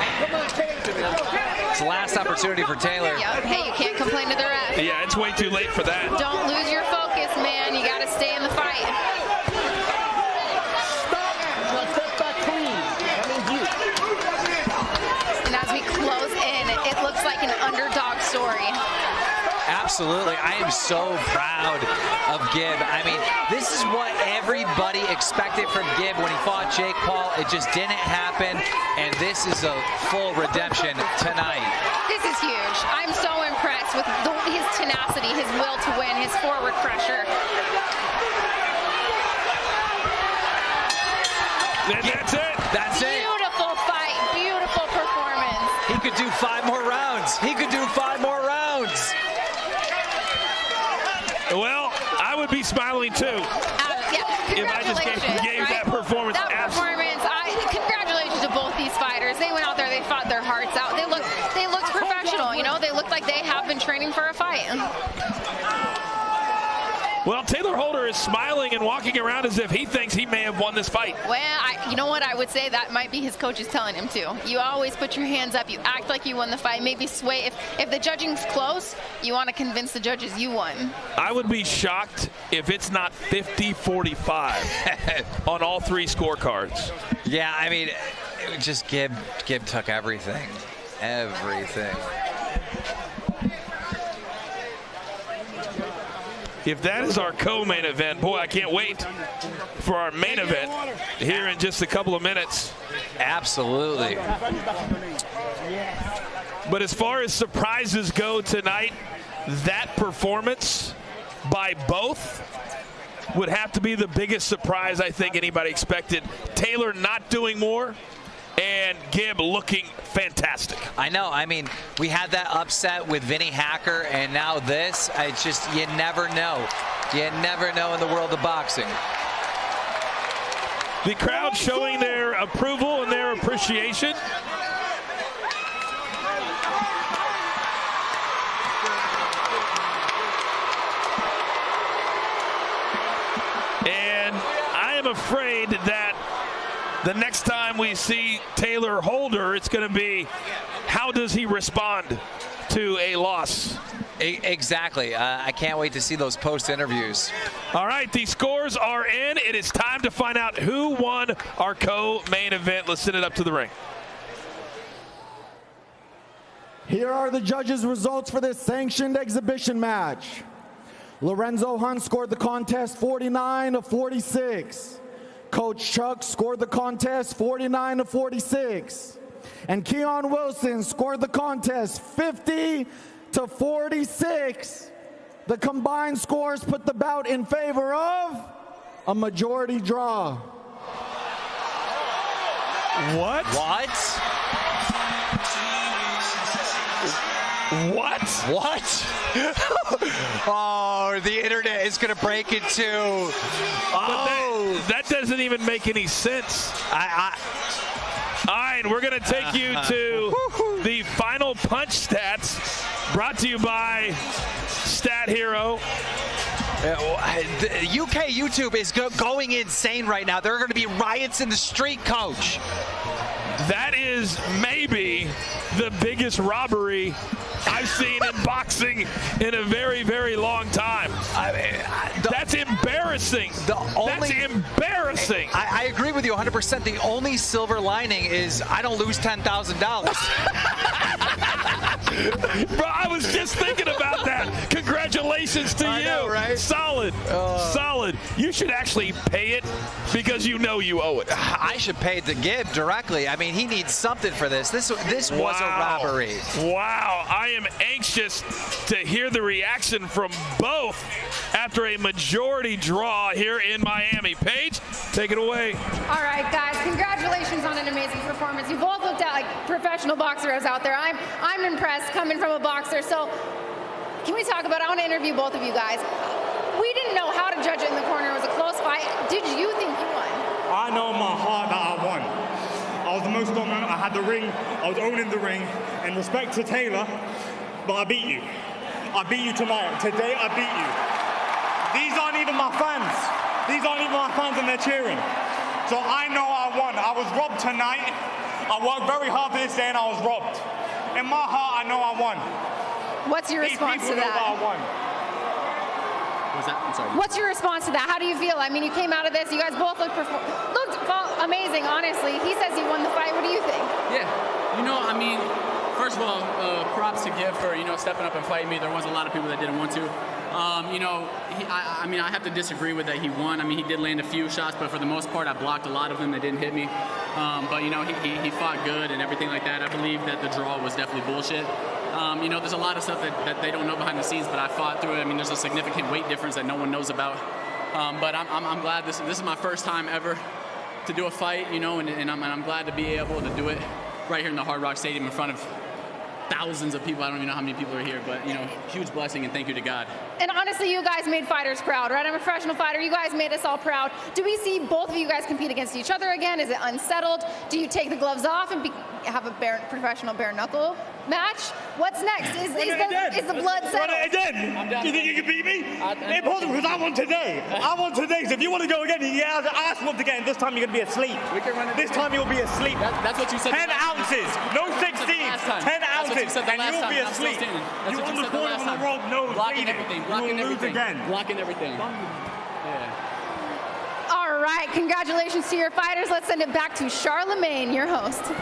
it's the last opportunity for Taylor. Yep. Hey, you can't complain to the ref. Yeah, it's way too late for that. Don't lose your focus, man. You got to stay in the fight. And as we close in, it looks like an underdog story. Absolutely. I am so proud of Gibb. I mean, this is what everybody expected from Gibb when he fought Jake Paul. It just didn't happen, and this is a full redemption tonight. This is huge. I'm so impressed with his tenacity, his will to win, his forward pressure. That's it. That's it. Beautiful fight. Beautiful performance. He could do 5 more rounds. He could do 5 more rounds. Well, I would be smiling too. If I just gave that performance. That performance, congratulations to both these fighters. They went out there, they fought their hearts out. They looked professional, you know? They looked like they have been training for a fight. Well, Taylor Holder is smiling and walking around as if he thinks he may have won this fight. Well, you know what? I would say that might be his coaches telling him to. You always put your hands up. You act like you won the fight. Maybe sway. If the judging's close, you want to convince the judges you won. I would be shocked if it's not 50-45 on all 3 scorecards. Yeah, I mean, it just Gibb took everything. Everything. If that is our co-main event, boy, I can't wait for our main event here in just a couple of minutes. Absolutely. But as far as surprises go tonight, that performance by both would have to be the biggest surprise I think anybody expected. Taylor not doing more, and Gibb looking fantastic. I know. I mean, we had that upset with Vinny Hacker, and now this. It's just, you never know. You never know in the world of boxing. The crowd showing their approval and their appreciation. And I am afraid that the next time we see Taylor Holder, it's going to be, how does he respond to a loss? Exactly. I can't wait to see those post interviews. All right, the scores are in. It is time to find out who won our co-main event. Let's send it up to the ring. Here are the judges' results for this sanctioned exhibition match. Lorenzo Hunt scored the contest 49-46. Coach Chuck scored the contest 49-46. And Keon Wilson scored the contest 50-46. The combined scores put the bout in favor of a majority draw. What? What? What? Oh, the internet is going to break in two. Oh. That doesn't even make any sense. All right, we're going to take you to the final punch stats brought to you by Stat Hero. The UK YouTube is going insane right now. There are going to be riots in the street, Coach. That is maybe the biggest robbery I've seen in boxing in a very, very long time. That's embarrassing. That's embarrassing. I agree with you 100%. The only silver lining is I don't lose $10,000. Bro, I was just thinking about that. Congratulations to you. Know, right? Solid. Solid. You should actually pay it because you know you owe it. I should pay it to Gibb directly. I mean, he needs something for this. This was a robbery. Wow. I am anxious to hear the reaction from both after a majority draw here in Miami. Paige, take it away. All right, guys, congratulations on an amazing performance. You both looked at like professional boxers out there. I'm impressed coming from a boxer. So can we talk about it? I want to interview both of you guys. We didn't know how to judge it in the corner. It was a close fight. Did you think you won? I know in my heart that I won. I was the most dominant. I had the ring. I was owning the ring. In respect to Taylor, but I beat you. I beat you tonight. Today, I beat you. These aren't even my fans. These aren't even my fans, and they're cheering. So I know I won. I was robbed tonight. I worked very hard for this day, and I was robbed. In my heart, I know I won. What's your response to that? I won. What's that? I'm sorry. What's your response to that? How do you feel? I mean, you came out of this. You guys both looked amazing, honestly. He says you won the fight. What do you think? Yeah. You know, I mean, first of all, props to Gibb for, stepping up and fighting me. There was a lot of people that didn't want to. I have to disagree with that he won. I mean, he did land a few shots, but for the most part, I blocked a lot of them that didn't hit me. But he fought good and everything like that. I believe that the draw was definitely bullshit. There's a lot of stuff that they don't know behind the scenes, but I fought through it. I mean, there's a significant weight difference that no one knows about. But I'm glad this is my first time ever to do a fight, and I'm glad to be able to do it right here in the Hard Rock Stadium in front of thousands of people. I don't even know how many people are here, but huge blessing and thank you to God. And honestly, you guys made fighters proud, right? I'm a professional fighter. You guys made us all proud. Do we see both of you guys compete against each other again? Is it unsettled? Do you take the gloves off and have a professional bare knuckle match? What's next? Is the blood settled? Again? Do you think you can beat me? Impossible, because I won today. I won today, so if you want to go again, you have to ask once again. This time you're going to be asleep. This time you'll be asleep. That's what you said. 10 ounces, no 16. 10 ounces, and you'll be asleep. You on the corner on the rope, no, blocking everything. Blocking everything. Blocking everything. Yeah. All right, congratulations to your fighters. Let's send it back to Charlemagne, your host.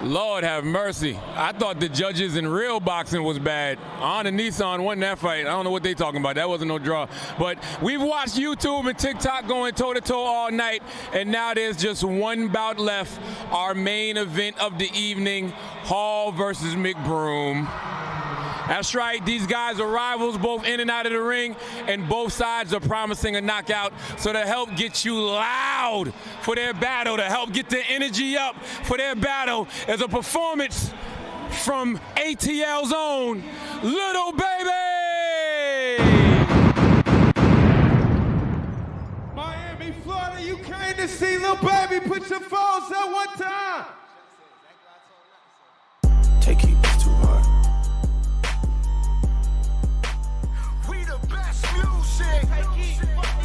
Lord have mercy. I thought the judges in real boxing was bad. On and Nissan won that fight. I don't know what they talking about. That wasn't no draw. But we've watched YouTube and TikTok going toe-to-toe all night, and now there's just one bout left. Our main event of the evening, Hall versus McBroom. That's right, these guys are rivals both in and out of the ring, and both sides are promising a knockout. So to help get you loud for their battle, to help get the energy up for their battle, is a performance from ATL's own Little Baby! Miami, Florida, you came to see Little Baby. Put your phones up one time. Take it too hard.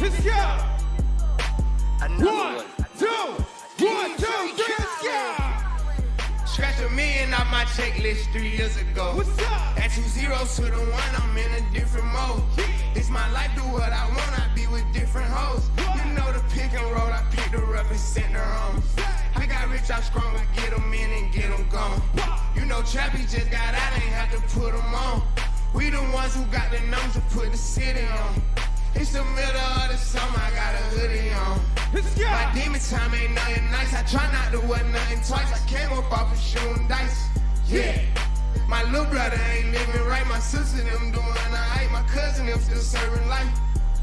Let's go! 1, 2, 1, 2, 3, let's go! Scratched $1 million off my checklist 3 years ago. What's up? At 2 zeros to the 1, I'm in a different mode. It's my life, do what I want, I be with different hoes. You know the pick and roll, I picked her up and sent her home. I got rich, I'm strong, I get them in and get them gone. You know Trappy just got out, ain't have to put them on. We the ones who got the numbers to put the city on. It's the middle of the summer, I got a hoodie on. My demon time ain't nothing nice. I try not to wear nothing twice. I came up off of shooting dice. Yeah. My little brother ain't living right. My sister them doing alright. My cousin them still serving life.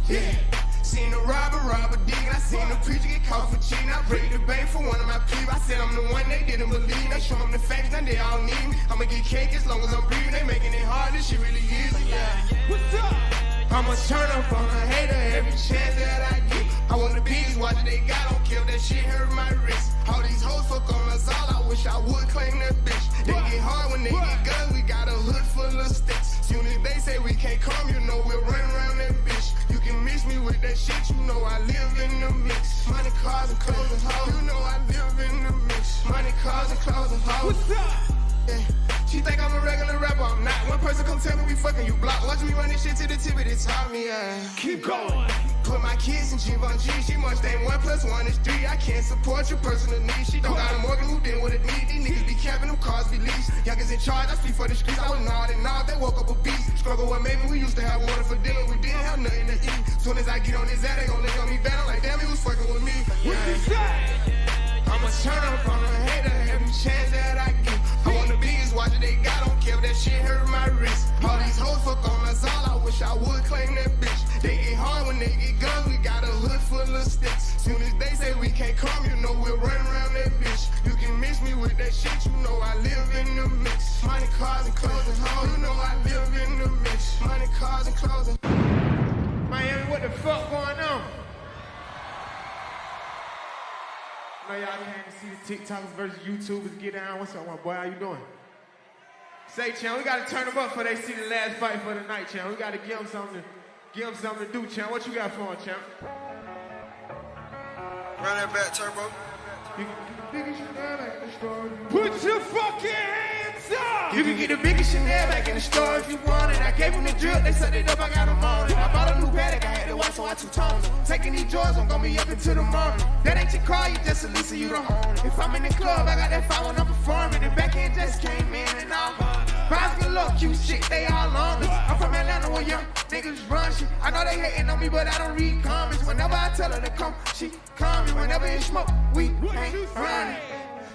Yeah. Seen the robber digging. I seen the preacher get caught for cheating. I break the bank for one of my people. I said said I'm the one they didn't believe. Now show them the facts, now they all need me. I'ma get cake as long as I'm breathing. They making it hard, this shit really easy. Yeah. What's up? I'ma turn up on a hater every chance that I get. I want the biggest watch they got, don't care if that shit hurt my wrist. All these hoes fuck on us all, I wish I would claim that bitch. They get hard when they get guns, we got a hood full of sticks. Soon as they say we can't come, you know we'll run around that bitch. You can mix me with that shit, you know I live in the mix. Money, cars, and clothes and hoes, you know I live in the mix. Money, cars, and clothes and hoes. What's up? Yeah. She think I'm a regular rapper, I'm not. One person come tell me we fucking, you block. Watch me run this shit to the tip of the top, me, keep going. Put my kids in Givenchy, she Mustang 1 + 1 is 3. I can't support your personal needs. She don't got a Morgan, who did what it need. These niggas be capping, them cars be leased. Youngers in charge, I speak for the streets. I was gnawed and gnawed, they woke up a beast. Struggle with maybe we used to have water for dinner, we didn't have nothing to eat. Soon as I get on his ass, they gon' look on me bad. I'm like, damn, he was fucking with me. What you say? I'ma turn up on a hater every chance that I get. I want the biggest watch that they got, don't care if that shit hurt my wrist. All these hoes fuck on us all, I wish I would claim that bitch. They get hard when they get guns, we got a hood full of sticks. Soon as they say we can't come, you know we'll run around that bitch. You can mix me with that shit, you know I live in the mix. Money, cars, and clothes and hoes, you know I live in the mix. Money, cars, and clothes and... Miami, what the fuck going on? I know y'all came to see the TikTokers versus YouTubers get down. What's up, my boy? How you doing? Say, Chan, we gotta turn them up before they see the last fight for the night, Chan. We gotta give them something to do, Chan. What you got for them, Chan? Run that back, Turbo. Put your fucking hands up! You can get the biggest Chanel back in the store if you want it. I gave them the drip, they set it up, I got them on it. I bought a new Patek, I had to watch, so I two-toned it. Taking these drawers, I'm gonna be up until the morning. That ain't your car, you just a Lisa, you don't own it. If I'm in the club, I got that fire when I'm performing. The back end just came in and all. Vibes get low, cute shit, they all on us. I'm from Atlanta where young niggas run shit. I know they hating on me, but I don't read comments. Whenever I tell her to come, she coming. Whenever it's smoke, we ain't running.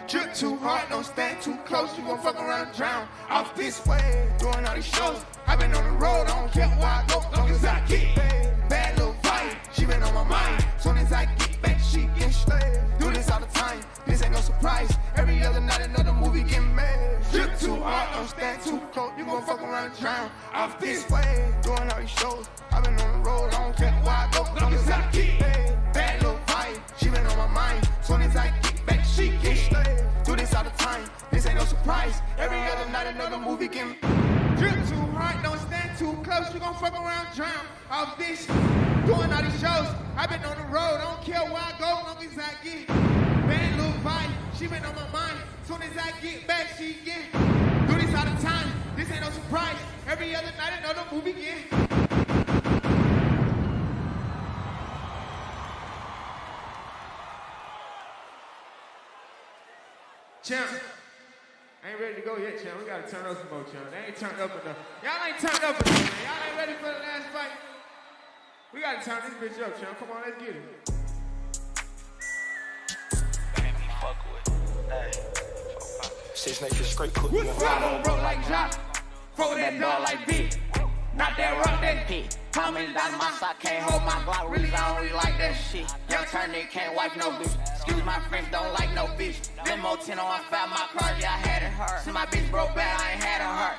Drip too hard, don't stand too close. You gon' fuck around and drown off this way. Doing all these shows, I been on the road, I don't care where I go, long as I get paid. Bad little fight, she been on my mind. Soon as I get back, she get straight. Do this all the time, this ain't no surprise. Every other night, another movie get made. Drip too hard, don't stand too close. You gon' fuck around and drown off this way. Doing all these shows, I been on the road, I don't care where I go, long as I get paid. Bad little fight, she been on my mind. Soon as I get back, she get straight. Do this all the time, this ain't no surprise. Every other night, another movie get me. Drip too hard, don't stand too close. You gon' fuck around, drown off this. Doing all these shows, I been on the road. I don't care where I go, long as I get. Bad little vibe, she been on my mind. Soon as I get back, she get. Do this all the time, this ain't no surprise. Every other night, another movie get. Champ, I ain't ready to go yet, champ. We gotta turn up some more, champ. They ain't turned up enough. Y'all ain't turned up enough, man. Y'all ain't ready for the last fight. We gotta turn this bitch up, champ. Come on, let's get it. Six niggas straight cook. What's up, on broke like Jock? Fold that dog like Vic. Not that rock, that hit. Coming down my sock, can't hold my Glock. Really, I don't really like that shit. Young turn nigga can't wipe no bitch. Excuse my friends, don't like no bitch. Limo 10 on my my car, yeah, I had it hurt. See my bitch broke bad, I ain't had her hurt.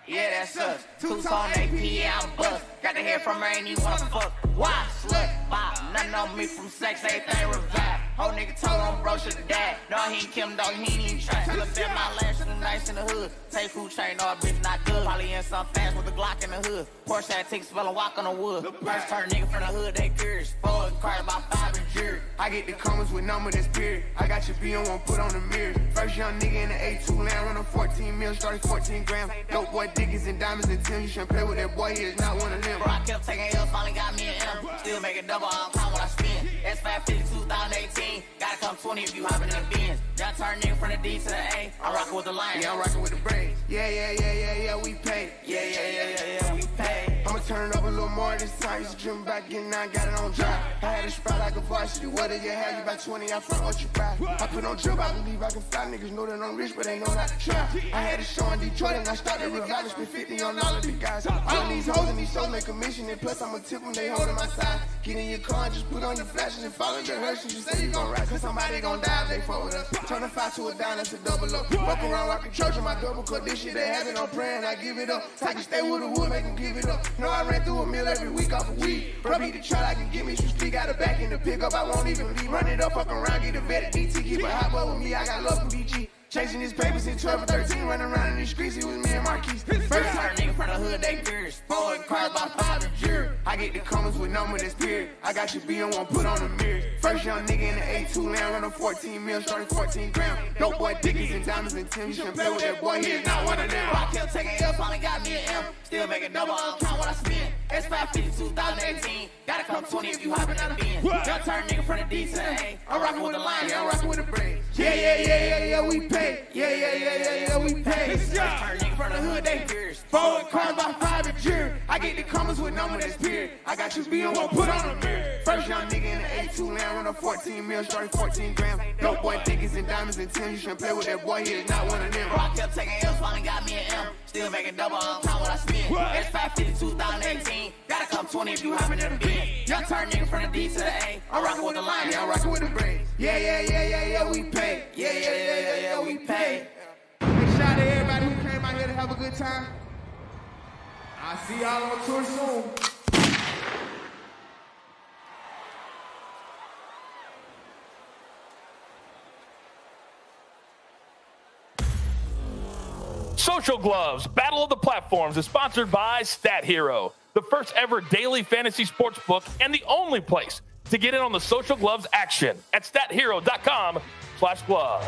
Yeah, that sucks. Two-tone AP, yeah, I'm bust. Got the hair from her, ain't even wanna fuck. Why? Slut, bop. Nothing on me from sex, everything revive. Whole nigga told him bro should dad. No, he ain't Kim, dog, he ain't even try. Tell him that my lash is nice in the hood. Take food chain, no, bitch not good. Probably in some fast with a Glock in the hood. Porsche that take spell and walk on the wood. First turn nigga from the hood, they curious. Four cars about 5 and jury. I get the comments with number this period. I got your B on one, put on the mirror. First young nigga in the A2 land, running 14 mil, started 14 grams. Dope boy Dickies and diamonds and Tim. You shouldn't play with that boy, he is not one of them. Bro, I kept taking L's, finally got me an M. Still make it double on time when I spin. S550 2018. Gotta come 20 if you hopping in the Benz. Young turn nigga from the D to the A. I'm rocking with the Lions. Yeah, I'm rocking with the Braves. Yeah, we pay. Yeah, we pay. I'ma turn it up a little more this time. Used to dream about getting out, got it on drive. I had a sprout like a varsity. What did you have? You about 20, I front what you buy. I put on drip, I believe I can fly. Niggas know that I'm rich, but they know not to try. I had a show in Detroit and I started reviving. Spent 50 on all of the guys. All of these hoes in these shows make a mission. And plus I'ma tip them, they holding my side. Get in your car and just put on your flashes and follow the Hershey. You say you gon' ride, cause somebody gon' die if they fuck with us. Turn a 5 to a dime, that's a double up. Walk around rockin' church on my double cut. This shit they have it on prayer and I give it up. So I can stay with the wood, make them give it up. Know I ran through a meal every week off of weed. Bro, beat the truck, I can give me some speed. Got a back in the pickup, I won't even leave. Run it up, fuck around, get a vet at DT. Keep a hot boy with me, I got love for BG. Chasing his papers since 12 or 13, running around in these streets, it was me and Marquise. First time nigga from the hood, they fierce. 4 cars by 5 a jury. I get the comments with number that's period. I got your B on one, put on the mirror. First young nigga in the A2 land, running 14 mil, starting 14 grams. Dope boy, dickies and diamonds and Tim. You shouldn't play with that boy, he is not one of them. I kept taking L, finally got me an M. Still making double, I don't count what I spend. S550 2018. Gotta come 20 if you hopping out of being. Young turn nigga from the D to the A. I'm rocking with the line, yeah, I'm rocking with the braid. Yeah, we pay. Yeah, we pay. Turn nigga from the hood, they fierce. 4 cars by 5 a jury. I get the comments with number that's period. I got you being one, put on the mirror. First young nigga in the A2 land, running 14 mil, starting 14 grams. Dope boy, dickies and diamonds and Tim. You shouldn't play with that boy, he is not one of them. I kept taking L's, finally got me an M. Still making double, I don't count what I spend. S550 2018. Gotta come 20 if you hopping in the bin. Young turn nigga from the D to the A. I'm rocking with the line, yeah, I'm rocking with the braid. Yeah, we pay. Yeah, we pay. Big shout out to everybody who came out here to have a good time. I'll see y'all on tour soon. Social Gloves, Battle of the Platforms is sponsored by Stat Hero, the first ever daily fantasy sports book and the only place to get in on the Social Gloves action at stathero.com/gloves.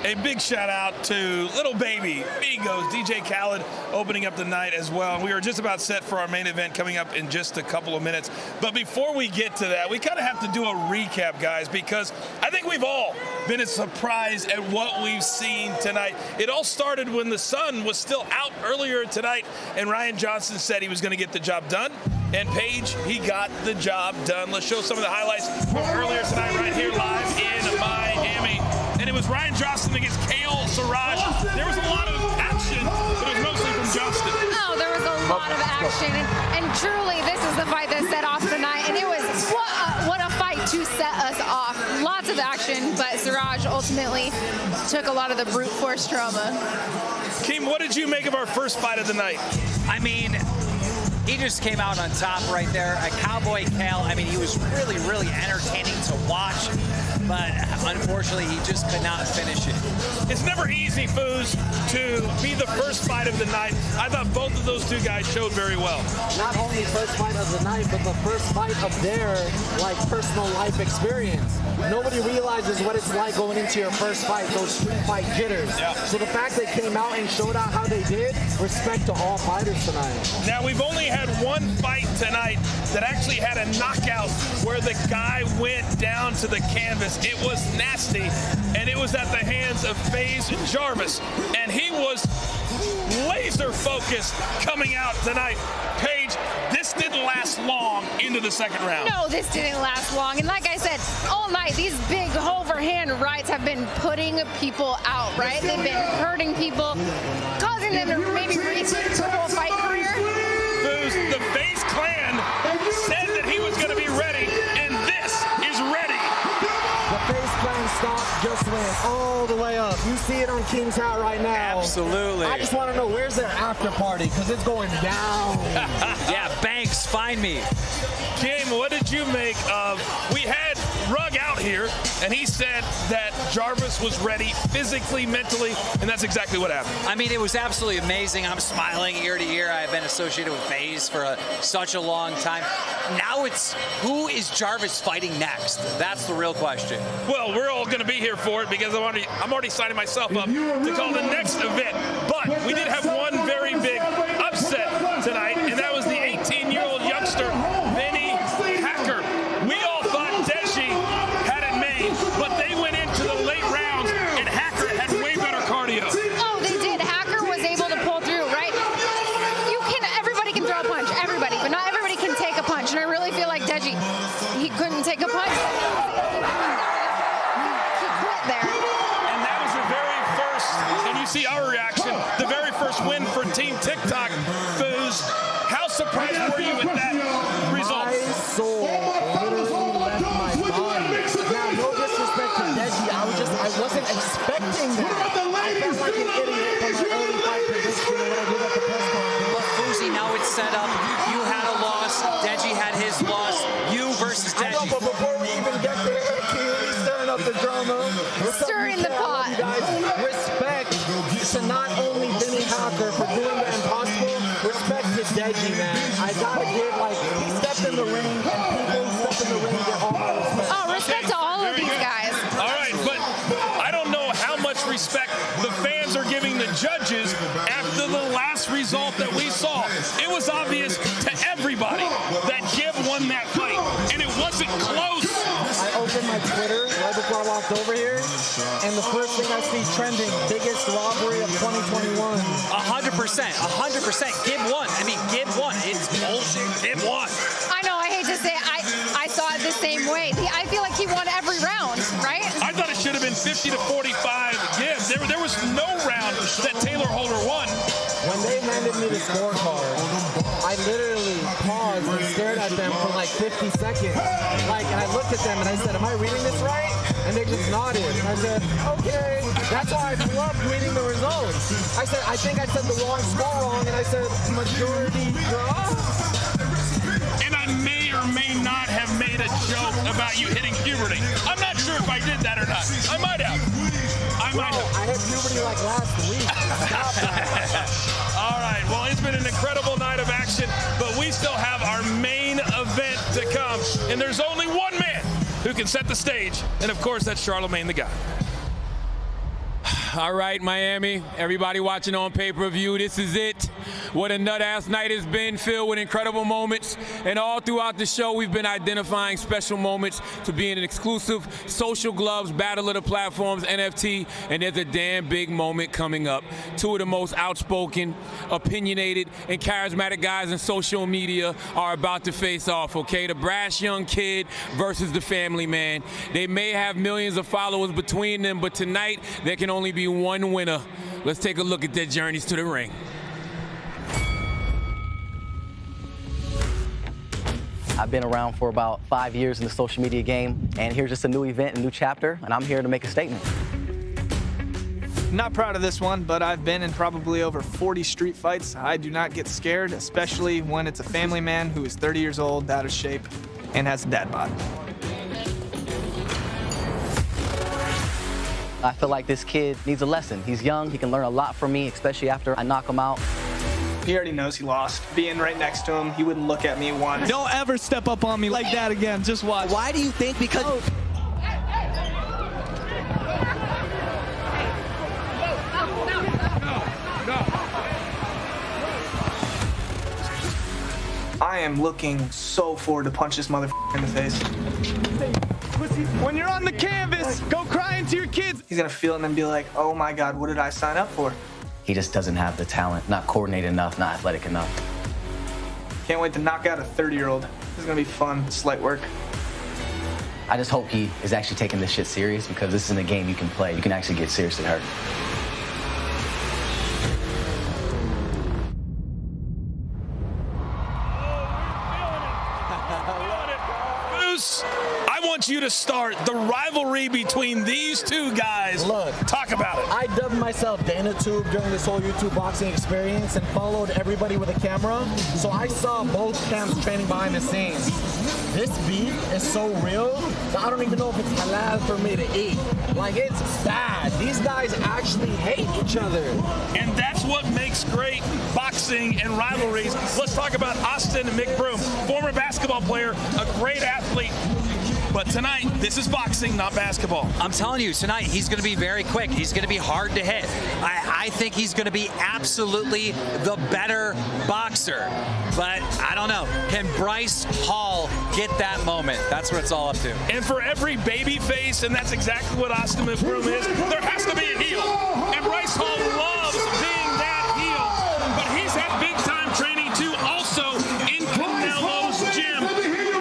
A big shout out to Little Baby, Migos, DJ Khaled opening up the night as well. We are just about set for our main event coming up in just a couple of minutes. But before we get to that, we kind of have to do a recap, guys, because I think we've all been as surprised at what we've seen tonight. It all started when the sun was still out earlier tonight, and Ryan Johnson said he was going to get the job done. And Paige, he got the job done. Let's show some of the highlights from earlier tonight right here live in Miami. And it was Ryan Johnson against Kale Siraj. There was a lot of action, but it was mostly from Johnston. Oh, there was a lot of action. And truly, this is the fight that set off the night. And it was what a fight to set us off. Lots of action, but Siraj ultimately took a lot of the brute force trauma. Keem, what did you make of our first fight of the night? I mean, he just came out on top right there. A Cowboy Kale, I mean, he was really, really entertaining to watch, but unfortunately, he just could not finish it. It's never easy, Foos, to be the first fight of the night. I thought both of those two guys showed very well. Not only first fight of the night, but the first fight of their personal life experience. Nobody realizes what it's like going into your first fight, those street fight jitters. Yeah. So the fact they came out and showed out how they did, respect to all fighters tonight. Now, we've only had one fight tonight that actually had a knockout where the guy went down to the canvas. It was nasty, and it was at the hands of FaZe Jarvis, and he was laser focused coming out tonight. Paige, this didn't last long into the second round. No, this didn't last long. And like I said, all night, these big overhand rights have been putting people out, right? They've been hurting people, causing them to maybe rethink their whole fight career. The FaZe clan said that he was going to be ready, and this is ready. The FaZe clan stock just went all the way up. You see it on King's Hat right now. Absolutely. I just want to know, where's their after party? Because it's going down. Yeah, Banks, find me. Kim, what did you make of, we had Rugg out here, and he said that Jarvis was ready physically, mentally, and that's exactly what happened. I mean, it was absolutely amazing. I'm smiling ear to ear. I've been associated with FaZe for such a long time. Now it's, who is Jarvis fighting next? That's the real question. Well, we're all going to be here for it because I'm already signing myself up to call the next event. But we did have one very big upset tonight, and that was the 18-year-old youngster up the drama. Stirring the pot. Guys, respect to not only Benny Hacker for doing the impossible, respect to Deji, man. I gotta give, like, he stepped in the ring, and people who step in the ring get all my respect. Oh, respect to all of these guys. All right, but I don't know how much respect the fans are giving the judges after the last result that we saw. It was obvious to everybody that Gib won that fight, and it wasn't close. I opened my Twitter right before I walked over here, and the first thing I see trending, biggest robbery of 2021. 100%, 100%. Gib won. I mean, Gib won. It's bullshit. Gib won. I know, I hate to say it, I saw it the same way. I feel like he won every round, right? I thought it should have been 50 to 45 Gib. There was no round that Taylor Holder won. When they handed me the scorecard, I literally paused and stared at them for like 50 seconds. And I looked at them and I said, am I reading this right? And they just nodded. And I said, okay. That's why I loved reading the results. I said, I think I said the wrong score wrong, and I said majority draw. And I may or may not have made a joke about you hitting puberty. I'm not sure if I did that or not. I might have. I hit puberty like last week. Stop that. All right, well, it's been an incredible night of action, but we still have our main event to come, and there's only one man who can set the stage, and of course, that's Charlemagne the God. All right, Miami, everybody watching on pay-per-view, this is it. What a nut-ass night has been, filled with incredible moments. And all throughout the show, we've been identifying special moments to be in an exclusive Social Gloves Battle of the Platforms NFT. And there's a damn big moment coming up. Two of the most outspoken, opinionated, and charismatic guys in social media are about to face off, okay? The brash young kid versus the family man. They may have millions of followers between them, but tonight there can only be one winner. Let's take a look at their journeys to the ring. I've been around for about 5 years in the social media game, and here's just a new event, a new chapter, and I'm here to make a statement. Not proud of this one, but I've been in probably over 40 street fights. I do not get scared, especially when it's a family man who is 30 years old, out of shape, and has a dad bod. I feel like this kid needs a lesson. He's young, he can learn a lot from me, especially after I knock him out. He already knows he lost. Being right next to him, he wouldn't look at me once. Don't ever step up on me like that again. Just watch. Why do you think? Because... I am looking so forward to punch this motherfucker in the face. When you're on the canvas, go cry into your kids. He's gonna feel it and then be like, oh my God, what did I sign up for? He just doesn't have the talent, not coordinated enough, not athletic enough. Can't wait to knock out a 30-year-old. This is gonna be fun, slight work. I just hope he is actually taking this shit serious, because this isn't a game you can play. You can actually get seriously hurt. I want you to start the rivalry between these two guys. Look, talk about it. I dubbed myself DanaTube during this whole YouTube boxing experience and followed everybody with a camera. So I saw both camps training behind the scenes. This beef is so real that I don't even know if it's halal for me to eat. Like, it's bad. These guys actually hate each other. And that's what makes great boxing and rivalries. Let's talk about Austin McBroom, former basketball player, a great athlete. But tonight, this is boxing, not basketball. I'm telling you, tonight, he's going to be very quick. He's going to be hard to hit. I think he's going to be absolutely the better boxer. But I don't know. Can Bryce Hall get that moment? That's what it's all up to. And for every baby face, and that's exactly what Austin McBroom is, there has to be a heel. And Bryce Hall loves being that heel. But he's had big-time training, too, also in Canelo's gym.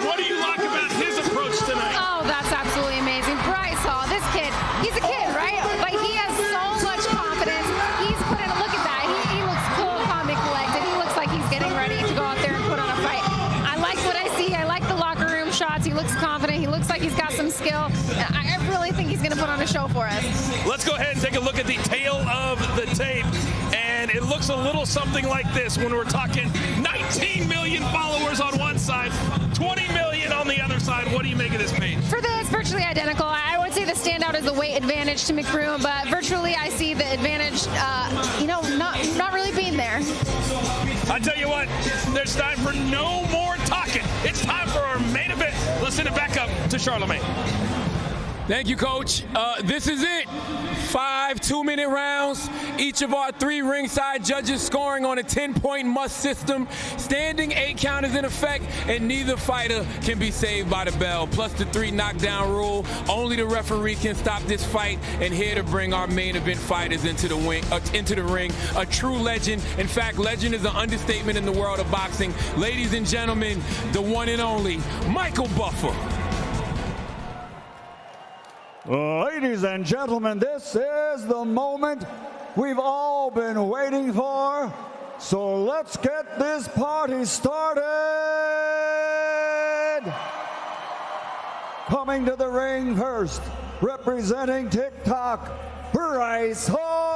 What do you like about his approach tonight? Oh, that's absolutely amazing. Bryce Hall, this kid, he's a kid, right? But he has so much confidence. He's put in, look at that. He looks cool, calm, and collected. He looks like he's getting ready to go out there and put on a fight. I like what I see. I like the locker room shots. He looks confident. He looks like he's got some skill. I really think he's going to put on a show for us. Let's go ahead and take a look at the tail of the tape. And it looks a little something like this when we're talking 19 million followers on one side, 20 million on the other side. What do you make of this page? For this, virtually identical. I would say the stand out as the weight advantage to McBroom, but virtually I see the advantage, not really being there. I tell you what, there's time for no more talking. It's time for our main event. Let's send it back up to Charlemagne. Thank you, Coach. This is it. 5 2-minute rounds. Each of our 3 ringside judges scoring on a 10-point must system. Standing 8 count is in effect, and neither fighter can be saved by the bell. Plus the 3 knockdown rule. Only the referee can stop this fight. And here to bring our main event fighters into the ring. A true legend. In fact, legend is an understatement in the world of boxing. Ladies and gentlemen, the one and only Michael Buffer. Ladies and gentlemen, this is the moment we've all been waiting for. So let's get this party started. Coming to the ring first, representing TikTok, Bryce Hall.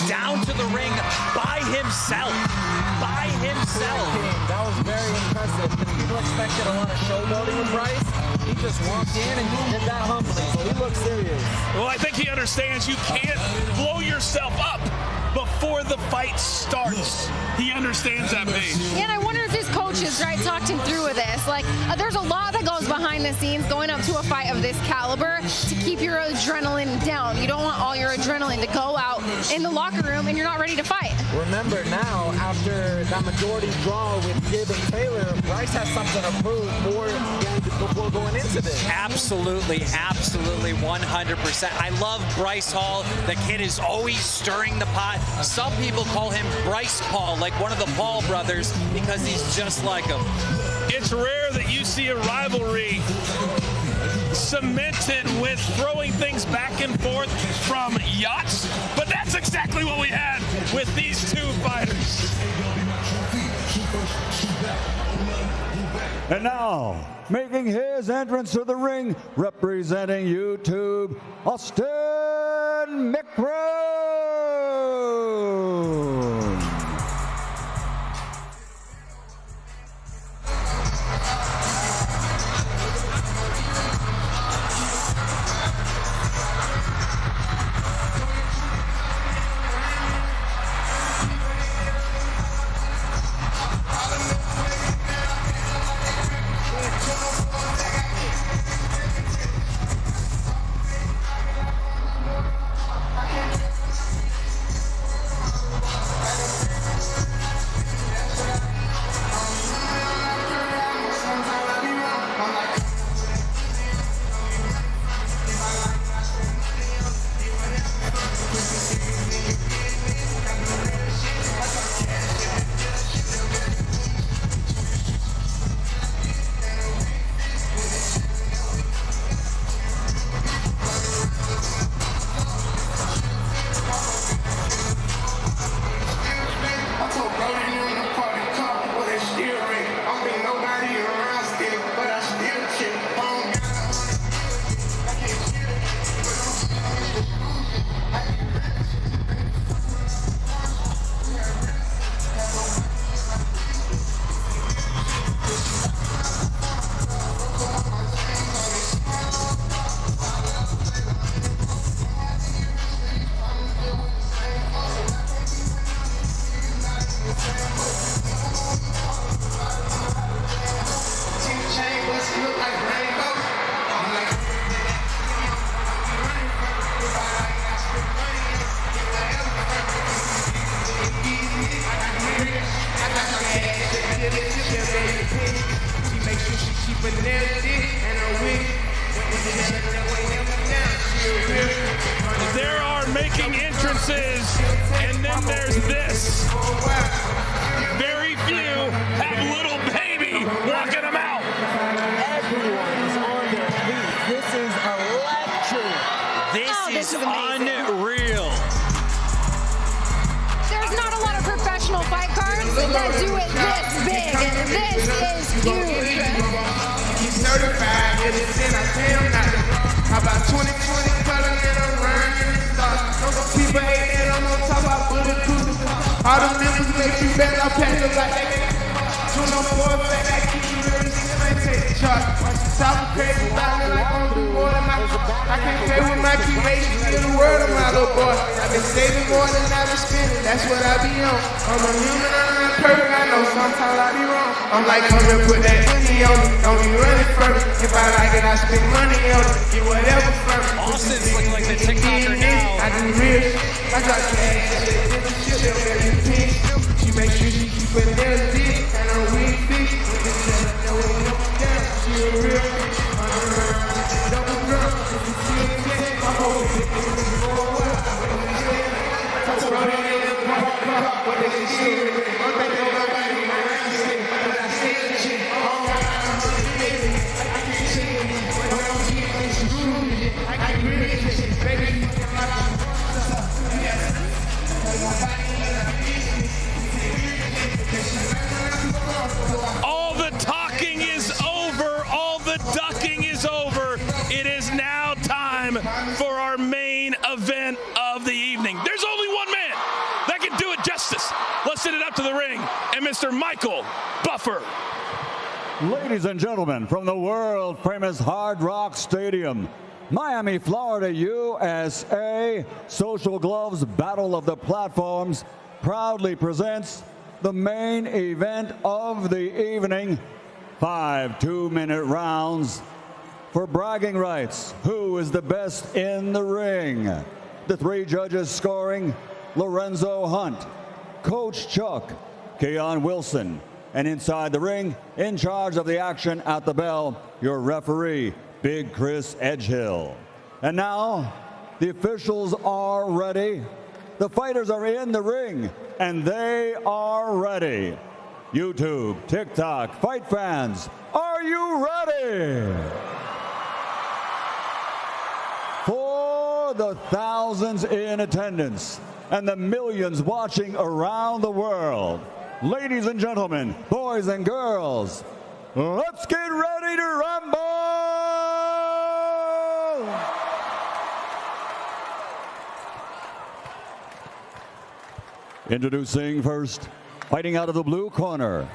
Down to the ring by himself. That was very impressive. People expected a lot of showboating with Bryce. He just walked in and did that humbly, so he looked serious. Well, I think he understands you can't blow yourself up before the fight starts. He understands that, Paige. Yeah, and I wonder if his coaches, talked him through with this. There's a lot that goes behind the scenes going up to a fight of this caliber to keep your adrenaline down. You don't want all your adrenaline to go out in the locker room and you're not ready to fight. Remember now, after that majority draw with Gibb and Taylor, Bryce has something to prove before going into this. Absolutely, 100%. I love Bryce Hall. The kid is always stirring the pot. Some people call him Bryce Paul, like one of the Paul brothers, because he's just like him. It's rare that you see a rivalry cemented with throwing things back and forth from yachts, but that's exactly what we had with these 2 fighters. And now, making his entrance to the ring, representing YouTube, Austin McBroom. are making entrances, and then there's this. Very few have little baby walking them out. Everyone is on their feet. This is electric. This is unreal. There's not a lot of professional fight cards that do it this big, and this is huge. He's certified, and it's in I tell him not to. How about 2020 color and I'm running and stuff. Some people hate that I'm on top of bulletproof. All the members make you better, I pack them like they can. 204 fat, I keep you ready, I take the chart. South crazy about me like I'm do more than my I can't play with my creation, get the word of my little boy. I've been saving more than I've been spending, that's what I be on. I'm a human, I'm not perfect, I know sometimes I be wrong. I'm like, come here, put that money on me, don't be running from me. If I like it, I spend money on it, get whatever from me. Austin's looking like the TikToker now. I do real shit, I got the ass, shit, they'll make me pink. She make sure she keep her nails deep, and her wig fit. She a real bitch, double girl, if you see it, my whole dick is going well. Touch her on the pop, what they can see it. I'm thinking about it, I can see it, because I see it, shit. I can see it, when I'm getting this groovy, I can really see it, baby. All the talking is over. All the ducking is over. It is now time for our main event of the evening. There's only one man that can do it justice. Let's send it up to the ring, and Mr. Michael Buffer. Ladies and gentlemen, from the world famous Hard Rock Stadium, Miami, Florida, USA, Social Gloves Battle of the Platforms proudly presents the main event of the evening. 5 2-minute rounds for bragging rights. Who is the best in the ring? The 3 judges scoring: Lorenzo Hunt, Coach Chuck, Keon Wilson, and inside the ring, in charge of the action at the bell, your referee, Big Chris Edgehill. And now, the officials are ready. The fighters are in the ring, and they are ready. YouTube, TikTok, fight fans, are you ready? For the thousands in attendance and the millions watching around the world, ladies and gentlemen, boys and girls, let's get ready to rumble! Introducing first, fighting out of the blue corner,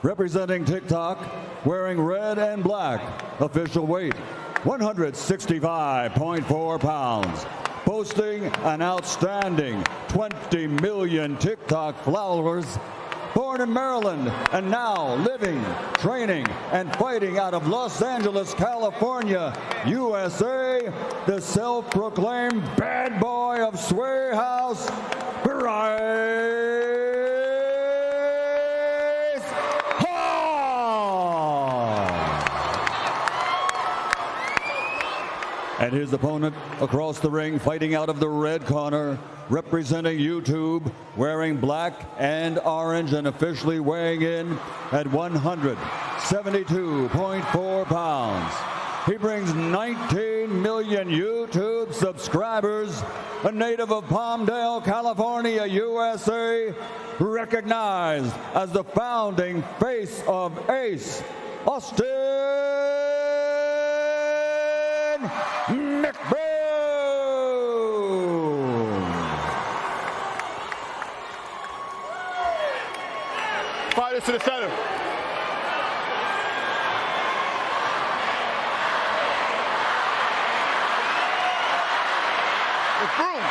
representing TikTok, wearing red and black, official weight 165.4 pounds, boasting an outstanding 20 million TikTok followers, born in Maryland and now living, training, and fighting out of Los Angeles, California, USA, the self-proclaimed bad boy of Sway House, Bryce Hall. And his opponent across the ring, fighting out of the red corner, representing YouTube, wearing black and orange and officially weighing in at 172.4 pounds. He brings 19 million YouTube subscribers, a native of Palmdale, California, USA, recognized as the founding face of Ace, Austin McBroom. Fighters to the center. McBroom.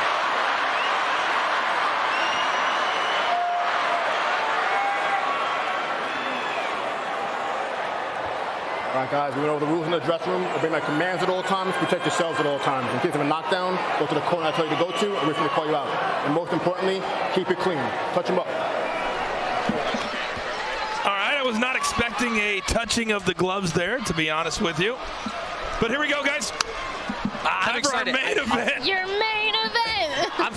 All right, guys, we went over the rules in the dressing room. Obey my commands at all times. Protect yourselves at all times. In case of a knockdown, go to the corner I tell you to go to, and wait for me to call you out. And most importantly, keep it clean. Touch them up. All right, I was not expecting a touching of the gloves there, to be honest with you. But here we go, guys. I'm excited. Our main event. Your main event.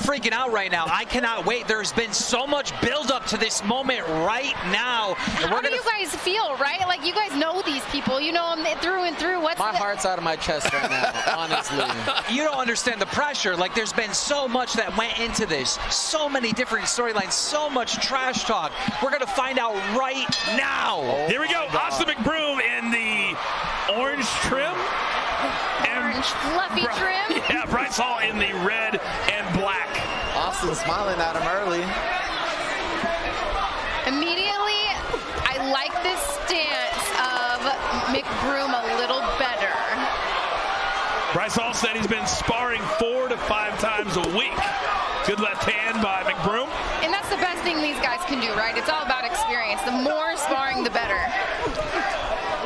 freaking out right now. I cannot wait. There's been so much buildup to this moment right now. And How do you guys feel, right? Like, you guys know these people. You know them through and through. My heart's out of my chest right now, honestly. You don't understand the pressure. Like, there's been so much that went into this. So many different storylines. So much trash talk. We're going to find out right now. Here we go. Austin McBroom in the orange trim. Orange fluffy trim. Yeah, Bryce Hall in the red and black. Austin smiling at him early. Immediately, I like this stance of McBroom a little better. Bryce Hall said he's been sparring 4 to 5 times a week. Good left hand by McBroom. And that's the best thing these guys can do, right? It's all about experience. The more sparring, the better.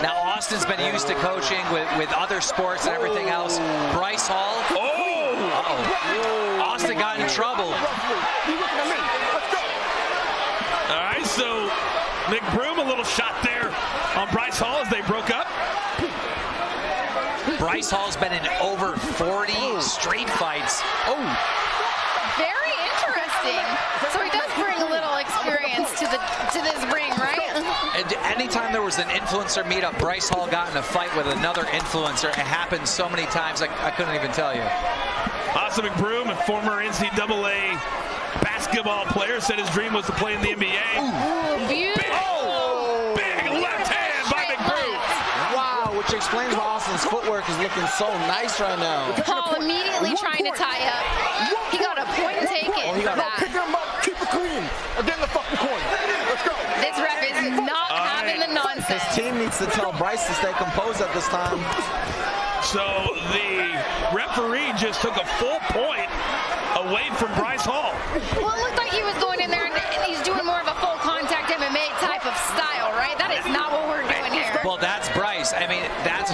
Now, Austin's been used to coaching with other sports and everything else. Bryce Hall. Uh-oh. Austin got in trouble. All right, so McBroom a little shot there on Bryce Hall as they broke up. Bryce Hall's been in over 40 street fights. Oh. Very interesting. So he does bring a little experience to this ring, right? And anytime there was an influencer meetup, Bryce Hall got in a fight with another influencer. It happened so many times, I couldn't even tell you. Austin McBroom, a former NCAA basketball player, said his dream was to play in the NBA. Ooh, beautiful. Big left hand by McBroom. Wow, which explains why Austin's footwork is looking so nice right now. Paul immediately trying to tie up. He got a point taken for that. Pick him up, keep it clean, and then the fucking corner. Let's go. This ref is not having the nonsense. His team needs to tell Bryce to stay composed at this time. So the referee just took a full point away from Bryce Hall. Well, it looked like he was going in there and he's doing more of a full contact MMA type of style, right? That is not what we're doing here. Well, that's Bryce. I mean, that's...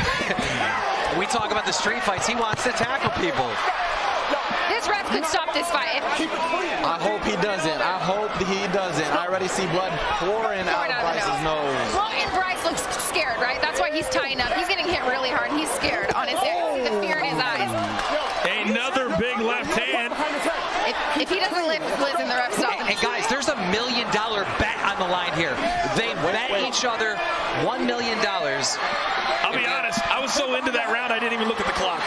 we talk about the street fights. He wants to tackle people. This ref could stop this fight. I hope he doesn't. I hope he doesn't. I already see blood pouring out of Bryce's nose. Well, and Bryce looks scared, right? That's why he's tying up. He's getting hit really hard, and he's scared on his head. See the fear in his eyes. Another big left hand. If he doesn't listen, the ref stops him. And guys, there's $1 million bet on the line here. They bet each other $1 million. I'll be honest, I was so into that round, I didn't even look at the clock.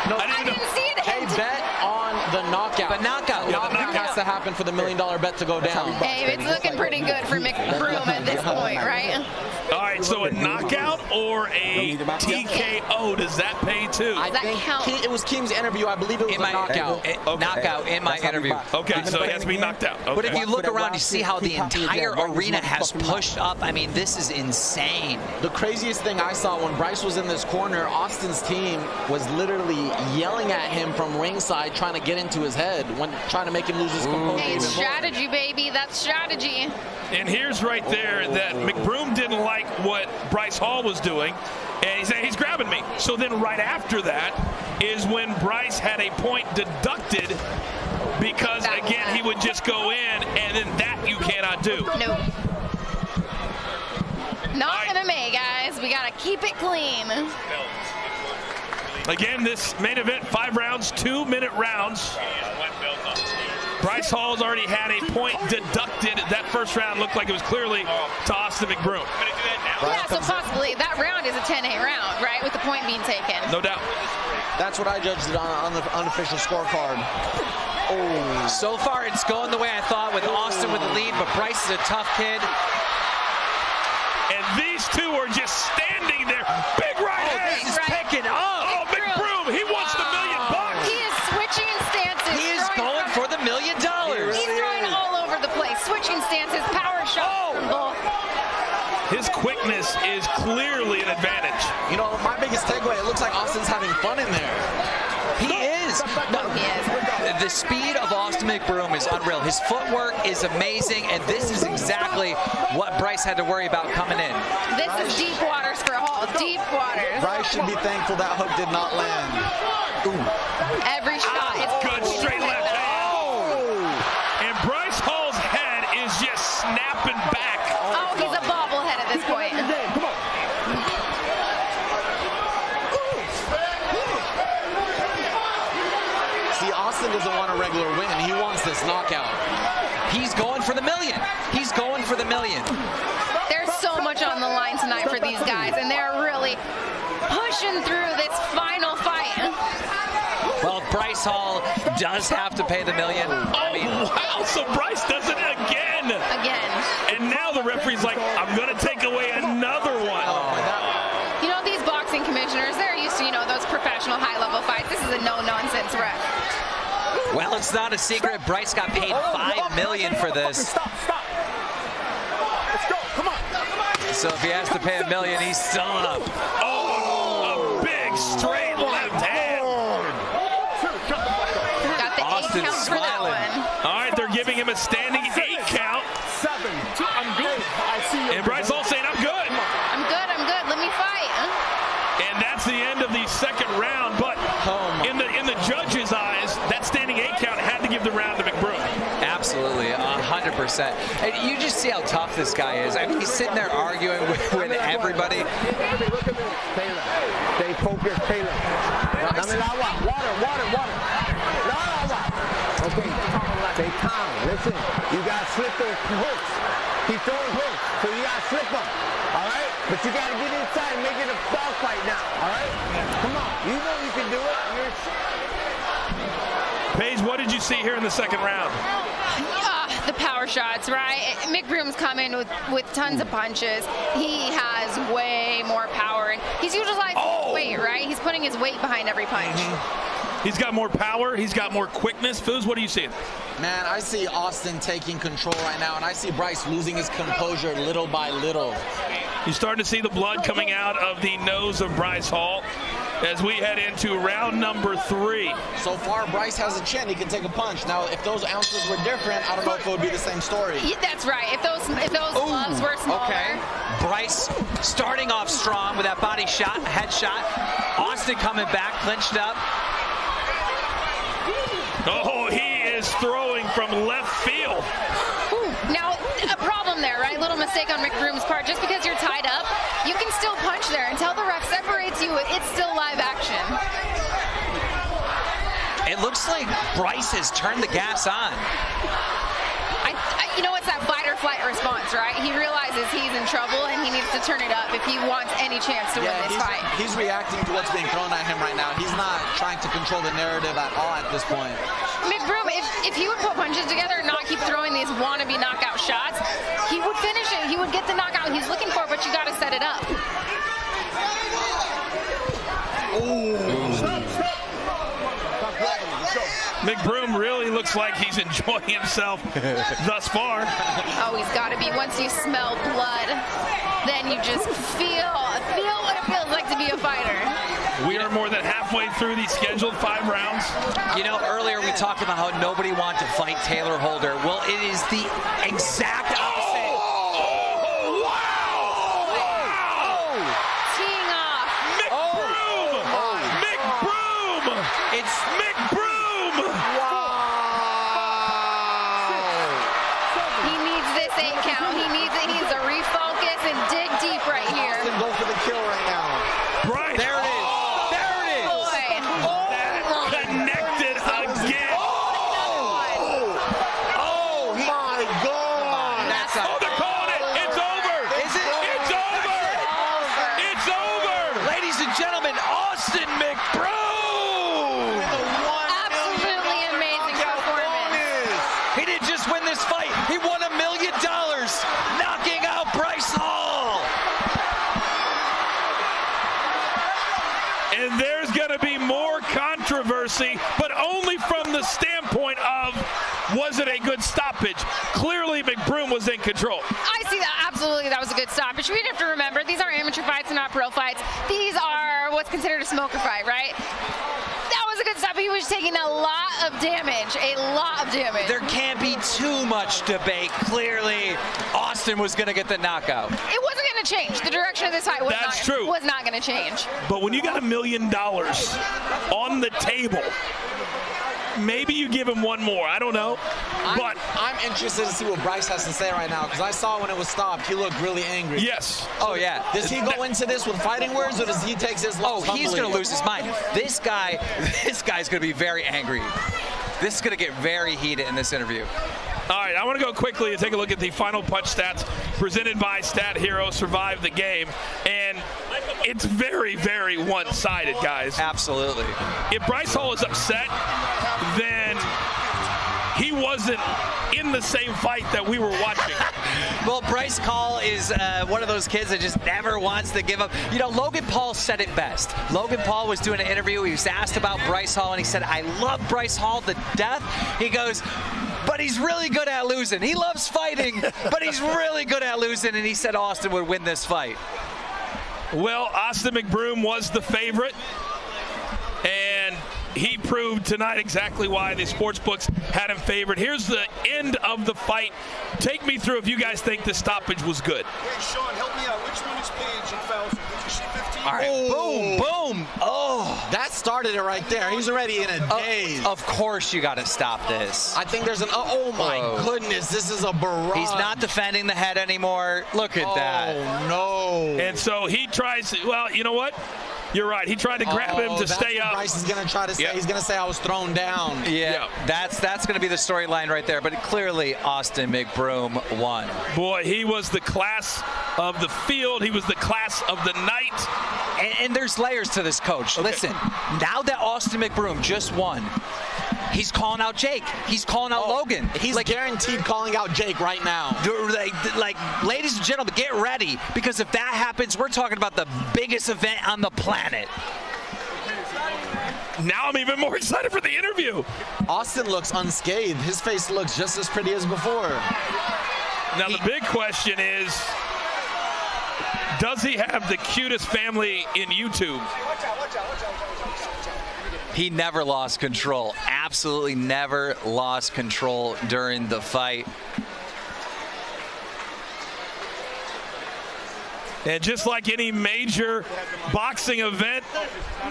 No, I didn't see it. They bet on the knockout. The knockout. Yeah, the knockout has to happen for the $1 million bet to go down. Hey, it's looking pretty good for McBroom at this point, right? All right, so a knockout or a TKO, does that pay too? I think it was Keem's interview. I believe it was a knockout. Knockout in my interview. Okay, so he has to be knocked out. Okay. But if you look around, you see how the entire arena has pushed up. I mean, this is insane. The craziest thing I saw when Bryce was in this corner, Austin's team was literally yelling at him from ringside, trying to get into his head, trying to make him lose his composure. Hey, it's strategy, baby. That's strategy. And here's right there that McBroom didn't like what Bryce Hall was doing, and he said he's grabbing me. So then right after that is when Bryce had a point deducted because, again, he would just go in, and then that you cannot do. No. Not MMA, guys. We got to keep it clean. Again, this main event, 5 rounds, 2-minute rounds. Bryce Hall's already had a point deducted. That first round looked like it was clearly to Austin McBroom. Yeah, so possibly that round is a 10-8 round, right, with the point being taken. No doubt. That's what I judged it on the unofficial scorecard. Oh, so far it's going the way I thought with Austin with the lead, but Bryce is a tough kid. And these two are just standing there. Big right hand. This is picking up. Oh, McBroom, he wants the $1 million. He is switching stances. He is going for the $1 million. He's throwing all over the place, switching stances, power shot from both. His quickness is clearly an advantage. You know, my biggest takeaway, it looks like Austin's having fun in there. He is. No, he is. The speed of Austin McBroom is unreal. His footwork is amazing, and this is exactly what Bryce had to worry about coming in. This is deep waters for Hall. Deep waters. Bryce should be thankful that hook did not land. Ooh. Every shot is good straight left hand. And Bryce Hall's head is just snapping back. Oh, he's a bobblehead at this point. Come on. See, Austin doesn't want a regular win. He wants ridiculous knockout. He's going for the million. He's going for the million. There's so much on the line tonight for these guys, and they're really pushing through this final fight. Well, Bryce Hall does have to pay the million. Wow, so Bryce does it again. And now the referee's like, I'm going to take away another one. You know, these boxing commissioners, they're used to, those professional high-level fights. This is a no-nonsense ref. Well, it's not a secret. Bryce got paid $5 million for this. Stop. Let's go. Come on. So if he has to pay $1 million, he's still up. Oh, a big straight left hand. Got the Austin 8 count for that smiling. one. All right, they're giving him a standing 8 count. 7. I'm good. I see you. And Bryce Hall saying, I'm good. I'm good. Let me fight. And that's the end of the second round. But in the judges' eyes, that standing 8 count had to give the round to McBroom. Absolutely, 100%. And you just see how tough this guy is. I mean, he's sitting there arguing with everybody. Look at me. Taylor. Stay focused, Taylor. Dame el agua. Water. No agua. Okay. Stay calm. Listen, you got to slip those hooks. He's throwing hooks, so you got to slip them. All right? But you got to get inside and make it a dog fight now. All right? Come on. You know you can do it. Paige, what did you see here in the second round? The power shots, right? McBroom's coming with tons of punches. He has way more power, and he's utilizing his weight, right? He's putting his weight behind every punch. He's got more power. He's got more quickness. Foos, what are you seeing? Man, I see Austin taking control right now, and I see Bryce losing his composure little by little. You're starting to see the blood coming out of the nose of Bryce Hall as we head into round number 3. So far, Bryce has a chin. He can take a punch. Now, if those ounces were different, I don't know if it would be the same story. Yeah, that's right. If those gloves were smaller. Okay. Bryce starting off strong with that body shot, headshot. Austin coming back, clinched up. Oh, he is throwing from left field. Now, a problem there, right? Little mistake on McBroom's part. Just because you're tied up, you can still punch there. Until the ref separates you, it's still live action. It looks like Bryce has turned the gas on. It's that fight or flight response, right? He realizes he's in trouble and he needs to turn it up if he wants any chance to win this fight. He's reacting to what's being thrown at him right now. He's not trying to control the narrative at all at this point. McBroom, if he would put punches together and not keep throwing these wannabe knockout shots, he would finish it. He would get the knockout he's looking for, but you got to set it up. McBroom really looks like he's enjoying himself thus far. Oh, he's got to be. Once you smell blood, then you just feel what it feels like to be a fighter. We are more than halfway through the scheduled 5 rounds. Earlier we talked about how nobody wanted to fight Taylor Holder. Well, it is the exact opposite. Teeing off. McBroom! It's McBroom! He needs this 8 count. He needs to refocus and dig deep right here. Austin go for the kill right now. Bryce. There it is. Connected again. Oh my God! They're calling it. It's over. Is it? It's over. It's over. Ladies and gentlemen, Austin McBroom! Absolutely amazing performance. He didn't just win this fight. He won $1 million, knocking out Bryce Hall. And there's going to be more controversy, but only from the standpoint of, was it a good stoppage? Clearly, McBroom was in control. I see that. Absolutely, that was a good stoppage. We have to remember, these are amateur fights and not pro fights. These are what's considered a smoker fight, right? That was a good stop. He was taking a lot of damage. There can't be too much debate. Clearly, Austin was going to get the knockout. It wasn't going to change. The direction of this fight was not going to change. But when you got $1 million on the table, maybe you give him one more. I don't know. I'm interested to see what Bryce has to say right now, because I saw when it was stopped, he looked really angry. Yes. Oh, yeah. Does he go into this with fighting words, or does he take his loss? Oh, he's going to lose his mind. This guy's going to be very angry. This is going to get very heated in this interview. All right, I want to go quickly and take a look at the final punch stats presented by Stat Hero Survive the Game. And it's very, very one-sided, guys. Absolutely. If Bryce Hall is upset, then he wasn't in the same fight that we were watching. Well, Bryce Hall is one of those kids that just never wants to give up. You know, Logan Paul said it best. Logan Paul was doing an interview. He was asked about Bryce Hall, and he said, I love Bryce Hall to death. He goes, but he's really good at losing. He loves fighting, but he's really good at losing, and he said Austin would win this fight. Well, Austin McBroom was the favorite, and he proved tonight exactly why the sports books had him favored. Here's the end of the fight. Take me through if you guys think the stoppage was good. Hey, Sean, help me out. Which one is Paige and Fauci? Did you see 15? All right, boom, boom. Oh. That started it right there. He's already in a daze. Of course you got to stop this. I think there's an, oh my goodness, this is a barrage. He's not defending the head anymore. Look at that. Oh, no. And so he tries, well, you know what? You're right. He tried to grab him to stay up. Bryce is going to try to say. He's going to say I was thrown down. Yeah. That's going to be the storyline right there. But clearly, Austin McBroom won. Boy, he was the class of the field. He was the class of the night. And there's layers to this, Coach. Okay. Listen, now that Austin McBroom just won, he's calling out Jake. He's calling out Logan. He's like guaranteed calling out Jake right now. Like, ladies and gentlemen, get ready, because if that happens, we're talking about the biggest event on the planet. Now I'm even more excited for the interview. Austin looks unscathed. His face looks just as pretty as before. Now the big question is, does he have the cutest family in YouTube? He never lost control. Absolutely never lost control during the fight. And just like any major boxing event,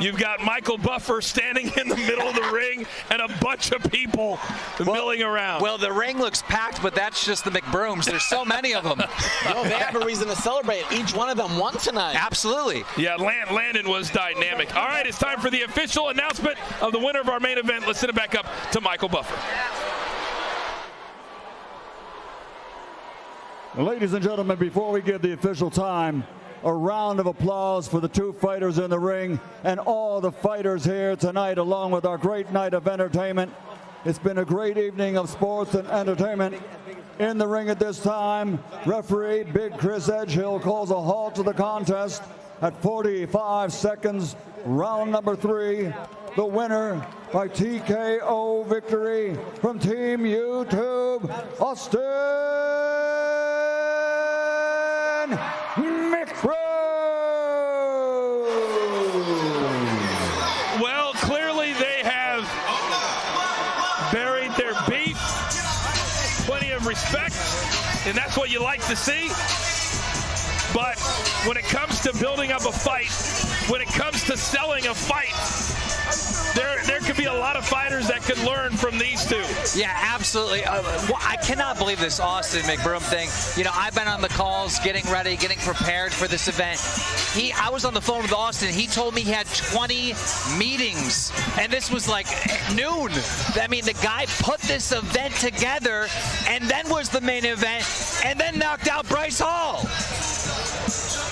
you've got Michael Buffer standing in the middle of the ring and a bunch of people milling around. Well, the ring looks packed, but that's just the McBrooms. There's so many of them. Yo, they have a reason to celebrate. Each one of them won tonight. Absolutely. Yeah, Landon was dynamic. All right, it's time for the official announcement of the winner of our main event. Let's send it back up to Michael Buffer. Ladies and gentlemen, before we give the official time, a round of applause for the two fighters in the ring and all the fighters here tonight, along with our great night of entertainment. It's been a great evening of sports and entertainment. In the ring at this time, referee Big Chris Edgehill calls a halt to the contest at 45 seconds, round number 3. The winner by TKO victory from Team YouTube, Austin McBroom. Well, clearly they have buried their beef. Plenty of respect, and that's what you like to see. But when it comes to building up a fight, when it comes to selling a fight, there could be a lot of fighters that could learn from these two. Yeah, absolutely. I cannot believe this Austin McBroom thing. You know, I've been on the calls, getting ready, getting prepared for this event. I was on the phone with Austin. He told me he had 20 meetings, and this was like noon. I mean, the guy put this event together, and then was the main event, and then knocked out Bryce Hall.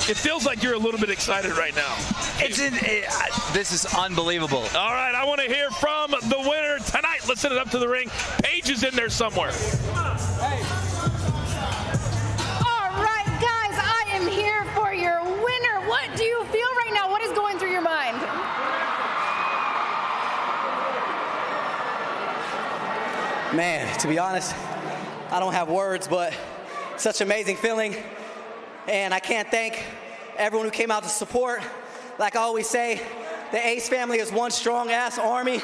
It feels like you're a little bit excited right now. This is unbelievable. All right, I want to hear from the winner tonight. Let's send it up to the ring. Paige is in there somewhere. All right, guys, I am here for your winner. What do you feel right now? What is going through your mind? Man, to be honest, I don't have words, but such an amazing feeling. And I can't thank everyone who came out to support. Like I always say, the Ace family is one strong-ass army,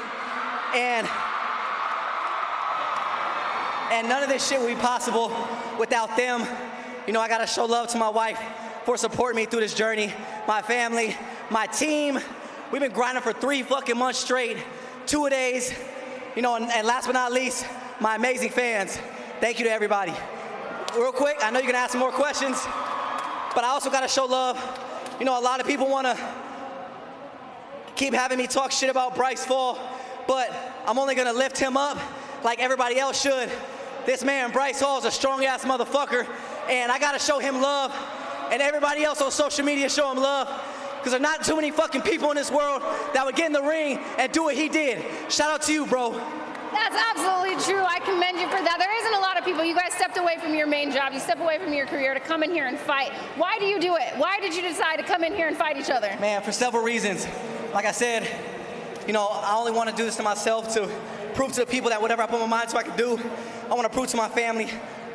and none of this shit would be possible without them. You know, I gotta show love to my wife for supporting me through this journey, my family, my team. We've been grinding for 3 fucking months straight, 2-a-days, you know, and last but not least, my amazing fans. Thank you to everybody. Real quick, I know you're gonna ask some more questions, but I also gotta show love. You know, a lot of people wanna keep having me talk shit about Bryce Hall, but I'm only gonna lift him up like everybody else should. This man, Bryce Hall, is a strong-ass motherfucker, and I gotta show him love, and everybody else on social media show him love, because there's not too many fucking people in this world that would get in the ring and do what he did. Shout out to you, bro. That's absolutely true. I commend you for that. There isn't a lot of people. You guys stepped away from your main job. You step away from your career to come in here and fight. Why do you do it? Why did you decide to come in here and fight each other? Man, for several reasons. Like I said, you know, I only want to do this to myself to prove to the people that whatever I put my mind to I can do. I want to prove to my family,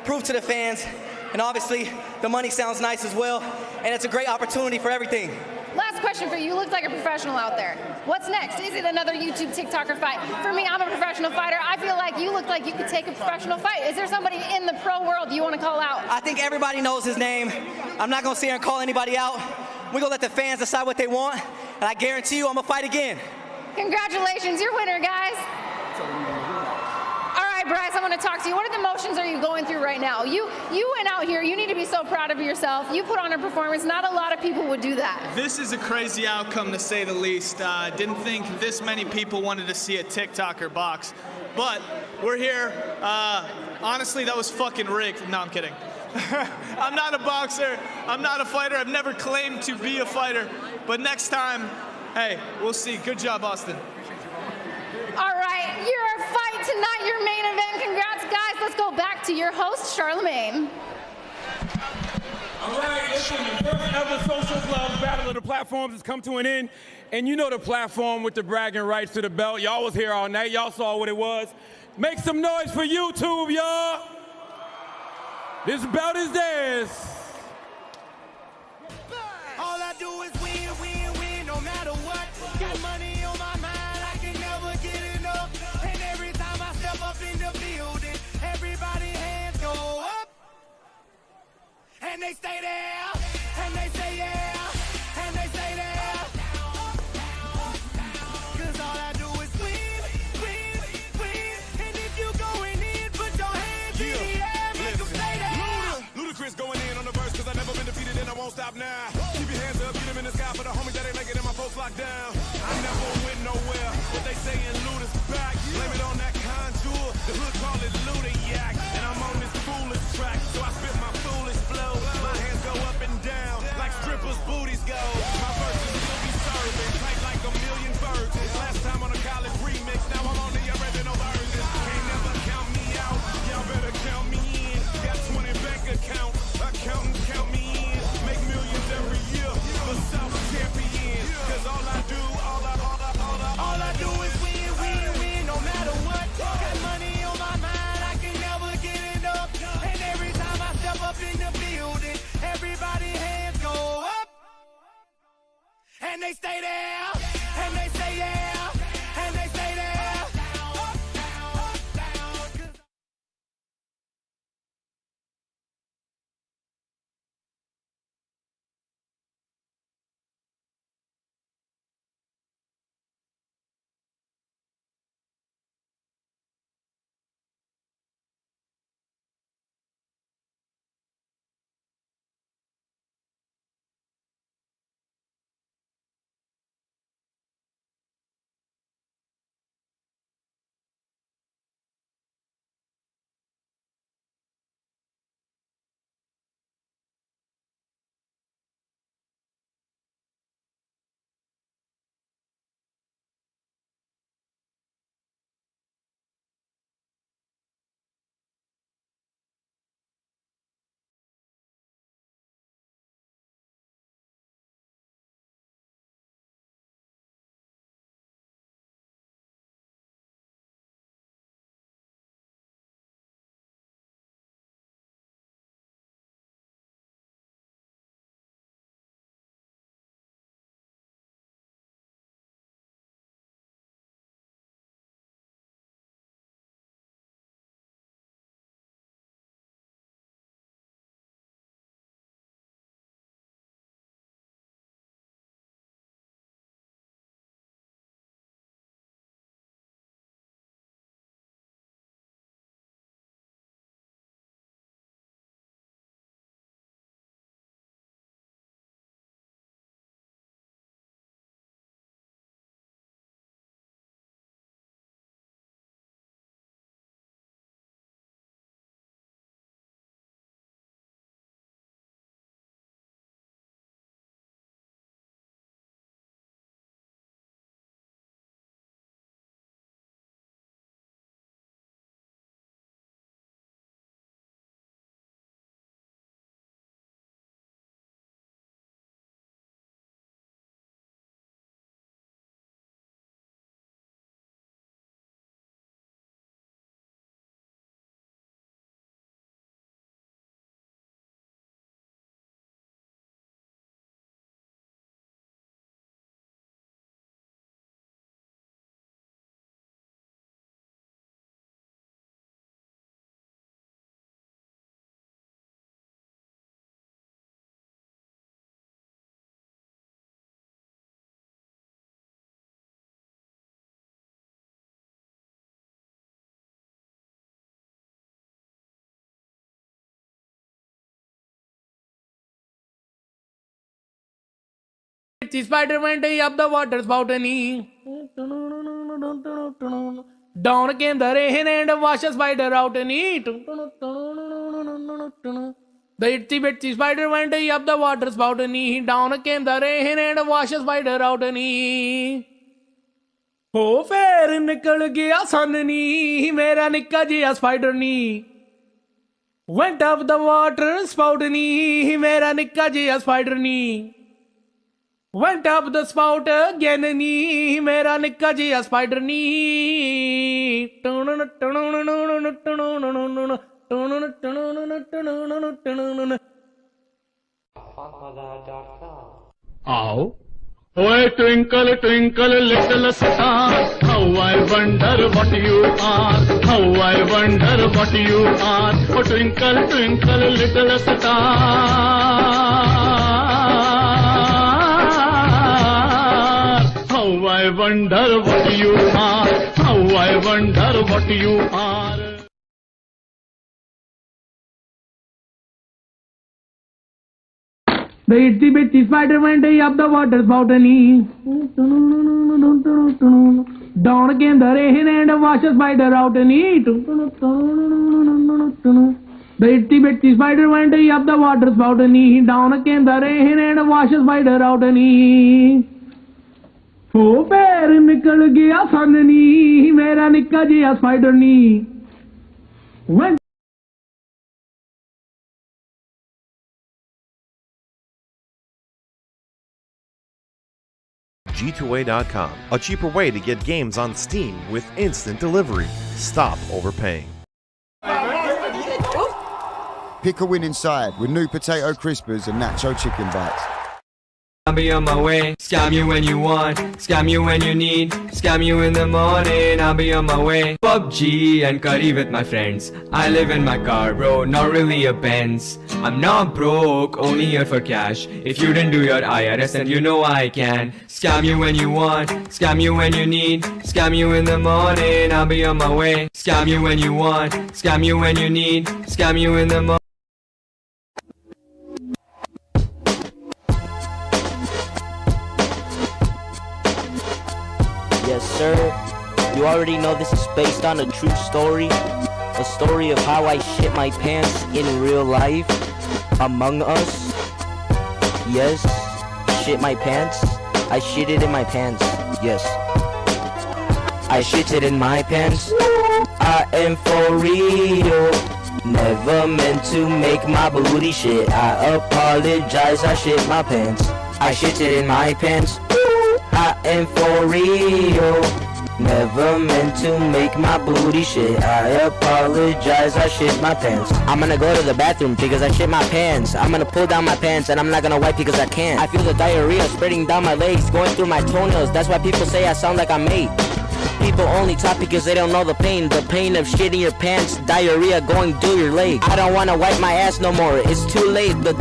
prove to the fans, and obviously the money sounds nice as well, and it's a great opportunity for everything. Last question for you. You look like a professional out there. What's next? Is it another YouTube TikToker fight? For me, I'm a professional fighter. I feel like you look like you could take a professional fight. Is there somebody in the pro world you want to call out? I think everybody knows his name. I'm not going to sit here and call anybody out. We're going to let the fans decide what they want, and I guarantee you I'm going to fight again. Congratulations, you're winner, guys. All right, Bryce, I want to talk to you. What emotions are you going through right now? You went out here. You need to be so proud of yourself. You put on a performance. Not a lot of people would do that. This is a crazy outcome, to say the least. Didn't think this many people wanted to see a TikToker box. But we're here. Honestly, that was fucking rigged. No, I'm kidding. I'm not a boxer. I'm not a fighter. I've never claimed to be a fighter. But next time, hey, we'll see. Good job, Austin. All right, your fight tonight, your main event. Congrats, guys. Let's go back to your host, Charlemagne. All right, listen, the first ever Social Gloves Battle of the Platforms has come to an end. And you know the platform with the bragging rights to the belt. Y'all was here all night. Y'all saw what it was. Make some noise for YouTube, y'all. This belt is theirs. All I do is win, win, win, no matter what. Got money on my mind, I can never get enough. And every time I step up in the building, everybody hands go up. And they stay there, and they say yeah, and they say there. Cause all I do is win, win, win. And if you going in, put your hands in the air, make them stay there. Ludacris going in on the verse, cause I've never been defeated and I won't stop now. Keep your hands up, get them in the sky for the homies that ain't making it, my folks locked down. I never went nowhere, but they saying Luda's back. Blame it on that contour, the hood call it Luda Yak. And I'm on this foolish track, so I spit my foolish flow. My hands go up and down, like strippers' booties go. My verses still be serving, tight like a million virgins. Last time on a college remix, now I'm on the original version. Can't never count me out, y'all better count me in. Got 20 bank accounts, accountants count me in. Make millions every year, the South champion. Cause all I do is win, win, win, no matter what. Got money on my mind, I can never get enough. And every time I step up in the building, everybody hands go up. And they stay there, and they say yeah. bitsy spider went up the water spout and he down came the rain and washed the spider out and he the itsy bitsy spider went up the water spout and he down came the rain and washed the spider out and he हो फेर निकल गया सन नी मेरा निक्का जिहा spider knee went up the water spout नी मेरा निक्का जिहा spider knee went up the spout again नी मेरा निक्का जिहा स्पाइडर नी आओ Oh, twinkle, twinkle, little star, how I wonder what you are, how I wonder what you are. Oh, twinkle, twinkle, little star, how I wonder what you are, how I wonder what you are. The itsy bitsy spider went up the water spout and he down came the rain and washed the spider out and he the itsy bitsy spider went up the water spout and he down came the rain and washed the spider out and he हो पैर निकल गया सन नी मेरा निक्का जिहा spider knee went G2A.com, a cheaper way to get games on Steam with instant delivery. Stop overpaying. Pick a winning side with new potato crispers and nacho chicken bites. I'll be on my way, scam you when you want, scam you when you need, scam you in the morning, I'll be on my way. PUBG and curry with my friends, I live in my car bro, not really a Benz. I'm not broke, only here for cash, if you didn't do your IRS and you know I can. Scam you when you want, scam you when you need, scam you in the morning, I'll be on my way. Scam you when you want, scam you when you need, scam you in the morning. Yes, sir. You already know this is based on a true story. A story of how I shit my pants in real life. Among Us. Yes. Shit my pants. I shit it in my pants. Yes. I shit it in my pants. I am for real. Never meant to make my booty shit. I apologize, I shit my pants. I shit it in my pants. I am for real. Never meant to make my booty shit. I apologize, I shit my pants. I'm gonna go to the bathroom because I shit my pants. I'm gonna pull down my pants and I'm not gonna wipe because I can't. I feel the diarrhea spreading down my legs, going through my toenails. That's why people say I sound like I'm 8. People only talk because they don't know the pain of shitting your pants, diarrhea going through your leg. I don't wanna wipe my ass no more, it's too late. The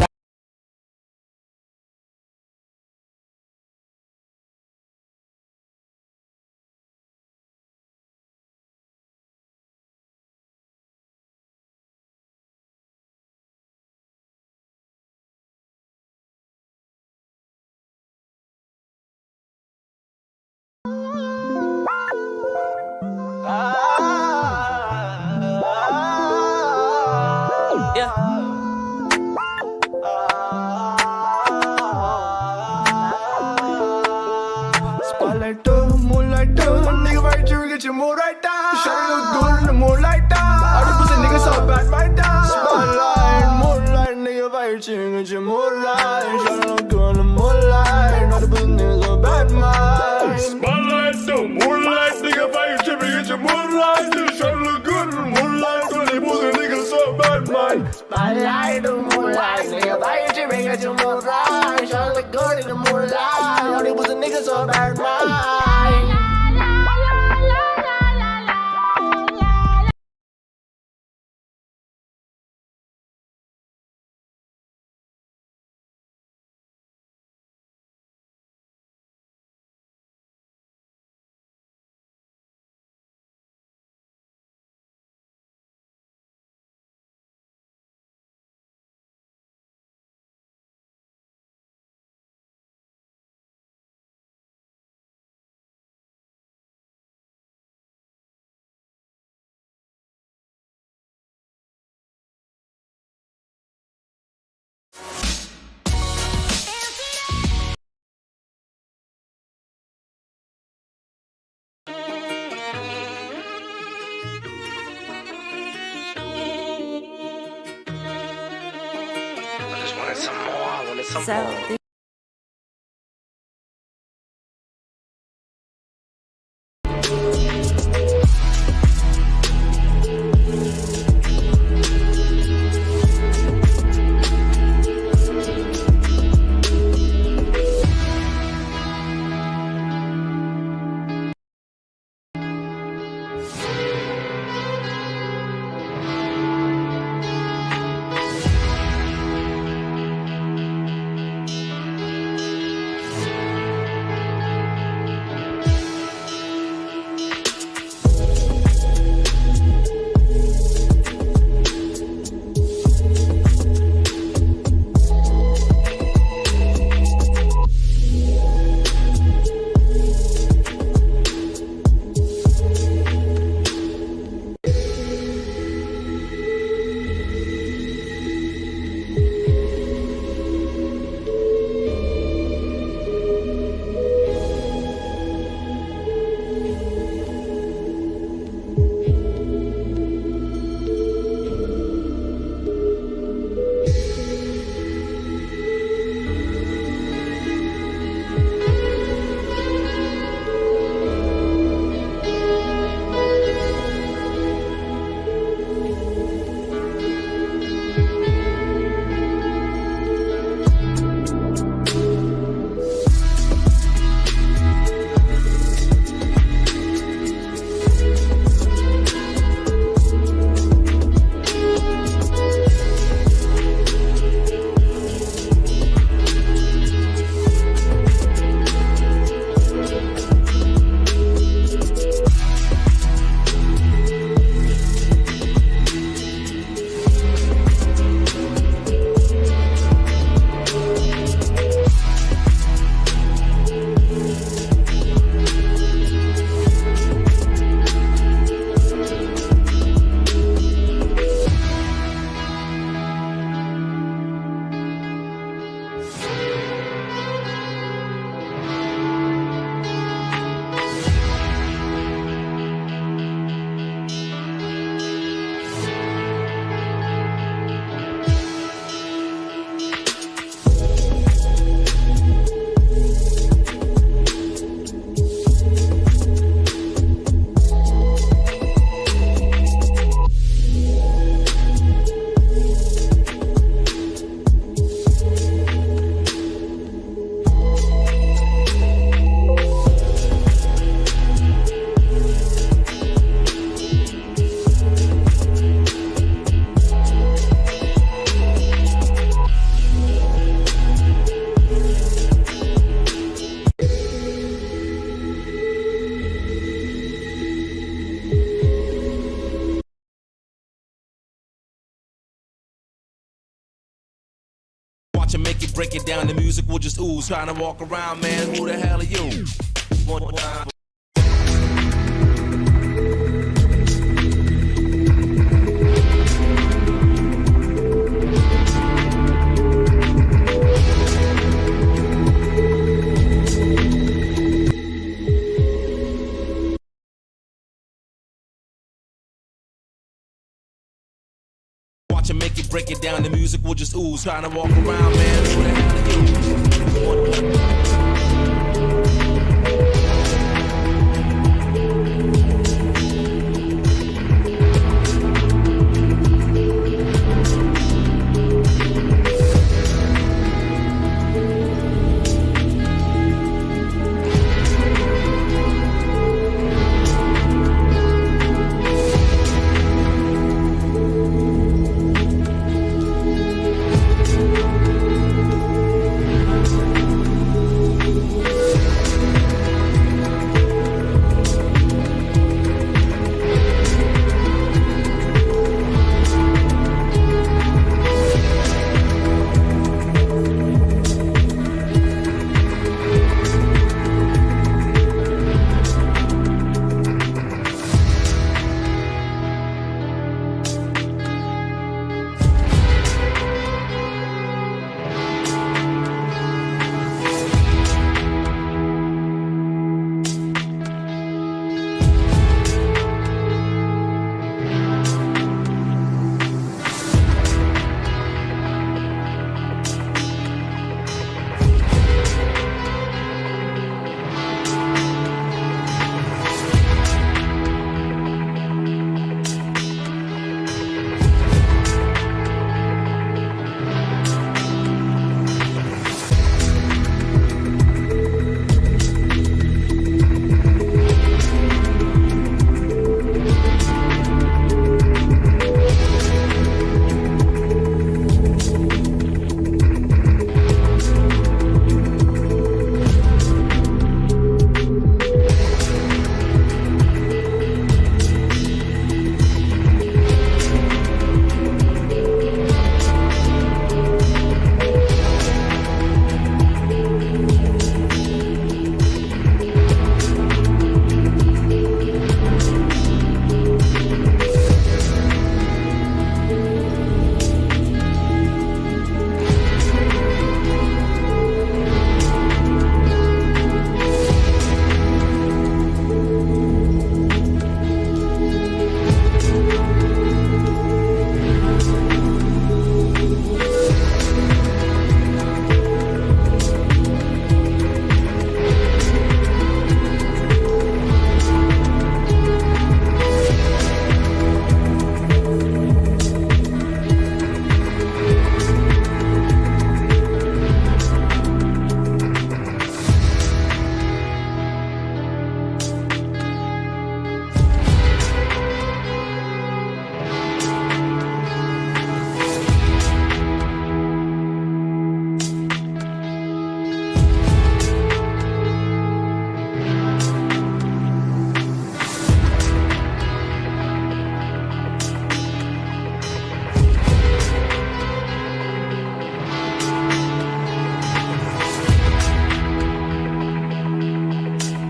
Spotlight, moonlight, nigga right here, get your mood right down. Shawty look good in the moonlight, all the pussy niggas so bad right down. Spotlight, moonlight, nigga right here, get your mood right. Shawty look good in the moonlight, all the pussy niggas so bad man. Spotlight, moonlight, nigga right here, get your mood right. Shawty look good in the moonlight, all the pussy niggas so bad man. Spotlight, moonlight, nigga right here, get your mood right. Shawty look good in the moonlight, all the pussy niggas so bad man. wanted some more. I wanted some more. Watch him make it, break it down, the music will just ooze. Trying to walk around, man, who the hell are you? One more time. Watch him make it, break it down, the music will just ooze. Trying to walk around, man, who the hell are you?